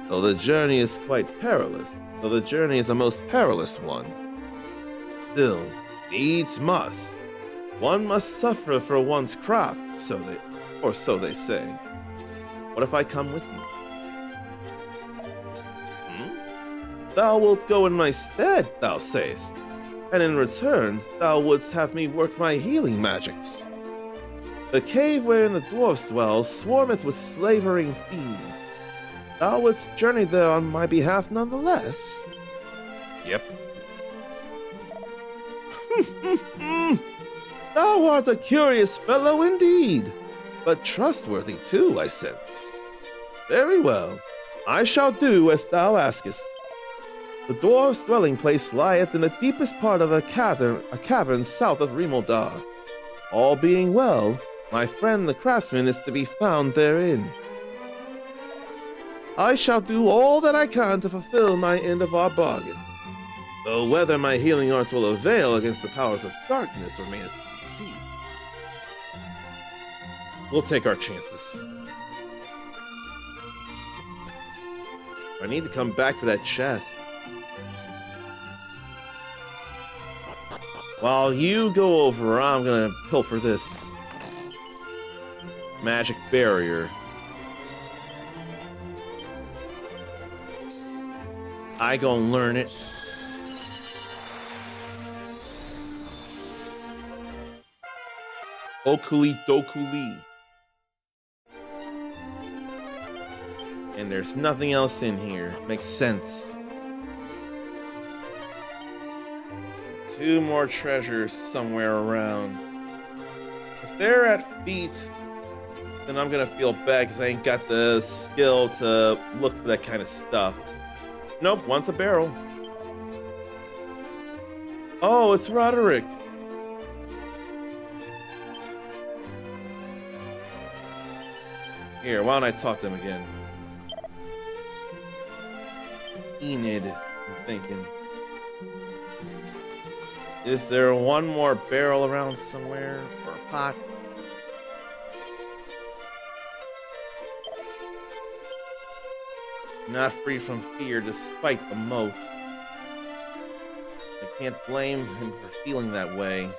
Though the journey is quite perilous, though the journey is a most perilous one. Still, needs must. One must suffer for one's craft, so they say. What if I come with you? Thou wilt go in my stead, thou sayest, and in return thou wouldst have me work my healing magics. The cave wherein the dwarfs dwell swarmeth with slavering fiends. Thou wouldst journey there on my behalf nonetheless? Yep. Thou art a curious fellow indeed, but trustworthy too, I sense. Very well, I shall do as thou askest. The dwarf's dwelling place lieth in the deepest part of a cavern south of Rimoldar. All being well, my friend the craftsman is to be found therein. I shall do all that I can to fulfill my end of our bargain, though whether my healing arts will avail against the powers of darkness remains to be seen. We'll take our chances. I need to come back for that chest. While you go over, I'm gonna pilfer this magic barrier. I gon' learn it. Okuli dokuli. And there's nothing else in here. Makes sense. 2 more treasures somewhere around. If they're at feet, then I'm gonna feel bad because I ain't got the skill to look for that kind of stuff. Nope, once a barrel. Oh, it's Roderick. Here, why don't I talk to him again? Enid, I'm thinking. Is there one more barrel around somewhere? Or a pot? Not free from fear despite the moat. I can't blame him for feeling that way.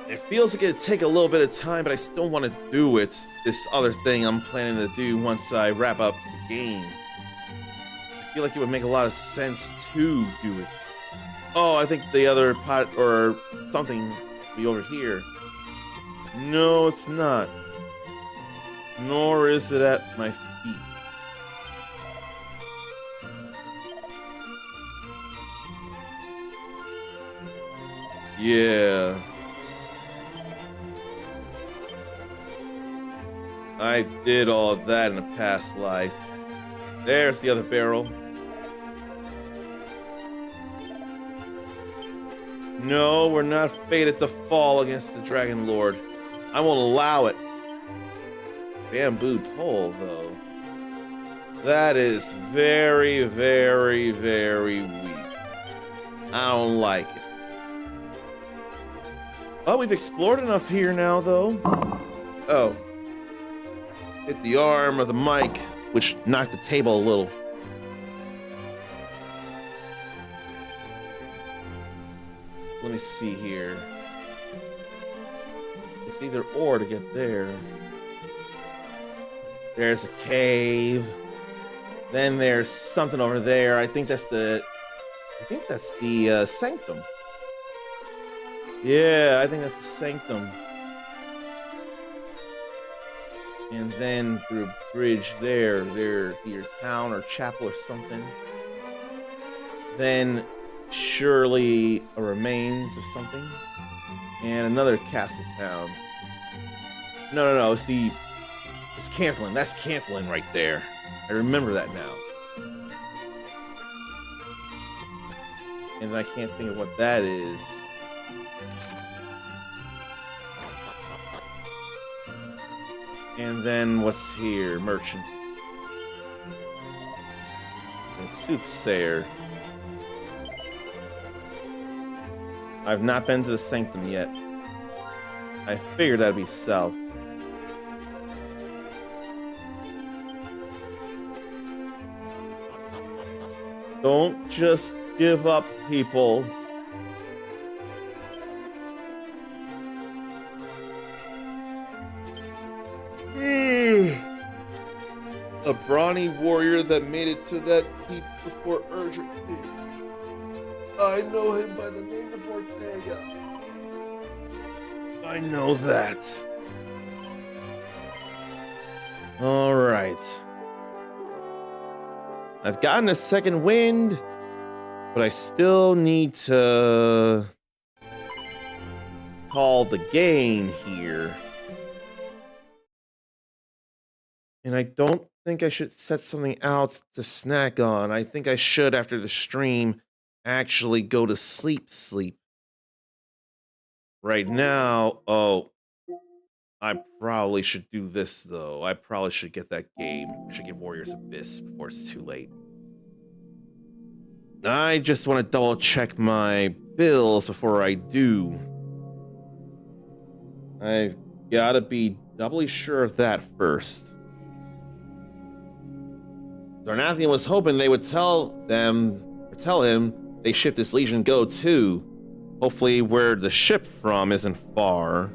It feels like it'd take a little bit of time, but I still want to do it. This other thing I'm planning to do once I wrap up the game. I feel like it would make a lot of sense to do it. Oh, I think the other pot or something will be over here. No, it's not. Nor is it at my feet. Yeah. I did all of that in a past life. There's the other barrel. No, we're not fated to fall against the Dragon Lord. I won't allow it. Bamboo pole, though. That is very, very, very weak. I don't like it. Oh, we've explored enough here now, though. Oh. Hit the arm of the mic, which knocked the table a little. Let me see here. It's either or to get there. There's a cave. Then there's something over there. I think that's the sanctum. Yeah, I think that's the sanctum. And then through a bridge there's either town or chapel or something. Then surely a remains of something. And another castle town. No, it's Canthlin. That's Canthlin right there. I remember that now. And I can't think of what that is. And then what's here? Merchant. And Soothsayer. I've not been to the Sanctum yet. I figured that'd be south. Don't just give up, people. A brawny warrior that made it to that peak before ERDRICK did. I know him by the name of Ortega. I know that. All right. I've gotten a second wind, but I still need to call the game here. And I don't think I should set something out to snack on. I think I should, after the stream, actually go to sleep. Right now, I probably should do this, though. I probably should get that game. I should get Warriors Abyss before it's too late. I just want to double check my bills before I do. I've got to be doubly sure of that first. Darnathian was hoping they would tell him they shipped this Legion Go to. Hopefully where the ship from isn't far.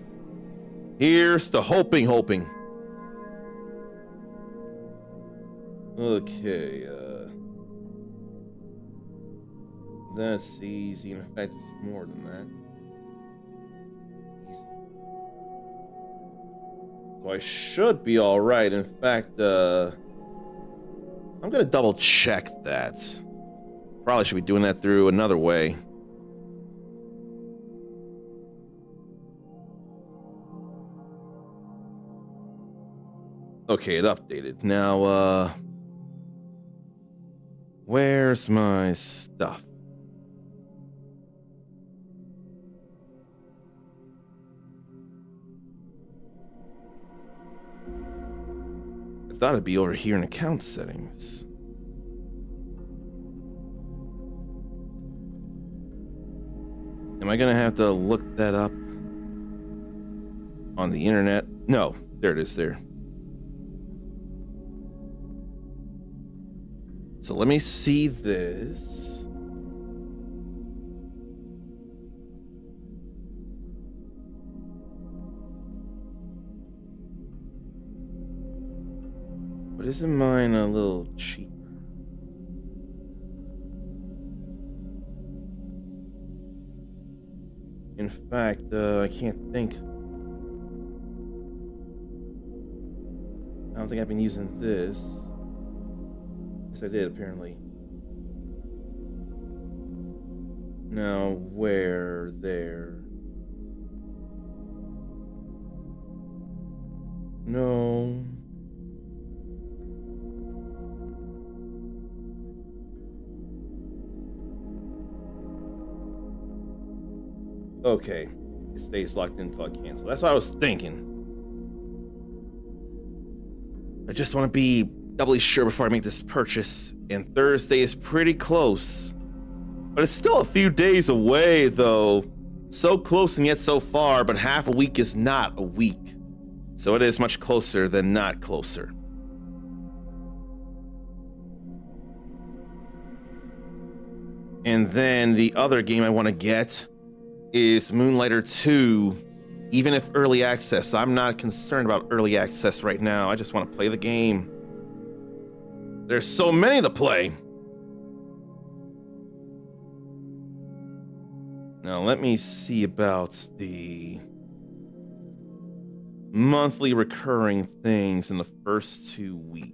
Here's the hoping. Okay, that's easy. In fact, it's more than that. Easy. So I should be all right. In fact, I'm gonna double check that. Probably should be doing that through another way. Okay, it updated. Now, where's my stuff? I thought it'd be over here in account settings. Am I gonna have to look that up on the internet? No, there it is there. So let me see this. But isn't mine a little cheaper? In fact, I can't think. I don't think I've been using this. Yes, I did, apparently. Now, where? There. No. Okay. It stays locked in until I cancel. That's what I was thinking. I just want to be doubly sure before I make this purchase. And Thursday is pretty close. But it's still a few days away, though. So close and yet so far, but half a week is not a week. So it is much closer than not closer. And then the other game I want to get is Moonlighter 2, even if early access. I'm not concerned about early access right now. I just want to play the game. There's so many to play. Now let me see about the monthly recurring things in the first 2 weeks.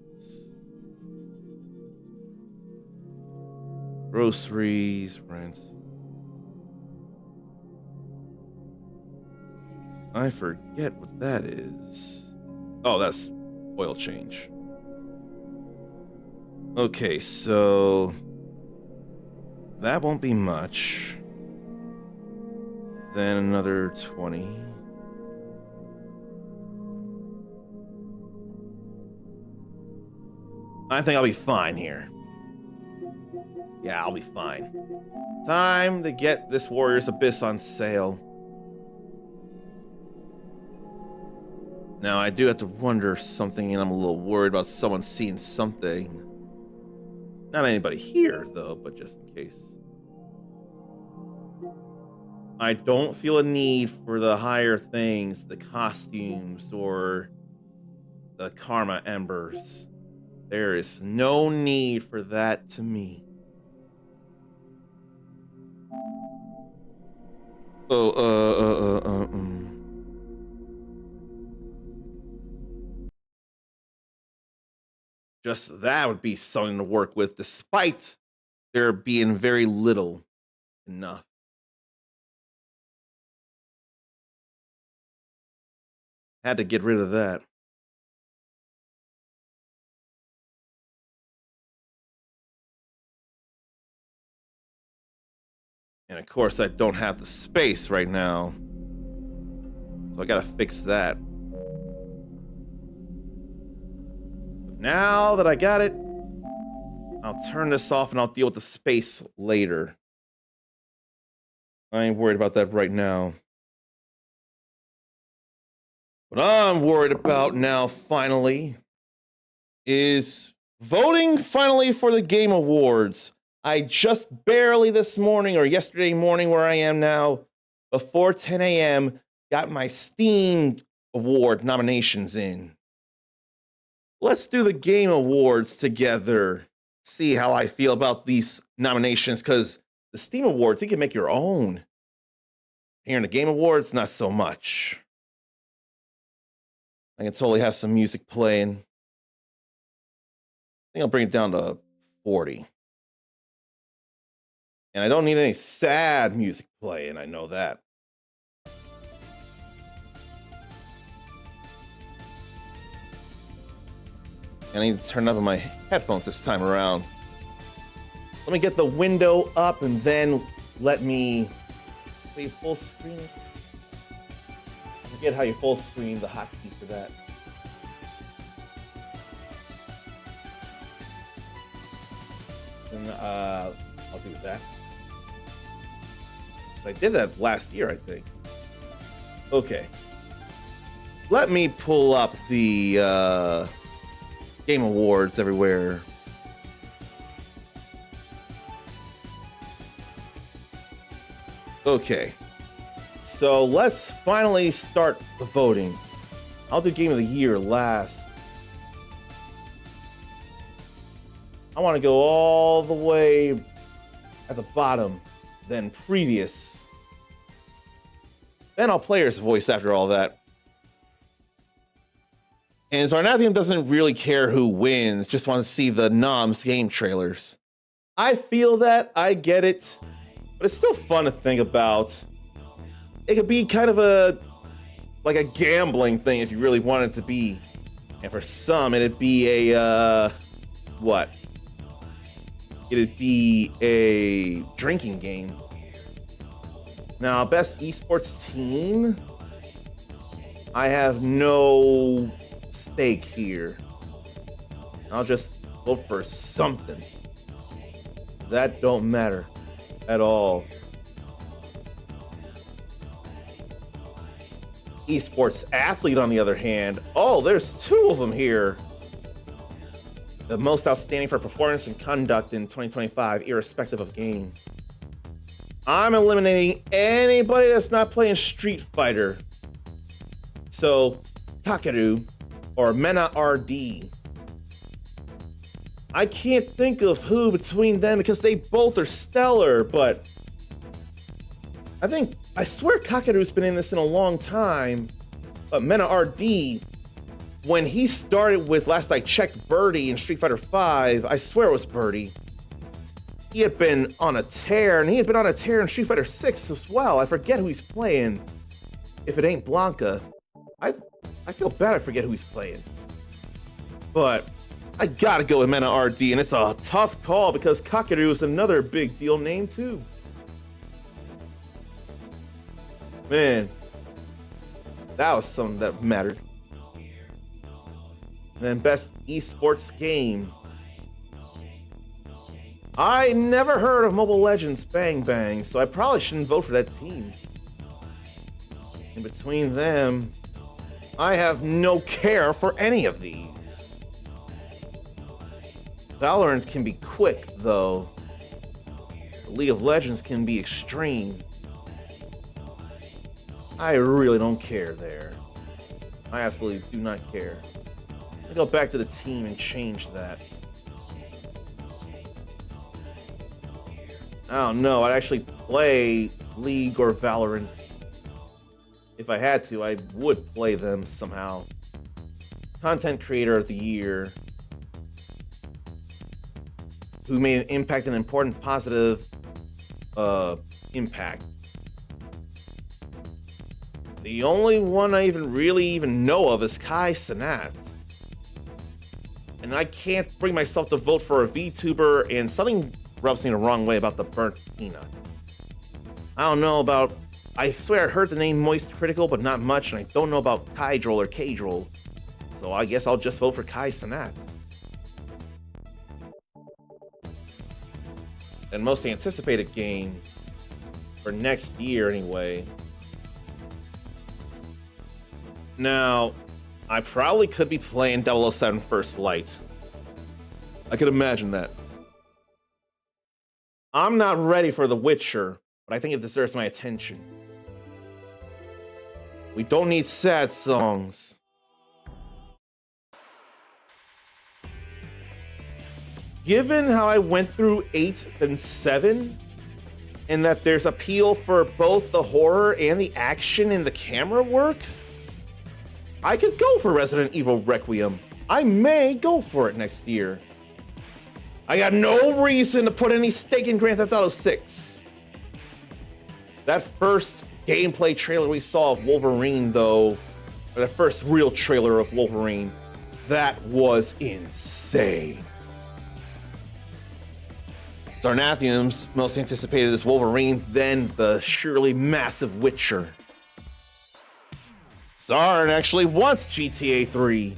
Groceries, rent. I forget what that is. Oh, that's oil change. Okay, so that won't be much. Then another 20. I think I'll be fine here. Yeah, I'll be fine. Time to get this Warrior's Abyss on sale. Now, I do have to wonder something, and I'm a little worried about someone seeing something. Not anybody here, though, but just in case. I don't feel a need for the higher things, the costumes, or the karma embers. There is no need for that to me. Just that would be something to work with, despite there being very little enough. Had to get rid of that. And of course, I don't have the space right now. So I gotta fix that. But now that I got it, I'll turn this off and I'll deal with the space later. I ain't worried about that right now. What I'm worried about now, finally, is Voting finally for the Game Awards. I just barely this morning or yesterday morning where I am now, before 10 a.m., got my Steam Award nominations in. Let's do the Game Awards together. See how I feel about these nominations, because the Steam Awards, you can make your own. Here in the Game Awards, not so much. I can totally have some music playing. I think I'll bring it down to 40. And I don't need any sad music playing, I know that. And I need to turn up on my headphones this time around. Let me get the window up and then let me play full screen. Forget how you full screen the hotkey for that. And I'll do that. I did that last year, I think. Okay. Let me pull up the Game Awards everywhere. Okay. So let's finally start the voting. I'll do Game of the Year last. I want to go all the way at the bottom, then previous. Then I'll player's voice after all that. And Zarnathium doesn't really care who wins, just want to see the noms game trailers. I feel that, I get it, but it's still fun to think about. It could be kind of like a gambling thing if you really want it to be. And for some, it'd be a, what? It'd be a drinking game. Now, best esports team, I have no stake here. I'll just vote for something. That don't matter at all. Esports athlete, on the other hand, oh, there's two of them here. The most outstanding for performance and conduct in 2025, irrespective of game. I'm eliminating anybody that's not playing Street Fighter. So, Kakeru or Mena RD. I can't think of who between them because they both are stellar, but I swear Kakeru's been in this in a long time, but Mena RD, when he started with, last I checked, Birdie in Street Fighter V, I swear it was Birdie. He had been on a tear, and he had been on a tear in Street Fighter 6 as well. I forget who he's playing. If it ain't Blanca. I feel bad I forget who he's playing. But I gotta go with Mena RD, and it's a tough call because Kakeru is another big deal name too. Man, that was something that mattered. And then best esports game. I never heard of Mobile Legends Bang Bang, so I probably shouldn't vote for that team. In between them, I have no care for any of these. Valorant can be quick, though. League of Legends can be extreme. I really don't care there. I absolutely do not care. Let me go back to the team and change that. I don't know, I'd actually play League or Valorant. If I had to, I would play them somehow. Content Creator of the Year. Who made an impact, an important positive impact. The only one I really know of is Kai Cenat. And I can't bring myself to vote for a VTuber, and something rubs me the wrong way about the burnt peanut. I don't know about... I swear I heard the name Moist Critical, but not much, and I don't know about Kydrol or Kadrol. So I guess I'll just vote for Kai Cenat. And most anticipated game for next year anyway. Now, I probably could be playing 007 First Light. I can imagine that. I'm not ready for The Witcher, but I think it deserves my attention. We don't need sad songs. Given how I went through 8 and 7, and that there's appeal for both the horror and the action and the camera work, I could go for Resident Evil Requiem. I may go for it next year. I got no reason to put any stake in Grand Theft Auto 6. That first gameplay trailer we saw of Wolverine, though, or the first real trailer of Wolverine, that was insane. Zarnathium's most anticipated is Wolverine, then the surely massive Witcher. Zarn actually wants GTA 3.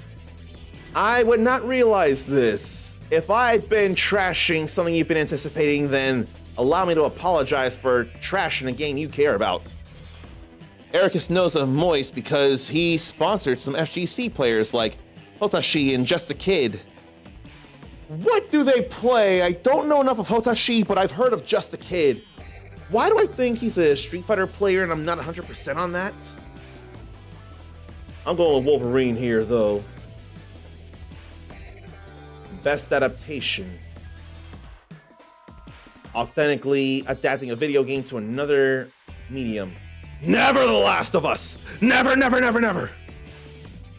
I would not realize this. If I've been trashing something you've been anticipating, then allow me to apologize for trashing a game you care about. Ericus knows I'm moist because he sponsored some FGC players like Hotashi and Just a Kid. What do they play? I don't know enough of Hotashi, but I've heard of Just a Kid. Why do I think he's a Street Fighter player and I'm not 100% on that? I'm going with Wolverine here, though. Best adaptation. Authentically adapting a video game to another medium. Never The Last of Us! Never, never, never, never!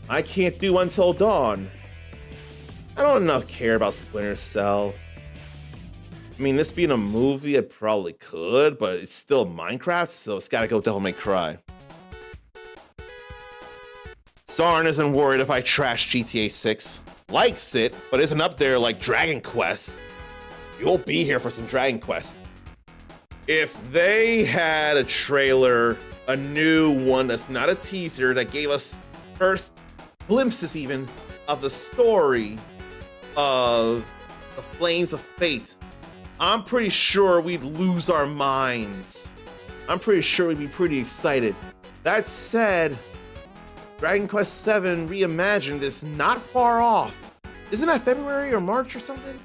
I can't do Until Dawn. I don't enough care about Splinter Cell. I mean, this being a movie, I probably could, but it's still Minecraft, so it's gotta go Devil May Cry. Sarn isn't worried if I trash GTA 6. Likes it, but isn't up there like Dragon Quest. You'll be here for some Dragon Quest. If they had a trailer, a new one that's not a teaser, that gave us first glimpses even of the story of the Flames of Fate, I'm pretty sure we'd lose our minds. I'm pretty sure we'd be pretty excited. That said, Dragon Quest VII Reimagined is not far off. Isn't that February or March or something?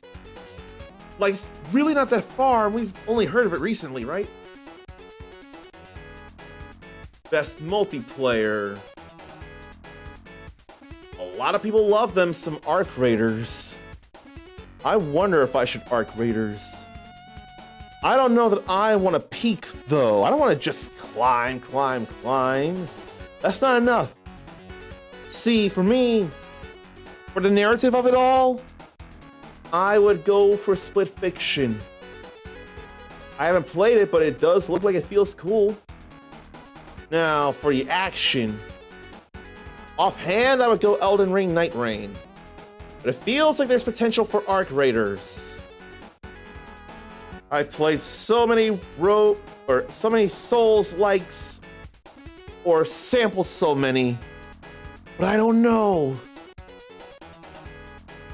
Like, it's really not that far. We've only heard of it recently, right? Best multiplayer. A lot of people love them, some Arc Raiders. I wonder if I should Arc Raiders. I don't know that I want to peak, though. I don't want to just climb, climb, climb. That's not enough. See, for me, for the narrative of it all, I would go for Split Fiction. I haven't played it, but it does look like it feels cool. Now, for the action, offhand, I would go Elden Ring Night Rain. But it feels like there's potential for Arc Raiders. I've played so many Souls-likes, or sampled so many, but I don't know.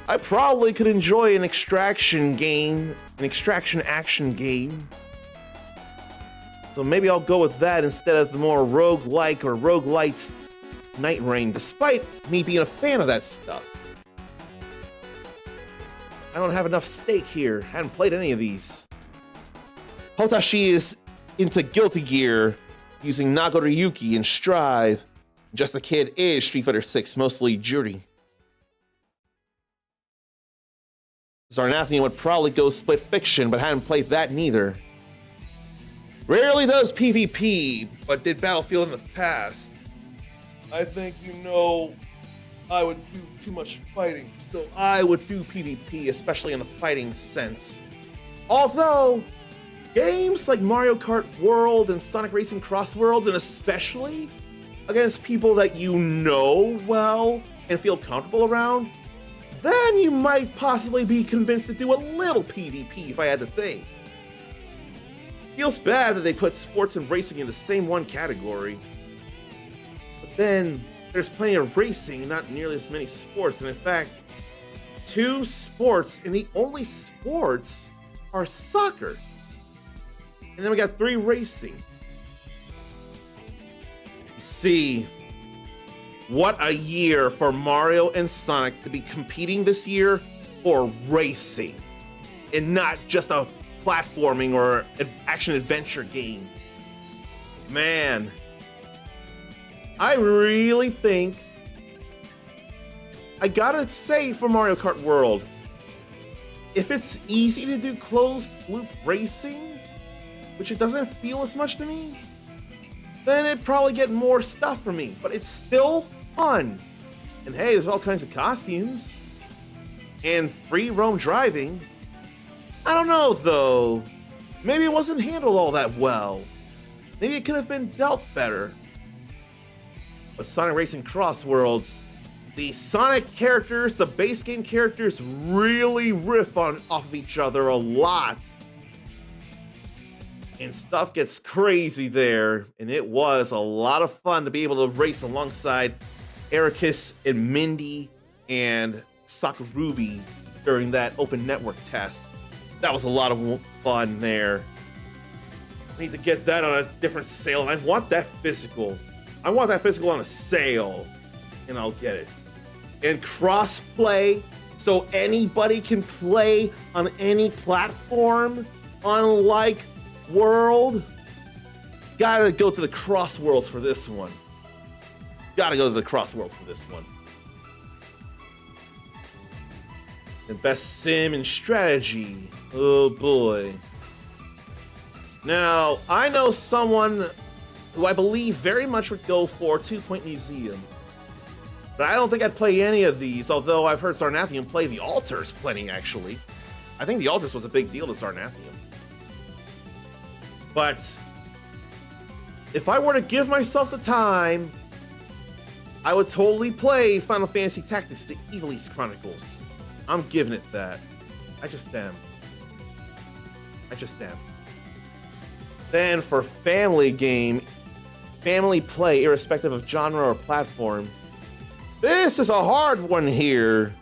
I probably could enjoy an extraction game, an extraction action game. So maybe I'll go with that instead of the more roguelike or roguelite Night Rain, despite me being a fan of that stuff. I don't have enough stake here. I haven't played any of these. Hotashi is into Guilty Gear, using Nagoriyuki and Strive. Just a Kid is Street Fighter 6, mostly Jury. Zarnathian would probably go Split Fiction, but hadn't played that neither. Rarely does PvP, but did Battlefield in the past. I think you know I would do too much fighting, so I would do PvP, especially in the fighting sense. Although, games like Mario Kart World and Sonic Racing Cross Worlds, and especially against people that you know well and feel comfortable around, then you might possibly be convinced to do a little PvP if I had to think. Feels bad that they put sports and racing in the same one category. But then, there's plenty of racing, not nearly as many sports, and in fact, 2 sports, and the only sports are soccer. And then we got 3 racing. See, what a year for Mario and Sonic to be competing this year for racing and not just a platforming or action adventure game. Man, I really think I gotta say for Mario Kart World, if it's easy to do closed loop racing, which it doesn't feel as much to me, then it'd probably get more stuff from me, but it's still fun. And hey, there's all kinds of costumes and free roam driving. I don't know though, maybe it wasn't handled all that well. Maybe it could have been dealt better. But Sonic Racing Cross Worlds, the Sonic characters, the base game characters really riff off of each other a lot. And stuff gets crazy there, and it was a lot of fun to be able to race alongside Ericus and Mindy and Sakarubi during that open network test. That was a lot of fun there. I need to get that on a different sale, and I want that physical. I want that physical on a sale, and I'll get it. And cross-play, so anybody can play on any platform, unlike World. Gotta go to the Cross Worlds for this one. Gotta go to the Cross Worlds for this one. The best sim and strategy. Oh boy. Now, I know someone who I believe very much would go for 2 Point Museum. But I don't think I'd play any of these, although I've heard Sarnathium play the Altars plenty, actually. I think the Altars was a big deal to Sarnathium. But if I were to give myself the time, I would totally play Final Fantasy Tactics: The Ivalice Chronicles. I'm giving it that. I just am. Then for family game, family play, irrespective of genre or platform, this is a hard one here.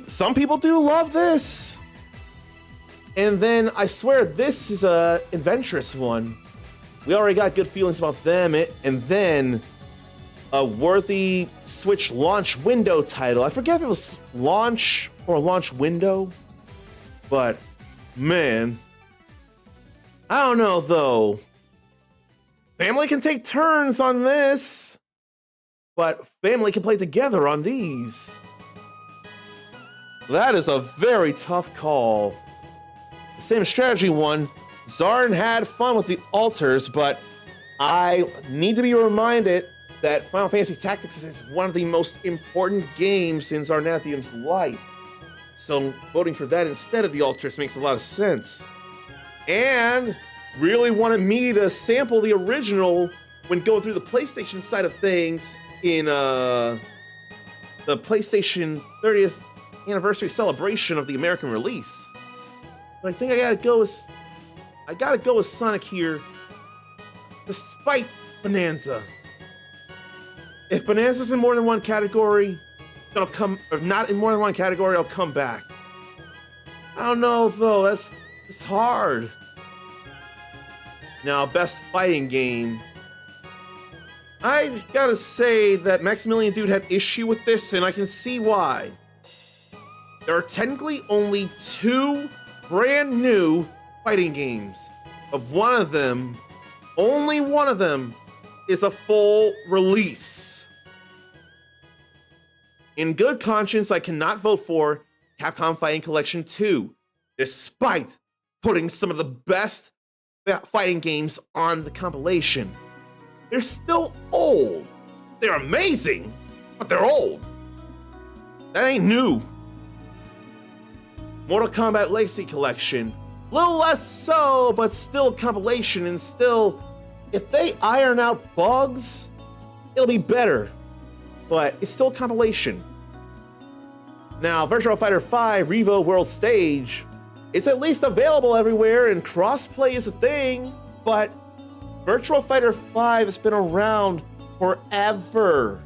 Some people do love this. And then I swear this is a adventurous one. We already got good feelings about them. And then a worthy Switch launch window title. I forget if it was launch or launch window, but man, I don't know though. Family can take turns on this, but family can play together on these. That is a very tough call. The same strategy one, Zarn had fun with the Altars, but I need to be reminded that Final Fantasy Tactics is one of the most important games in Zarnathium's life. So voting for that instead of the Altars makes a lot of sense. And really wanted me to sample the original when going through the PlayStation side of things in the PlayStation 30th anniversary celebration of the American release. But I think I gotta go with Sonic here, despite Bonanza. If Bonanza's in more than one category, then not in more than one category, I'll come back. I don't know though, it's hard. Now, best fighting game. I've gotta say that Maximilian Dude had issue with this, and I can see why. There are technically only 2 brand new fighting games, but only one of them, is a full release. In good conscience, I cannot vote for Capcom Fighting Collection 2, despite putting some of the best fighting games on the compilation. They're still old. They're amazing, but they're old. That ain't new. Mortal Kombat Legacy Collection, a little less so, but still compilation, and still, if they iron out bugs, it'll be better. But it's still compilation. Now, Virtua Fighter 5 Revo World Stage, it's at least available everywhere, and crossplay is a thing, but Virtua Fighter 5 has been around forever.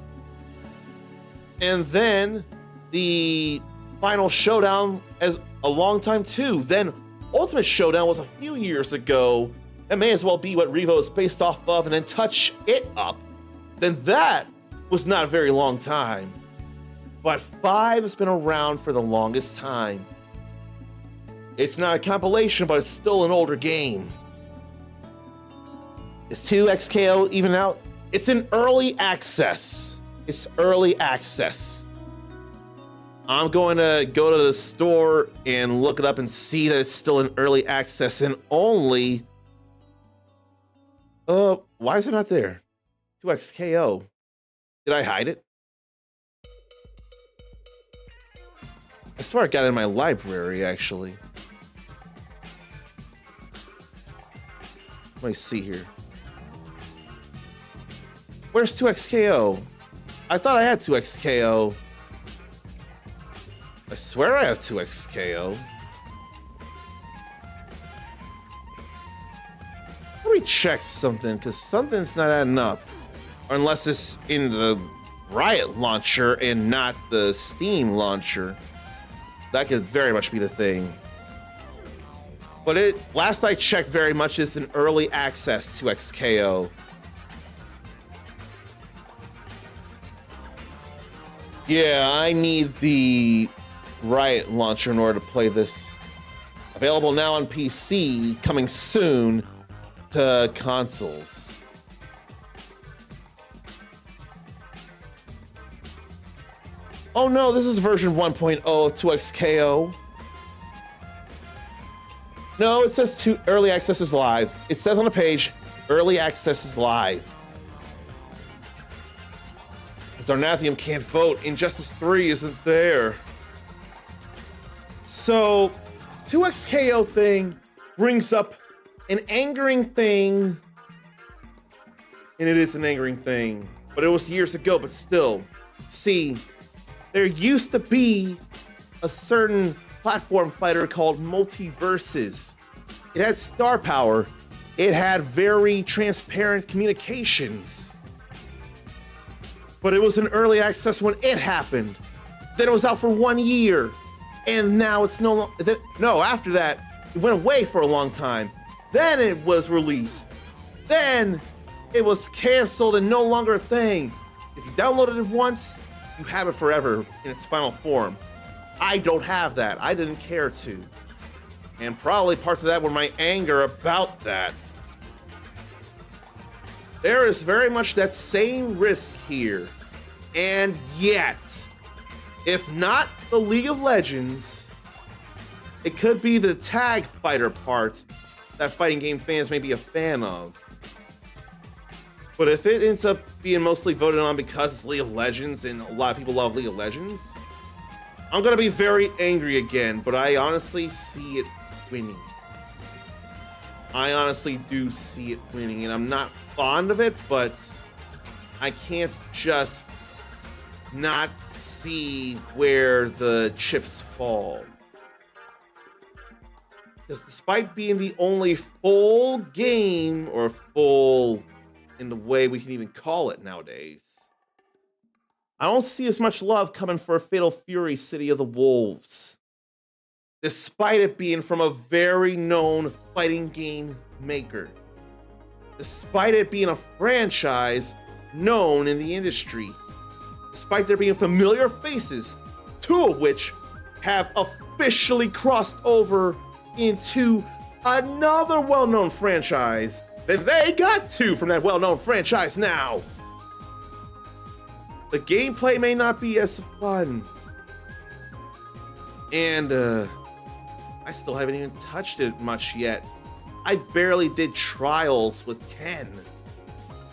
And then the Final Showdown as a long time too. Then Ultimate Showdown was a few years ago. That may as well be what Revo is based off of, and then touch it up. Then that was not a very long time. but 5 has been around for the longest time. It's not a compilation, but it's still an older game. Is 2XKO even out? It's in early access. It's early access. I'm going to go to the store and look it up and see that it's still in early access and only... why is it not there? 2XKO. Did I hide it? I swear I got it in my library, actually. Let me see here. Where's 2XKO? I thought I had 2XKO. I swear I have 2XKO. Let me check something, because something's not adding up. Or unless it's in the Riot launcher and not the Steam launcher. That could very much be the thing. But last I checked, very much is an early access to XKO. Yeah, I need the Riot launcher in order to play this. Available now on PC, coming soon to consoles. Oh no, this is version 1.0 of 2XKO. No, it says early access is live. It says on the page, early access is live. Zarnathium can't vote. Injustice 3 isn't there. So, 2XKO thing brings up an angering thing. And it is an angering thing. But it was years ago, but still. See, there used to be a certain platform fighter called Multiverses. It had star power. It had very transparent communications. But it was in early access when it happened. Then it was out for 1 year. And now it's no longer... No, after that, it went away for a long time. Then it was released. Then it was canceled and no longer a thing. If you downloaded it once, you have it forever in its final form. I don't have that. I didn't care to. And probably parts of that were my anger about that. There is very much that same risk here. And yet, if not the League of Legends, it could be the tag fighter part that fighting game fans may be a fan of. But if it ends up being mostly voted on because it's League of Legends and a lot of people love League of Legends, I'm gonna be very angry again, but I honestly see it winning. I honestly do see it winning, and I'm not fond of it, but I can't just not see where the chips fall. Because despite being the only full game, or full in the way we can even call it nowadays, I don't see as much love coming for Fatal Fury City of the Wolves. Despite it being from a very known fighting game maker. Despite it being a franchise known in the industry. Despite there being familiar faces, 2 of which have officially crossed over into another well-known franchise. That they got 2 from that well-known franchise now. The gameplay may not be as fun. And I still haven't even touched it much yet. I barely did trials with Ken.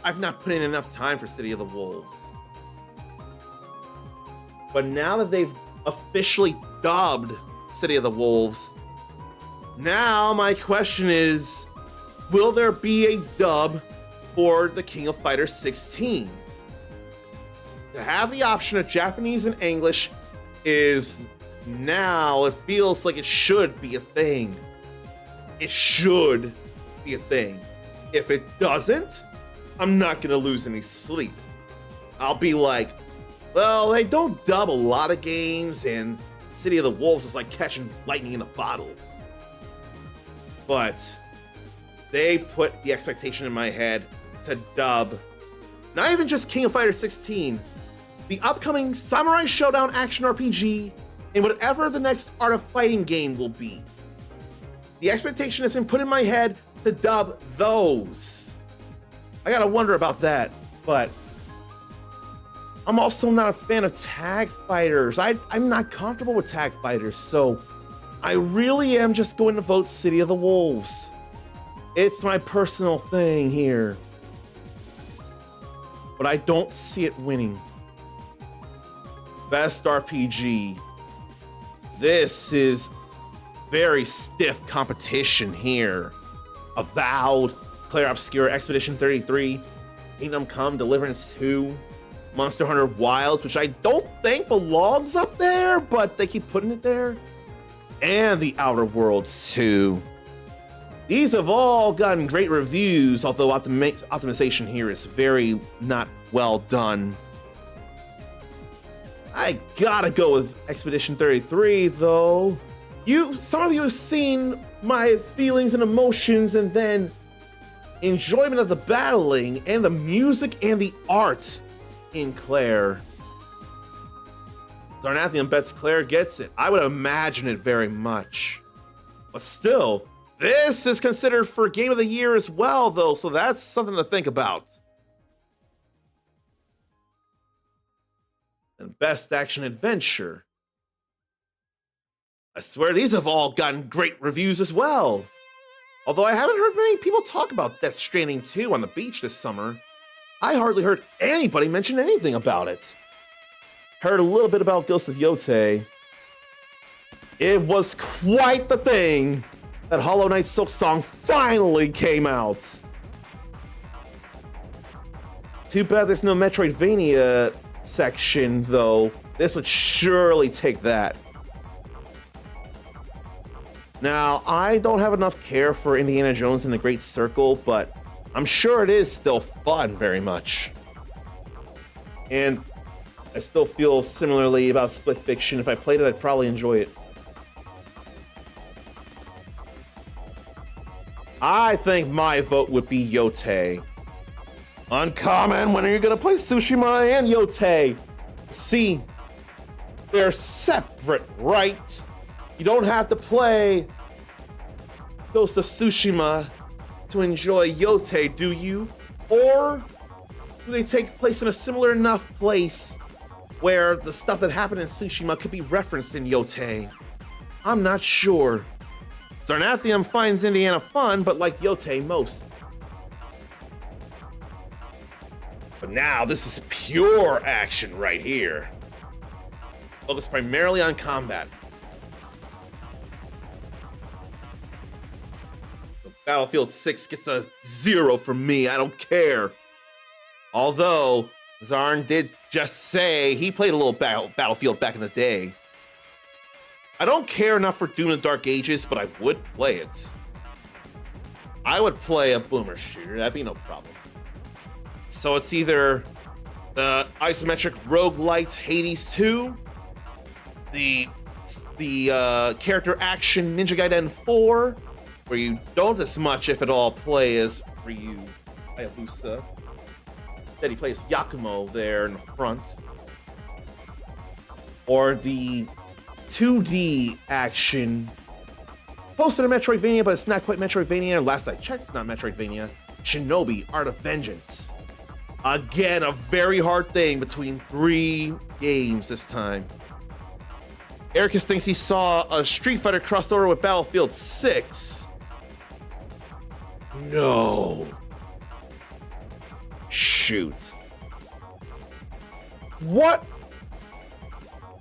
I've not put in enough time for City of the Wolves. But now that they've officially dubbed City of the Wolves, now my question is, will there be a dub for the King of Fighters 16? To have the option of Japanese and English is now, it feels like it should be a thing. It should be a thing. If it doesn't, I'm not gonna lose any sleep. I'll be like, well, they don't dub a lot of games, and City of the Wolves is like catching lightning in a bottle. But they put the expectation in my head to dub not even just King of Fighters 16, the upcoming Samurai Showdown action RPG, and whatever the next Art of Fighting game will be. The expectation has been put in my head to dub those. I gotta wonder about that, but I'm also not a fan of tag fighters. I'm not comfortable with tag fighters, so I really am just going to vote City of the Wolves. It's my personal thing here. But I don't see it winning. Best RPG. This is very stiff competition here. Avowed, Claire Obscura, Expedition 33, Kingdom Come, Deliverance 2, Monster Hunter Wilds, which I don't think belongs up there, but they keep putting it there, and The Outer Worlds 2. These have all gotten great reviews, although optimization here is very not well done. I gotta go with Expedition 33, though. Some of you have seen my feelings and emotions, and then enjoyment of the battling, and the music and the art in Claire. Zarnathian bets Claire gets it. I would imagine it very much. But still, this is considered for Game of the Year as well, though, so that's something to think about. And Best Action Adventure. I swear these have all gotten great reviews as well. Although I haven't heard many people talk about Death Stranding 2 on the beach this summer. I hardly heard anybody mention anything about it. Heard a little bit about Ghost of Yotei. It was quite the thing that Hollow Knight Silk Song finally came out. Too bad there's no Metroidvania section, though. This would surely take that. Now, I don't have enough care for Indiana Jones and the Great Circle, but I'm sure it is still fun very much. And I still feel similarly about Split Fiction. If I played it, I'd probably enjoy it. I think my vote would be Yotei. Uncommon, when are you gonna play Tsushima and Yotei? See, they're separate, right? You don't have to play Ghost of Tsushima to enjoy Yotei, do you? Or do they take place in a similar enough place where the stuff that happened in Tsushima could be referenced in Yotei? I'm not sure. Zarnathian finds Indiana fun, but like Yotei most. But now this is pure action right here. Focused primarily on combat. So Battlefield 6 gets a 0 from me, I don't care. Although, Zarn did just say he played a little Battlefield back in the day. I don't care enough for Doom of the Dark Ages, but I would play it. I would play a boomer shooter, that'd be no problem. So it's either the isometric roguelite Hades 2, the character action Ninja Gaiden 4, where you don't as much, if at all, play as Ryu Hayabusa. Instead he plays Yakumo there in the front. Or the 2D action, close to the Metroidvania, but it's not quite Metroidvania. Last I checked, it's not Metroidvania. Shinobi Art of Vengeance. Again, a very hard thing between 3 games this time. Ericus thinks he saw a Street Fighter crossover with Battlefield 6. No. Shoot. What?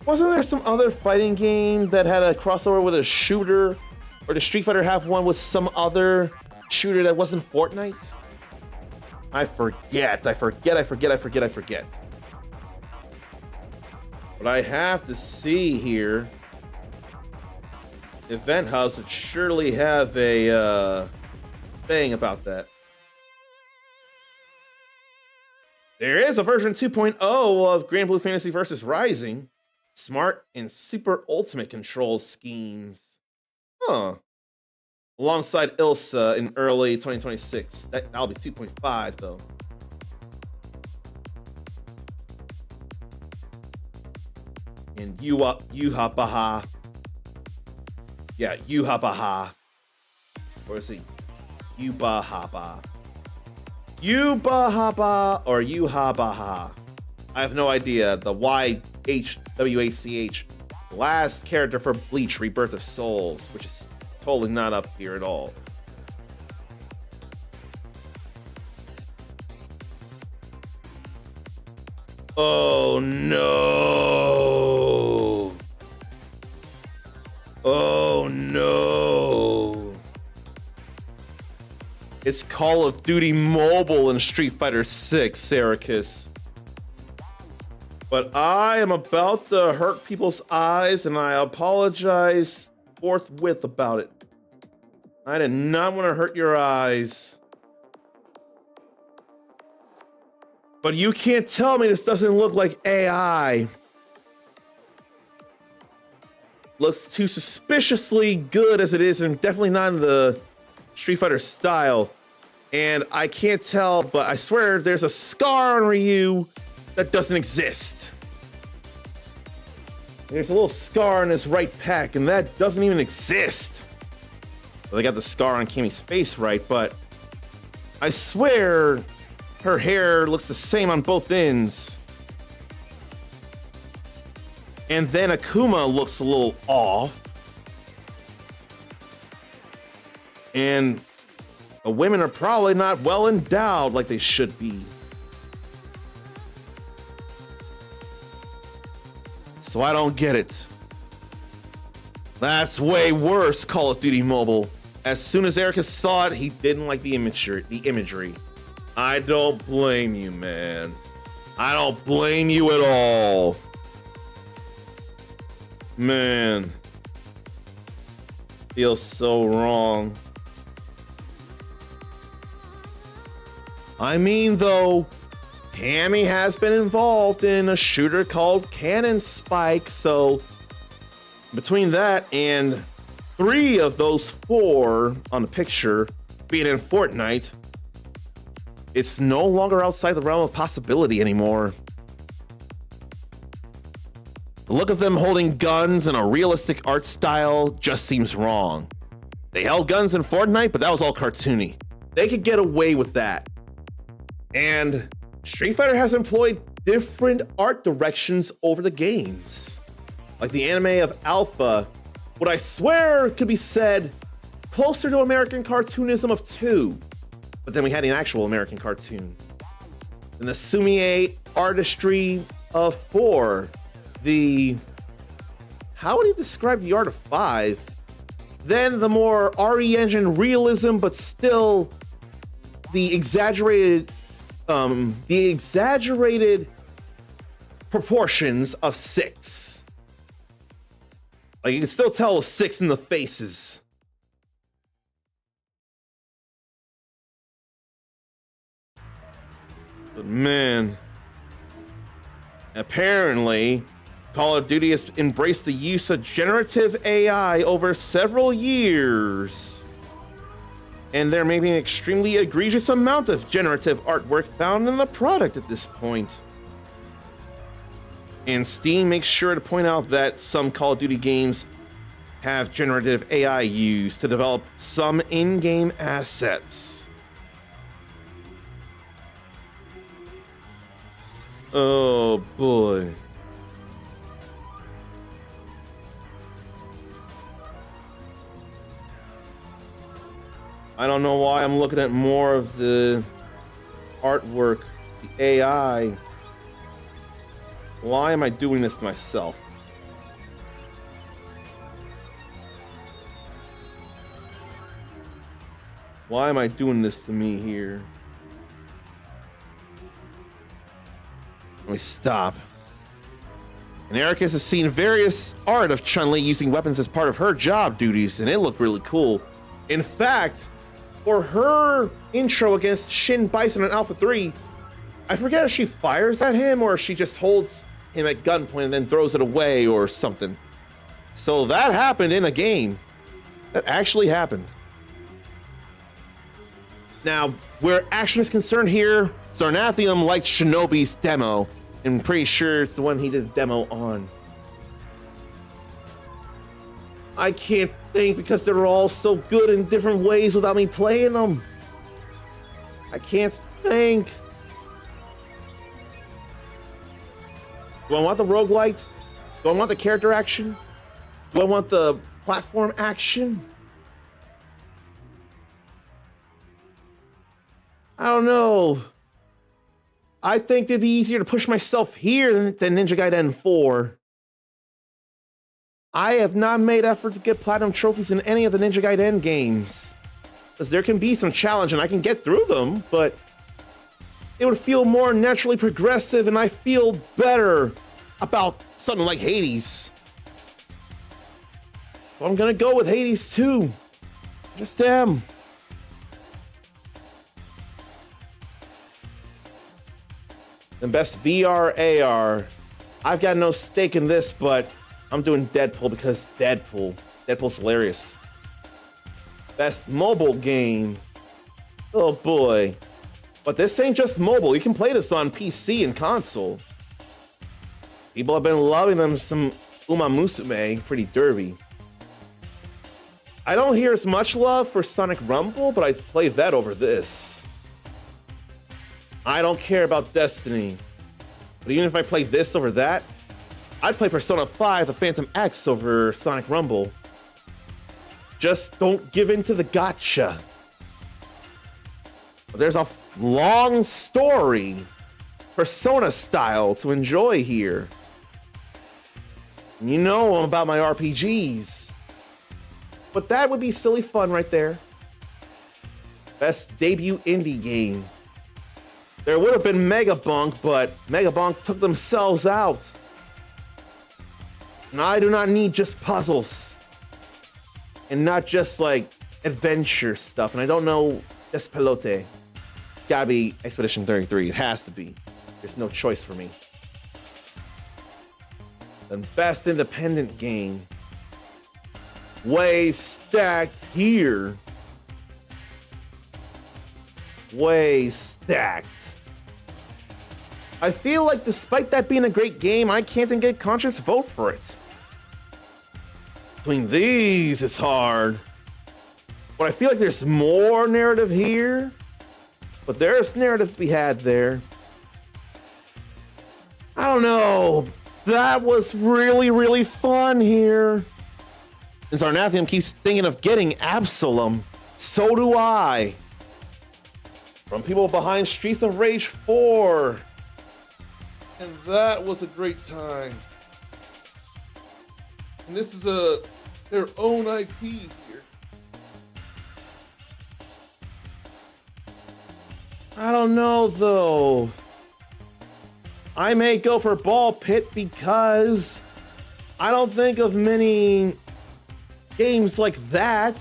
Wasn't there some other fighting game that had a crossover with a shooter? Or did Street Fighter have one with some other shooter that wasn't Fortnite? I forget. But I have to see here. Event House would surely have a thing about that. There is a version 2.0 of Grand Blue Fantasy Versus Rising. Smart and super ultimate control schemes. Huh. Alongside Ilsa in early 2026. That'll be 2.5 though. Yuha-Baha. Yeah, Yuha-Baha. Or is it Yuba-Haba? Yuba-Haba or Yuha-Baha? I have no idea. The YHWACH. Last character for Bleach Rebirth of Souls, which is totally not up here at all. Oh no. Oh no. It's Call of Duty Mobile and Street Fighter 6, Saracus. But I am about to hurt people's eyes, and I apologize forthwith about it. I did not want to hurt your eyes. But you can't tell me this doesn't look like AI. Looks too suspiciously good as it is, and definitely not in the Street Fighter style. And I can't tell, but I swear there's a scar on Ryu that doesn't exist. There's a little scar on his right pec, and that doesn't even exist. Well, they got the scar on Kimmy's face right, but I swear her hair looks the same on both ends. And then Akuma looks a little off. And the women are probably not well endowed like they should be. So I don't get it. That's way worse, Call of Duty Mobile. As soon as Erica saw it, he didn't like the imagery. I don't blame you, man. I don't blame you at all. Man. Feels so wrong. I mean, though, Cammy has been involved in a shooter called Cannon Spike, so between that and 3 of those 4 on the picture being in Fortnite, it's no longer outside the realm of possibility anymore. The look of them holding guns in a realistic art style just seems wrong. They held guns in Fortnite, but that was all cartoony. They could get away with that. And Street Fighter has employed different art directions over the games. Like the anime of Alpha, what I swear could be said closer to American cartoonism of 2. But then we had an actual American cartoon. And the Sumie artistry of 4. How would you describe the art of 5? Then the more RE Engine realism, but still the exaggerated proportions of 6. Like you can still tell a 6 in the faces. But man, apparently Call of Duty has embraced the use of generative AI over several years. And there may be an extremely egregious amount of generative artwork found in the product at this point. And Steam makes sure to point out that some Call of Duty games have generative AI used to develop some in-game assets. Oh boy. I don't know why I'm looking at more of the artwork, the AI. Why am I doing this to myself? Why am I doing this to me here? Let me stop. And Erica has seen various art of Chun-Li using weapons as part of her job duties, and it looked really cool. In fact, for her intro against Shin Bison in Alpha 3, I forget if she fires at him or if she just holds him at gunpoint and then throws it away or something. So that happened in a game. That actually happened. Now, where action is concerned here, Zarnathium liked Shinobi's demo. I'm pretty sure it's the one he did the demo on. I can't think because they're all so good in different ways without me playing them. I can't think. Do I want the roguelite? Do I want the character action? Do I want the platform action? I don't know. I think it'd be easier to push myself here than Ninja Gaiden 4. I have not made effort to get platinum trophies in any of the Ninja Gaiden games. Because there can be some challenge and I can get through them, but it would feel more naturally progressive and I feel better about something like Hades. So I'm gonna go with Hades 2. Just am. And best VR AR. I've got no stake in this, but I'm doing Deadpool because Deadpool's hilarious. Best mobile game. Oh boy. But this ain't just mobile. You can play this on PC and console. People have been loving them some Uma Musume, Pretty Derby. I don't hear as much love for Sonic Rumble, but I'd play that over this. I don't care about Destiny. But even if I play this over that, I'd play Persona 5 The Phantom X over Sonic Rumble. Just don't give in to the gotcha. There's a long story, Persona style, to enjoy here. And you know about my RPGs. But that would be silly fun right there. Best debut indie game. There would have been Megabunk, but Megabunk took themselves out. And I do not need just puzzles. And not just like adventure stuff. And I don't know Despelote. It's gotta be Expedition 33. It has to be. There's no choice for me. Then best independent game. Way stacked here. Way stacked. I feel like despite that being a great game, I can't in good conscience vote for it. Between these, it's hard. But I feel like there's more narrative here. But there's narrative to be had there. I don't know. That was really, really fun here. And Zarnathium keeps thinking of getting Absalom. So do I. From people behind Streets of Rage 4. And that was a great time. And this is their own IP here. I don't know though. I may go for Ball Pit because I don't think of many games like that.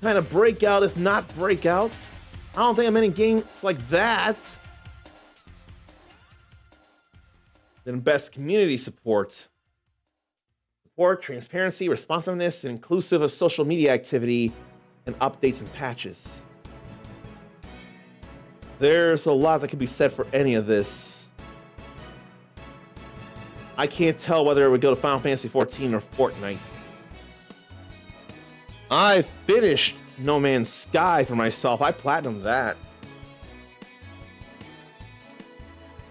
Kind of breakout, if not breakout. I don't think of many games like that. Then best community support. Support, transparency, responsiveness, and inclusive of social media activity and updates and patches. There's a lot that could be said for any of this. I can't tell whether it would go to Final Fantasy XIV or Fortnite. I finished No Man's Sky for myself. I platinumed that.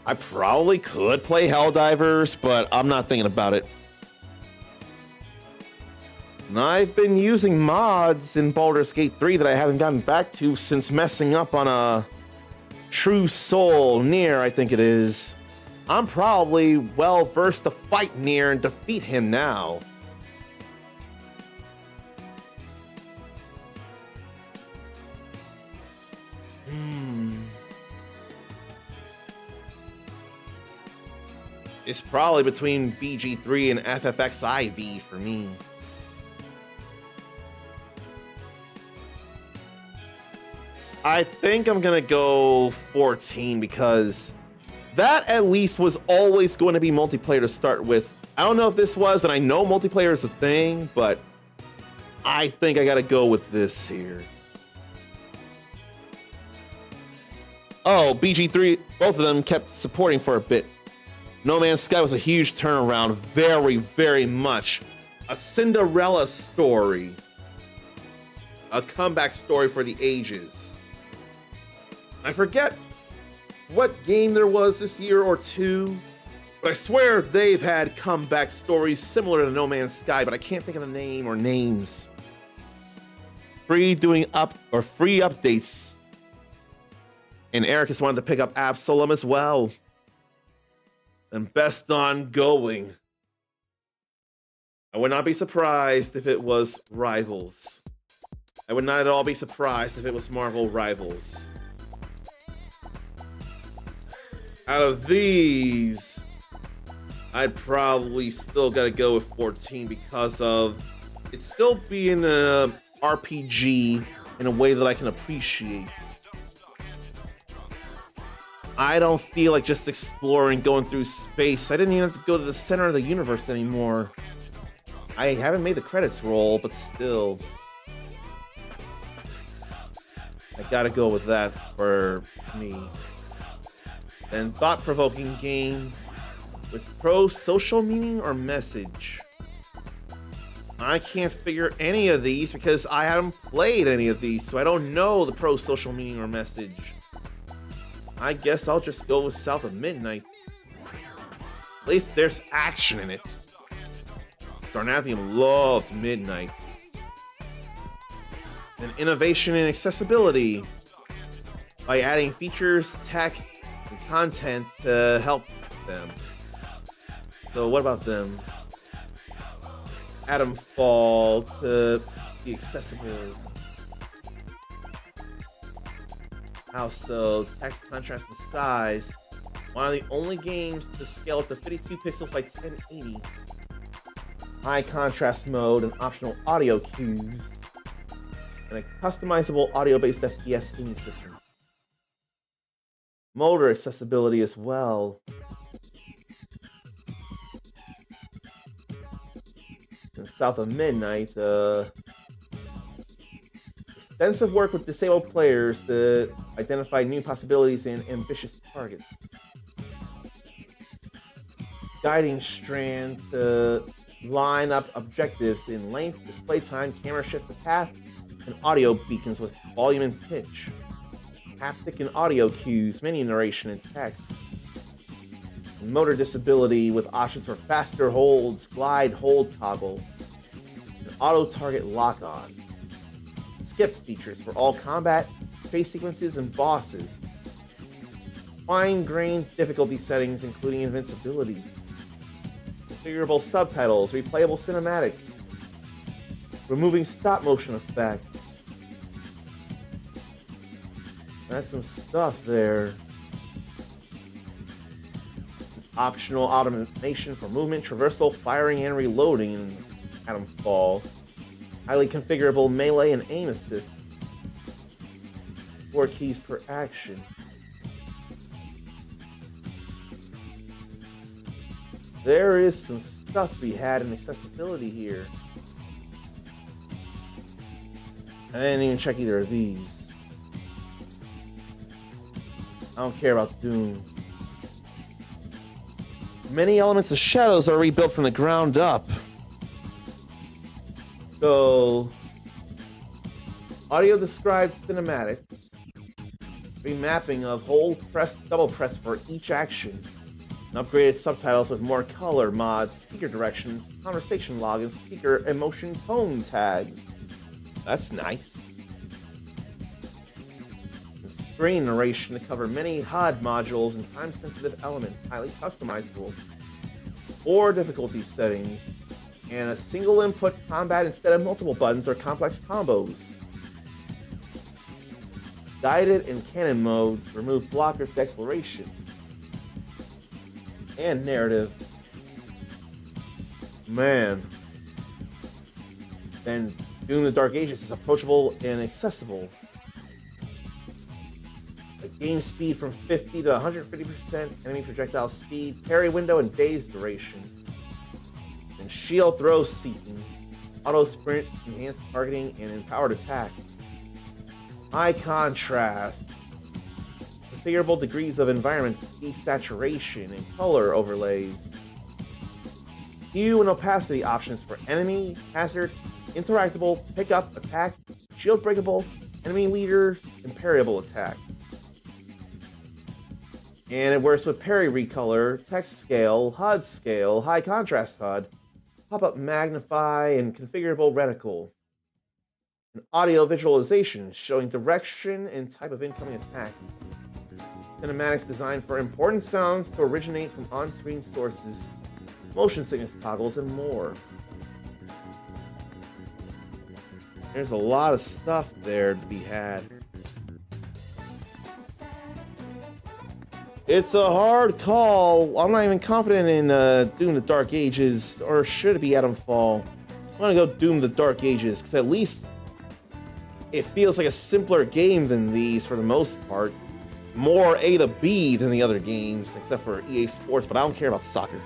I probably could play Helldivers, but I'm not thinking about it. And I've been using mods in Baldur's Gate 3 that I haven't gotten back to since messing up on a True Soul, Nier, I think it is. I'm probably well versed to fight Nier and defeat him now. It's probably between BG3 and FFXIV for me. I think I'm gonna go 14 because that at least was always going to be multiplayer to start with. I don't know if this was, and I know multiplayer is a thing, but I think I gotta go with this here. Oh, BG3, both of them kept supporting for a bit. No Man's Sky was a huge turnaround, very, very much a Cinderella story, a comeback story for the ages. I forget what game there was this year or two, but I swear they've had comeback stories similar to No Man's Sky, but I can't think of the name or names. Free updates. And Eric has wanted to pick up Absolem as well. And best ongoing. I would not be surprised if it was Rivals. I would not at all be surprised if it was Marvel Rivals. Out of these, I'd probably still gotta go with 14 because of it still being a RPG in a way that I can appreciate. I don't feel like just exploring, going through space. I didn't even have to go to the center of the universe anymore. I haven't made the credits roll, but still. I gotta go with that for me. Then thought-provoking game with pro-social meaning or message. I can't figure any of these because I haven't played any of these, so I don't know the pro-social meaning or message. I guess I'll just go with South of Midnight. At least there's action in it. Darnathian loved Midnight. And innovation and accessibility by adding features, tech, and content to help them. So what about them? Atomfall to be accessible. How so? Text, contrast, and size. One of the only games to scale up to 52 pixels by 1080. High contrast mode and optional audio cues. And a customizable audio-based FPS gaming system. Motor accessibility as well. And South of Midnight, extensive work with disabled players to identify new possibilities and ambitious targets. Guiding strand to line up objectives in length, display time, camera shift to path, and audio beacons with volume and pitch. Haptic and audio cues, menu narration and text. And motor disability with options for faster holds, glide, hold toggle, and auto target lock on. Skip features for all combat, chase sequences, and bosses. Fine-grained difficulty settings, including invincibility. Configurable subtitles, replayable cinematics. Removing stop-motion effect. That's some stuff there. Optional automation for movement, traversal, firing, and reloading in Atomfall. Highly configurable melee and aim assist. 4 keys per action. There is some stuff to be had in accessibility here. I didn't even check either of these. I don't care about Doom. Many elements of Shadows are rebuilt from the ground up. So, audio described cinematics, remapping of hold, press, double press for each action, and upgraded subtitles with more color mods, speaker directions, conversation log, and speaker emotion tone tags. That's nice. And screen narration to cover many HUD modules and time-sensitive elements, highly customizable. 4 difficulty settings, and a single input combat instead of multiple buttons or complex combos. Guided and cannon modes remove blockers to exploration. And narrative. Man. And Doom the Dark Ages is approachable and accessible. A game speed from 50 to 150%, enemy projectile speed, parry window, and daze duration. And shield throw seeking, auto sprint, enhanced targeting, and empowered attack. High contrast, configurable degrees of environment desaturation and color overlays. hue and opacity options for enemy, hazard, interactable, pickup, attack, shield breakable, enemy leader, and parryable attack. And it works with parry recolor, text scale, HUD scale, high contrast HUD, pop-up magnify, and configurable reticle. An audio visualization showing direction and type of incoming attack. Cinematics designed for important sounds to originate from on-screen sources, motion sickness toggles, and more. There's a lot of stuff there to be had. It's a hard call. I'm not even confident in Doom the Dark Ages, or should it be Atomfall? I'm gonna go Doom the Dark Ages, because at least it feels like a simpler game than these for the most part. More A to B than the other games, except for EA Sports, but I don't care about soccer.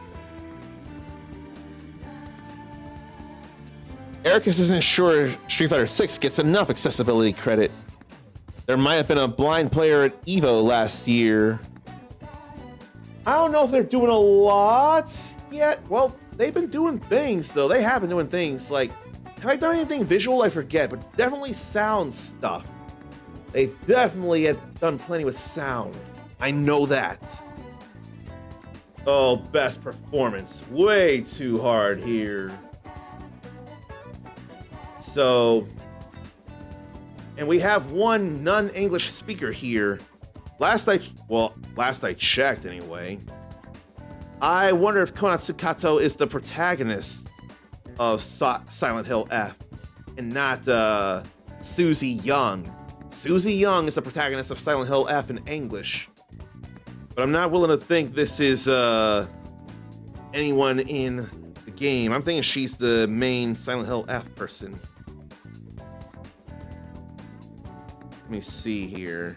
Ericus isn't sure Street Fighter 6 gets enough accessibility credit. There might have been a blind player at EVO last year. I don't know if they're doing a lot yet. Well, they've been doing things, though. They have been doing things like, have I done anything visual? I forget, but definitely sound stuff. They definitely have done plenty with sound. I know that. Oh, best performance. Way too hard here. So, and we have one non-English speaker here. Last I checked anyway. I wonder if Konatsu Kato is the protagonist of Silent Hill F and not Susie Young. Susie Young is the protagonist of Silent Hill F in English. But I'm not willing to think this is anyone in the game. I'm thinking she's the main Silent Hill F person. Let me see here.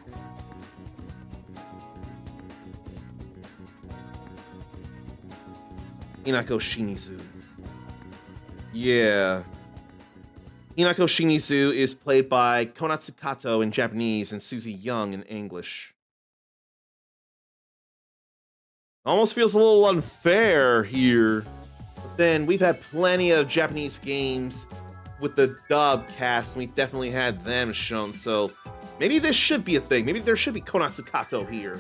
Inako Shimizu. Yeah. Inako Shimizu is played by Konatsu Kato in Japanese and Susie Young in English. Almost feels a little unfair here. But then we've had plenty of Japanese games with the dub cast, and we definitely had them shown, so maybe this should be a thing. Maybe there should be Konatsu Kato here.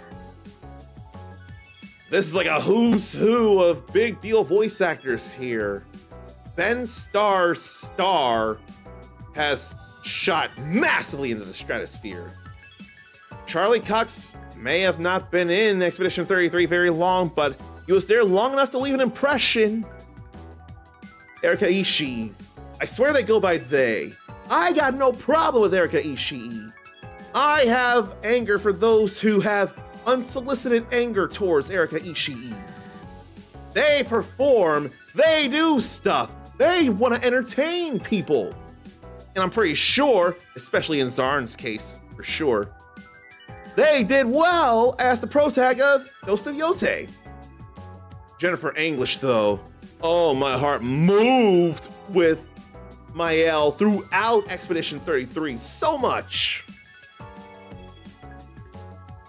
This is like a who's who of big deal voice actors here. Ben Starr's has shot massively into the stratosphere. Charlie Cox may have not been in Expedition 33 very long, but he was there long enough to leave an impression. Erika Ishii. I swear they go by they. I got no problem with Erika Ishii. I have anger for those who have unsolicited anger towards Erika Ishii. They perform, they do stuff, they want to entertain people. And I'm pretty sure, especially in Zarn's case, for sure, they did well as the protag of Ghost of Yote. Jennifer English, though, oh, my heart moved with Mael throughout Expedition 33 so much.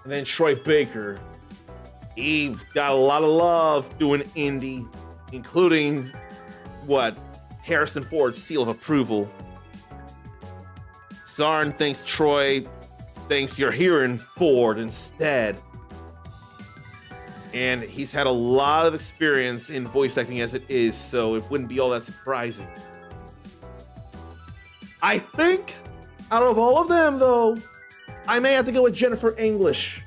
And then Troy Baker, he got a lot of love doing indie, including Harrison Ford's seal of approval. Zarn thinks Troy thinks you're hearing Ford instead. And he's had a lot of experience in voice acting as it is, so it wouldn't be all that surprising. I think out of all of them, though, I may have to go with Jennifer English.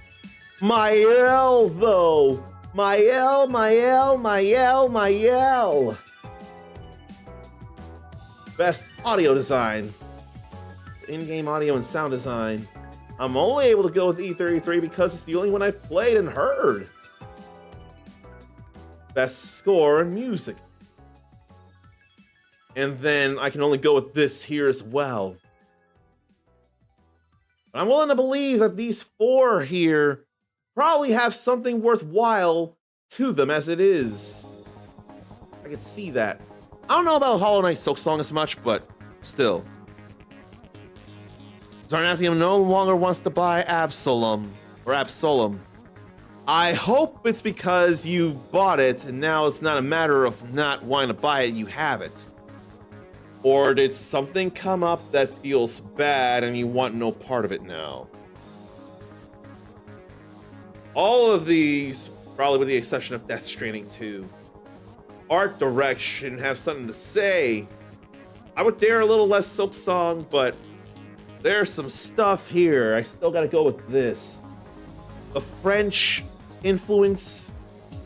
Mael, though. Mael. Best audio design. In-game audio and sound design. I'm only able to go with E33 because it's the only one I played and heard. Best score and music. And then I can only go with this here as well. But I'm willing to believe that these four here probably have something worthwhile to them as it is. I can see that. I don't know about Hollow Knight Silksong as much, but still. Zarnathium no longer wants to buy Absolum. I hope it's because you bought it and now it's not a matter of not wanting to buy it, you have it. Or did something come up that feels bad and you want no part of it now? All of these, probably with the exception of Death Stranding 2, art direction have something to say. I would dare a little less Silk Song, but there's some stuff here. I still gotta go with this. The French influence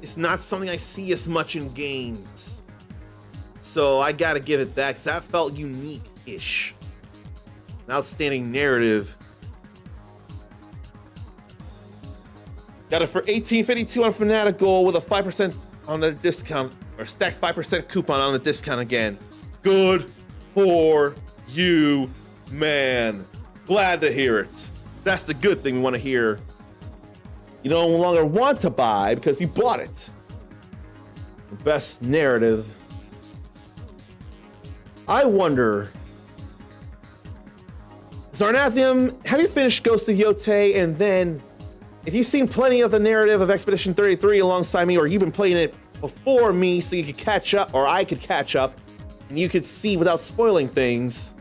is not something I see as much in games. So I gotta give it that, because that felt unique-ish. An outstanding narrative. Got it for $18.52 on Fanatical with a 5% on the discount, or stacked 5% coupon on the discount again. Good for you, man. Glad to hear it. That's the good thing we want to hear. You no longer want to buy because you bought it. The best narrative. I wonder, Zarnathium, have you finished Ghost of Yotei? And then, if you've seen plenty of the narrative of Expedition 33 alongside me, or you've been playing it before me so you could catch up, or I could catch up, and you could see without spoiling things,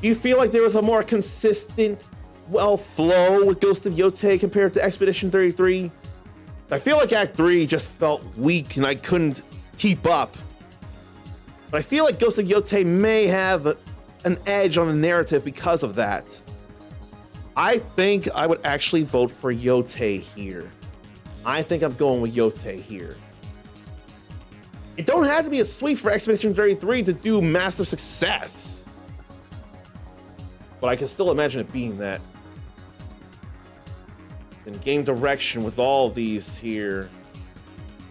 do you feel like there was a more consistent, flow with Ghost of Yotei compared to Expedition 33? I feel like Act 3 just felt weak and I couldn't keep up. But I feel like Ghost of Yotei may have an edge on the narrative because of that. I think I would actually vote for Yotei here. I think I'm going with Yotei here. It don't have to be a sweep for Expedition 33 to do massive success. But I can still imagine it being that. In game direction with all these here.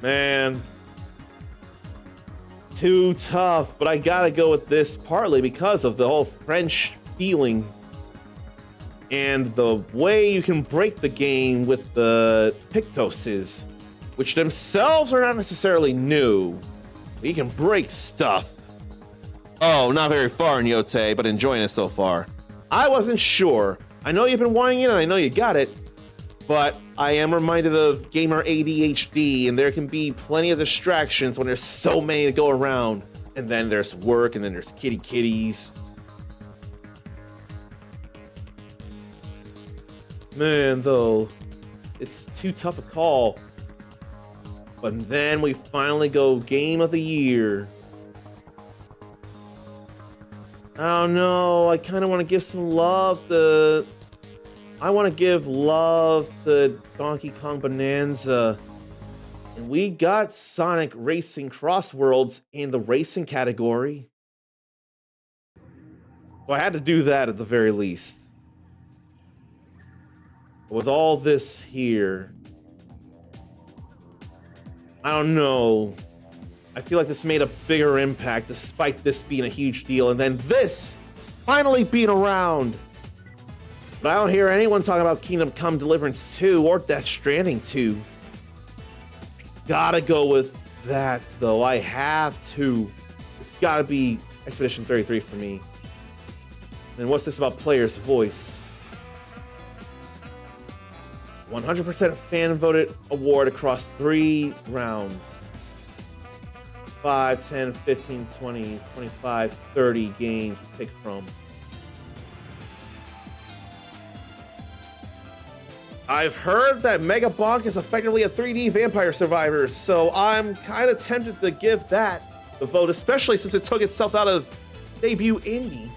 Man. Too tough, but I gotta go with this partly because of the whole French feeling and the way you can break the game with the Pictoses, which themselves are not necessarily new. But you can break stuff. Oh, not very far in Yotei, but enjoying it so far. I wasn't sure. I know you've been wanting it and I know you got it, but I am reminded of gamer ADHD, and there can be plenty of distractions when there's so many to go around. And then there's work, and then there's kitties. Man, though, it's too tough a call. But then we finally go Game of the Year. Oh no, I kind of want to give some love to... I want to give love to Donkey Kong Bonanza. And we got Sonic Racing Cross Worlds in the racing category. So I had to do that at the very least. With all this here, I don't know. I feel like this made a bigger impact despite this being a huge deal. And then this finally being around. But I don't hear anyone talking about Kingdom Come Deliverance 2 or Death Stranding 2. Gotta go with that, though. I have to. It's gotta be Expedition 33 for me. And what's this about Player's Voice? 100% fan voted award across 3 rounds. 5, 10, 15, 20, 25, 30 games to pick from. I've heard that Mega Bonk is effectively a 3D Vampire Survivor, so I'm kind of tempted to give that the vote, especially since it took itself out of debut indie.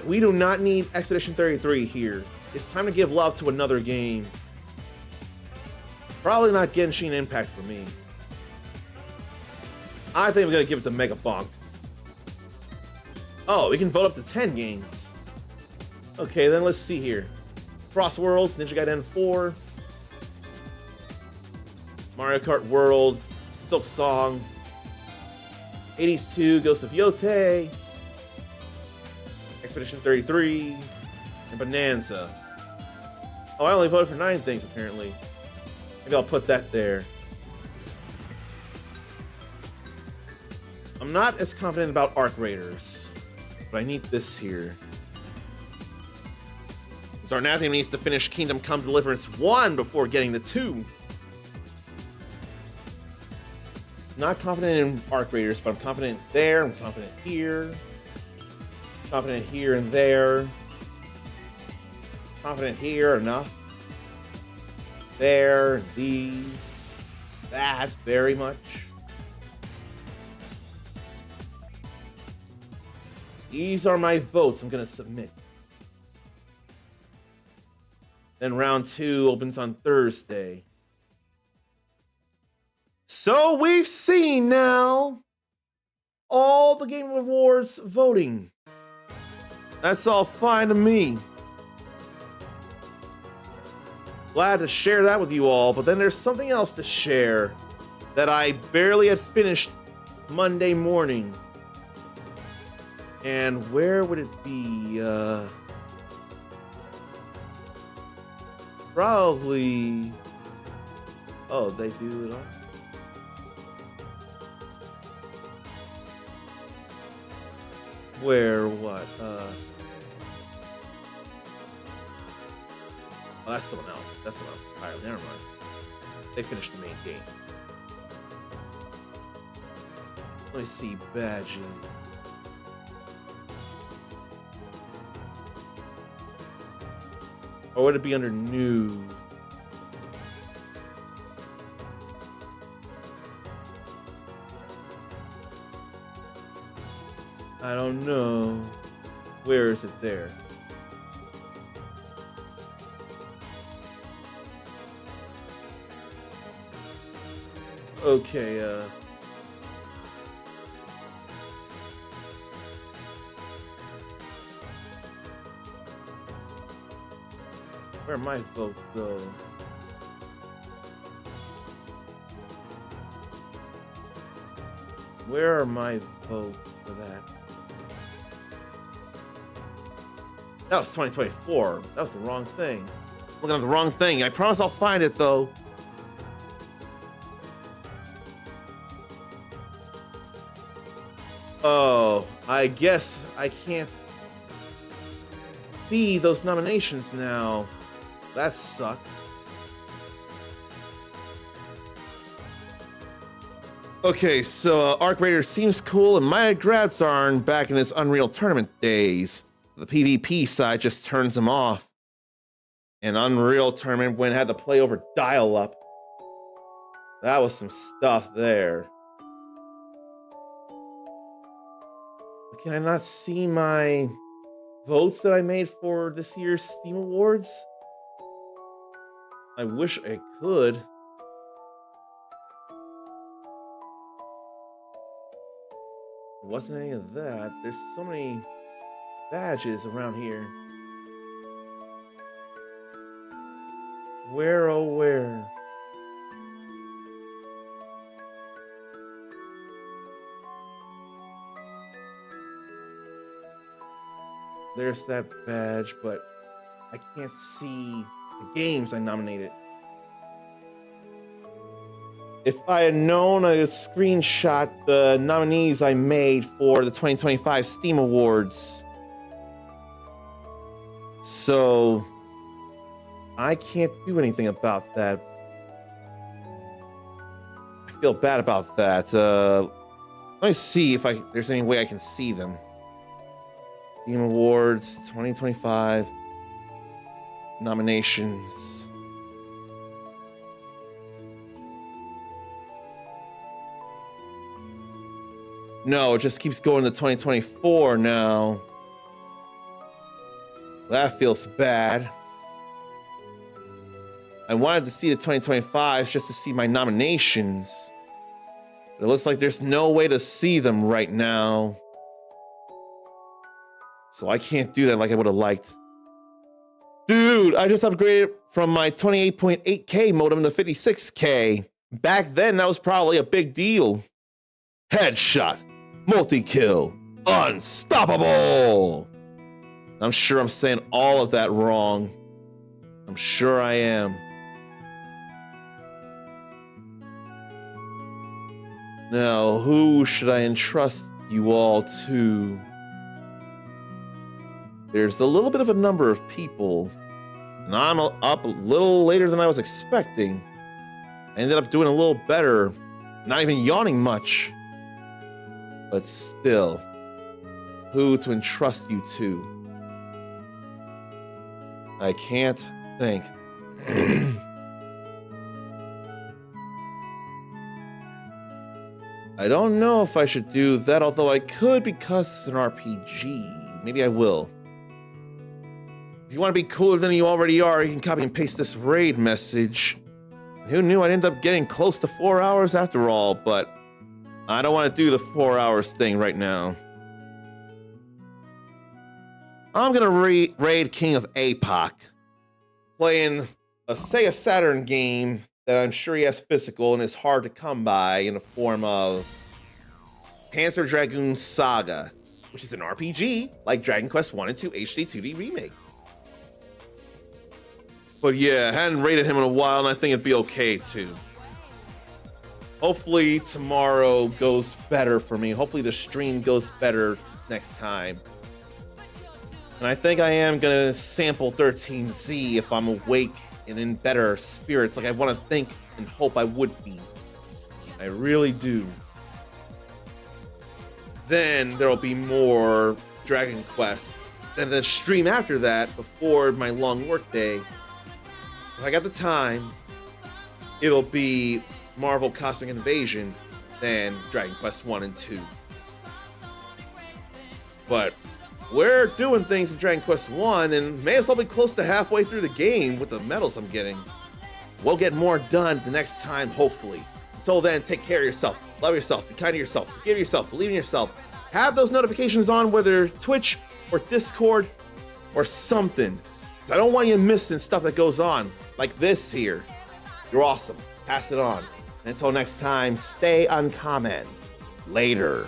We do not need Expedition 33 here. It's time to give love to another game. Probably not Genshin Impact for me. I think I'm gonna give it to Mega Bonk. Oh, we can vote up to 10 games. Okay, then let's see here. Cross Worlds, Ninja Gaiden 4, Mario Kart World, Silk Song, 82, Ghost of Yotei, Expedition 33, and Bonanza. Oh, I only voted for 9 things, apparently. Maybe I'll put that there. I'm not as confident about Arc Raiders, but I need this here. So Anathema needs to finish Kingdom Come Deliverance 1 before getting the 2. Not confident in Arc Raiders, but I'm confident there, I'm confident here. Confident here and there. Confident here, enough. There, these, that, very much. These are my votes I'm gonna submit. Then round 2 opens on Thursday. So we've seen now all the Game Awards voting. That's all fine to me. Glad to share that with you all, but then there's something else to share that I barely had finished Monday morning. And where would it be? Probably. Oh, they do it all. Where? What? Oh, that's someone else. That's someone else entirely. Never mind. They finished the main game. Let me see badges. Or would it be under news? I don't know. Where is it there? Okay, where my votes go? Where are my votes for that? That was 2024. That was the wrong thing. Looking at the wrong thing. I promise I'll find it though. Oh, I guess I can't see those nominations now. That sucks. Okay, so Arc Raider seems cool, and Mighty Grabs aren't back in his Unreal Tournament days. The PvP side just turns him off. And Unreal Tournament when it had to play over dial-up. That was some stuff there. Can I not see my votes that I made for this year's Steam Awards? I wish I could. It wasn't any of that. There's so many badges around here. Where, oh where? There's that badge, but I can't see the games I nominated. If I had known, I would screenshot the nominees I made for the 2025 Steam Awards. So I can't do anything about that. I feel bad about that. Let me see if there's any way I can see them. Steam Awards 2025 nominations. No, it just keeps going to 2024 now. That feels bad. I wanted to see the 2025s just to see my nominations. But it looks like there's no way to see them right now. So I can't do that like I would have liked. Dude, I just upgraded from my 28.8K modem to 56K. Back then, that was probably a big deal. Headshot, multi-kill, unstoppable. I'm sure I'm saying all of that wrong. I'm sure I am. Now, who should I entrust you all to? There's a little bit of a number of people. And I'm up a little later than I was expecting. I ended up doing a little better, not even yawning much. But still, who to entrust you to? I can't think. I don't know if I should do that, although I could because it's an RPG. Maybe I will. If you want to be cooler than you already are, you can copy and paste this raid message. Who knew I'd end up getting close to 4 hours after all, but I don't want to do the 4 hours thing right now. I'm gonna raid King of APOC, playing a Sega Saturn game that I'm sure he has physical and is hard to come by in the form of Panzer Dragoon Saga, which is an RPG like Dragon Quest 1 and 2 HD 2D remake. But yeah, I hadn't rated him in a while, and I think it'd be okay too. Hopefully tomorrow goes better for me. Hopefully the stream goes better next time. And I think I am gonna sample 13Z if I'm awake and in better spirits, like I want to think and hope I would be. I really do. Then there'll be more Dragon Quest. Then the stream after that, before my long work day, if I got the time, it'll be Marvel Cosmic Invasion, then Dragon Quest 1 and 2. But we're doing things in Dragon Quest 1 and may as well be close to halfway through the game with the medals I'm getting. We'll get more done the next time, hopefully. Until then, take care of yourself, love yourself, be kind to yourself, forgive yourself, believe in yourself. Have those notifications on, whether Twitch or Discord or something. 'Cause I don't want you missing stuff that goes on, like this here. You're awesome. Pass it on. And until next time, stay uncommon. Later.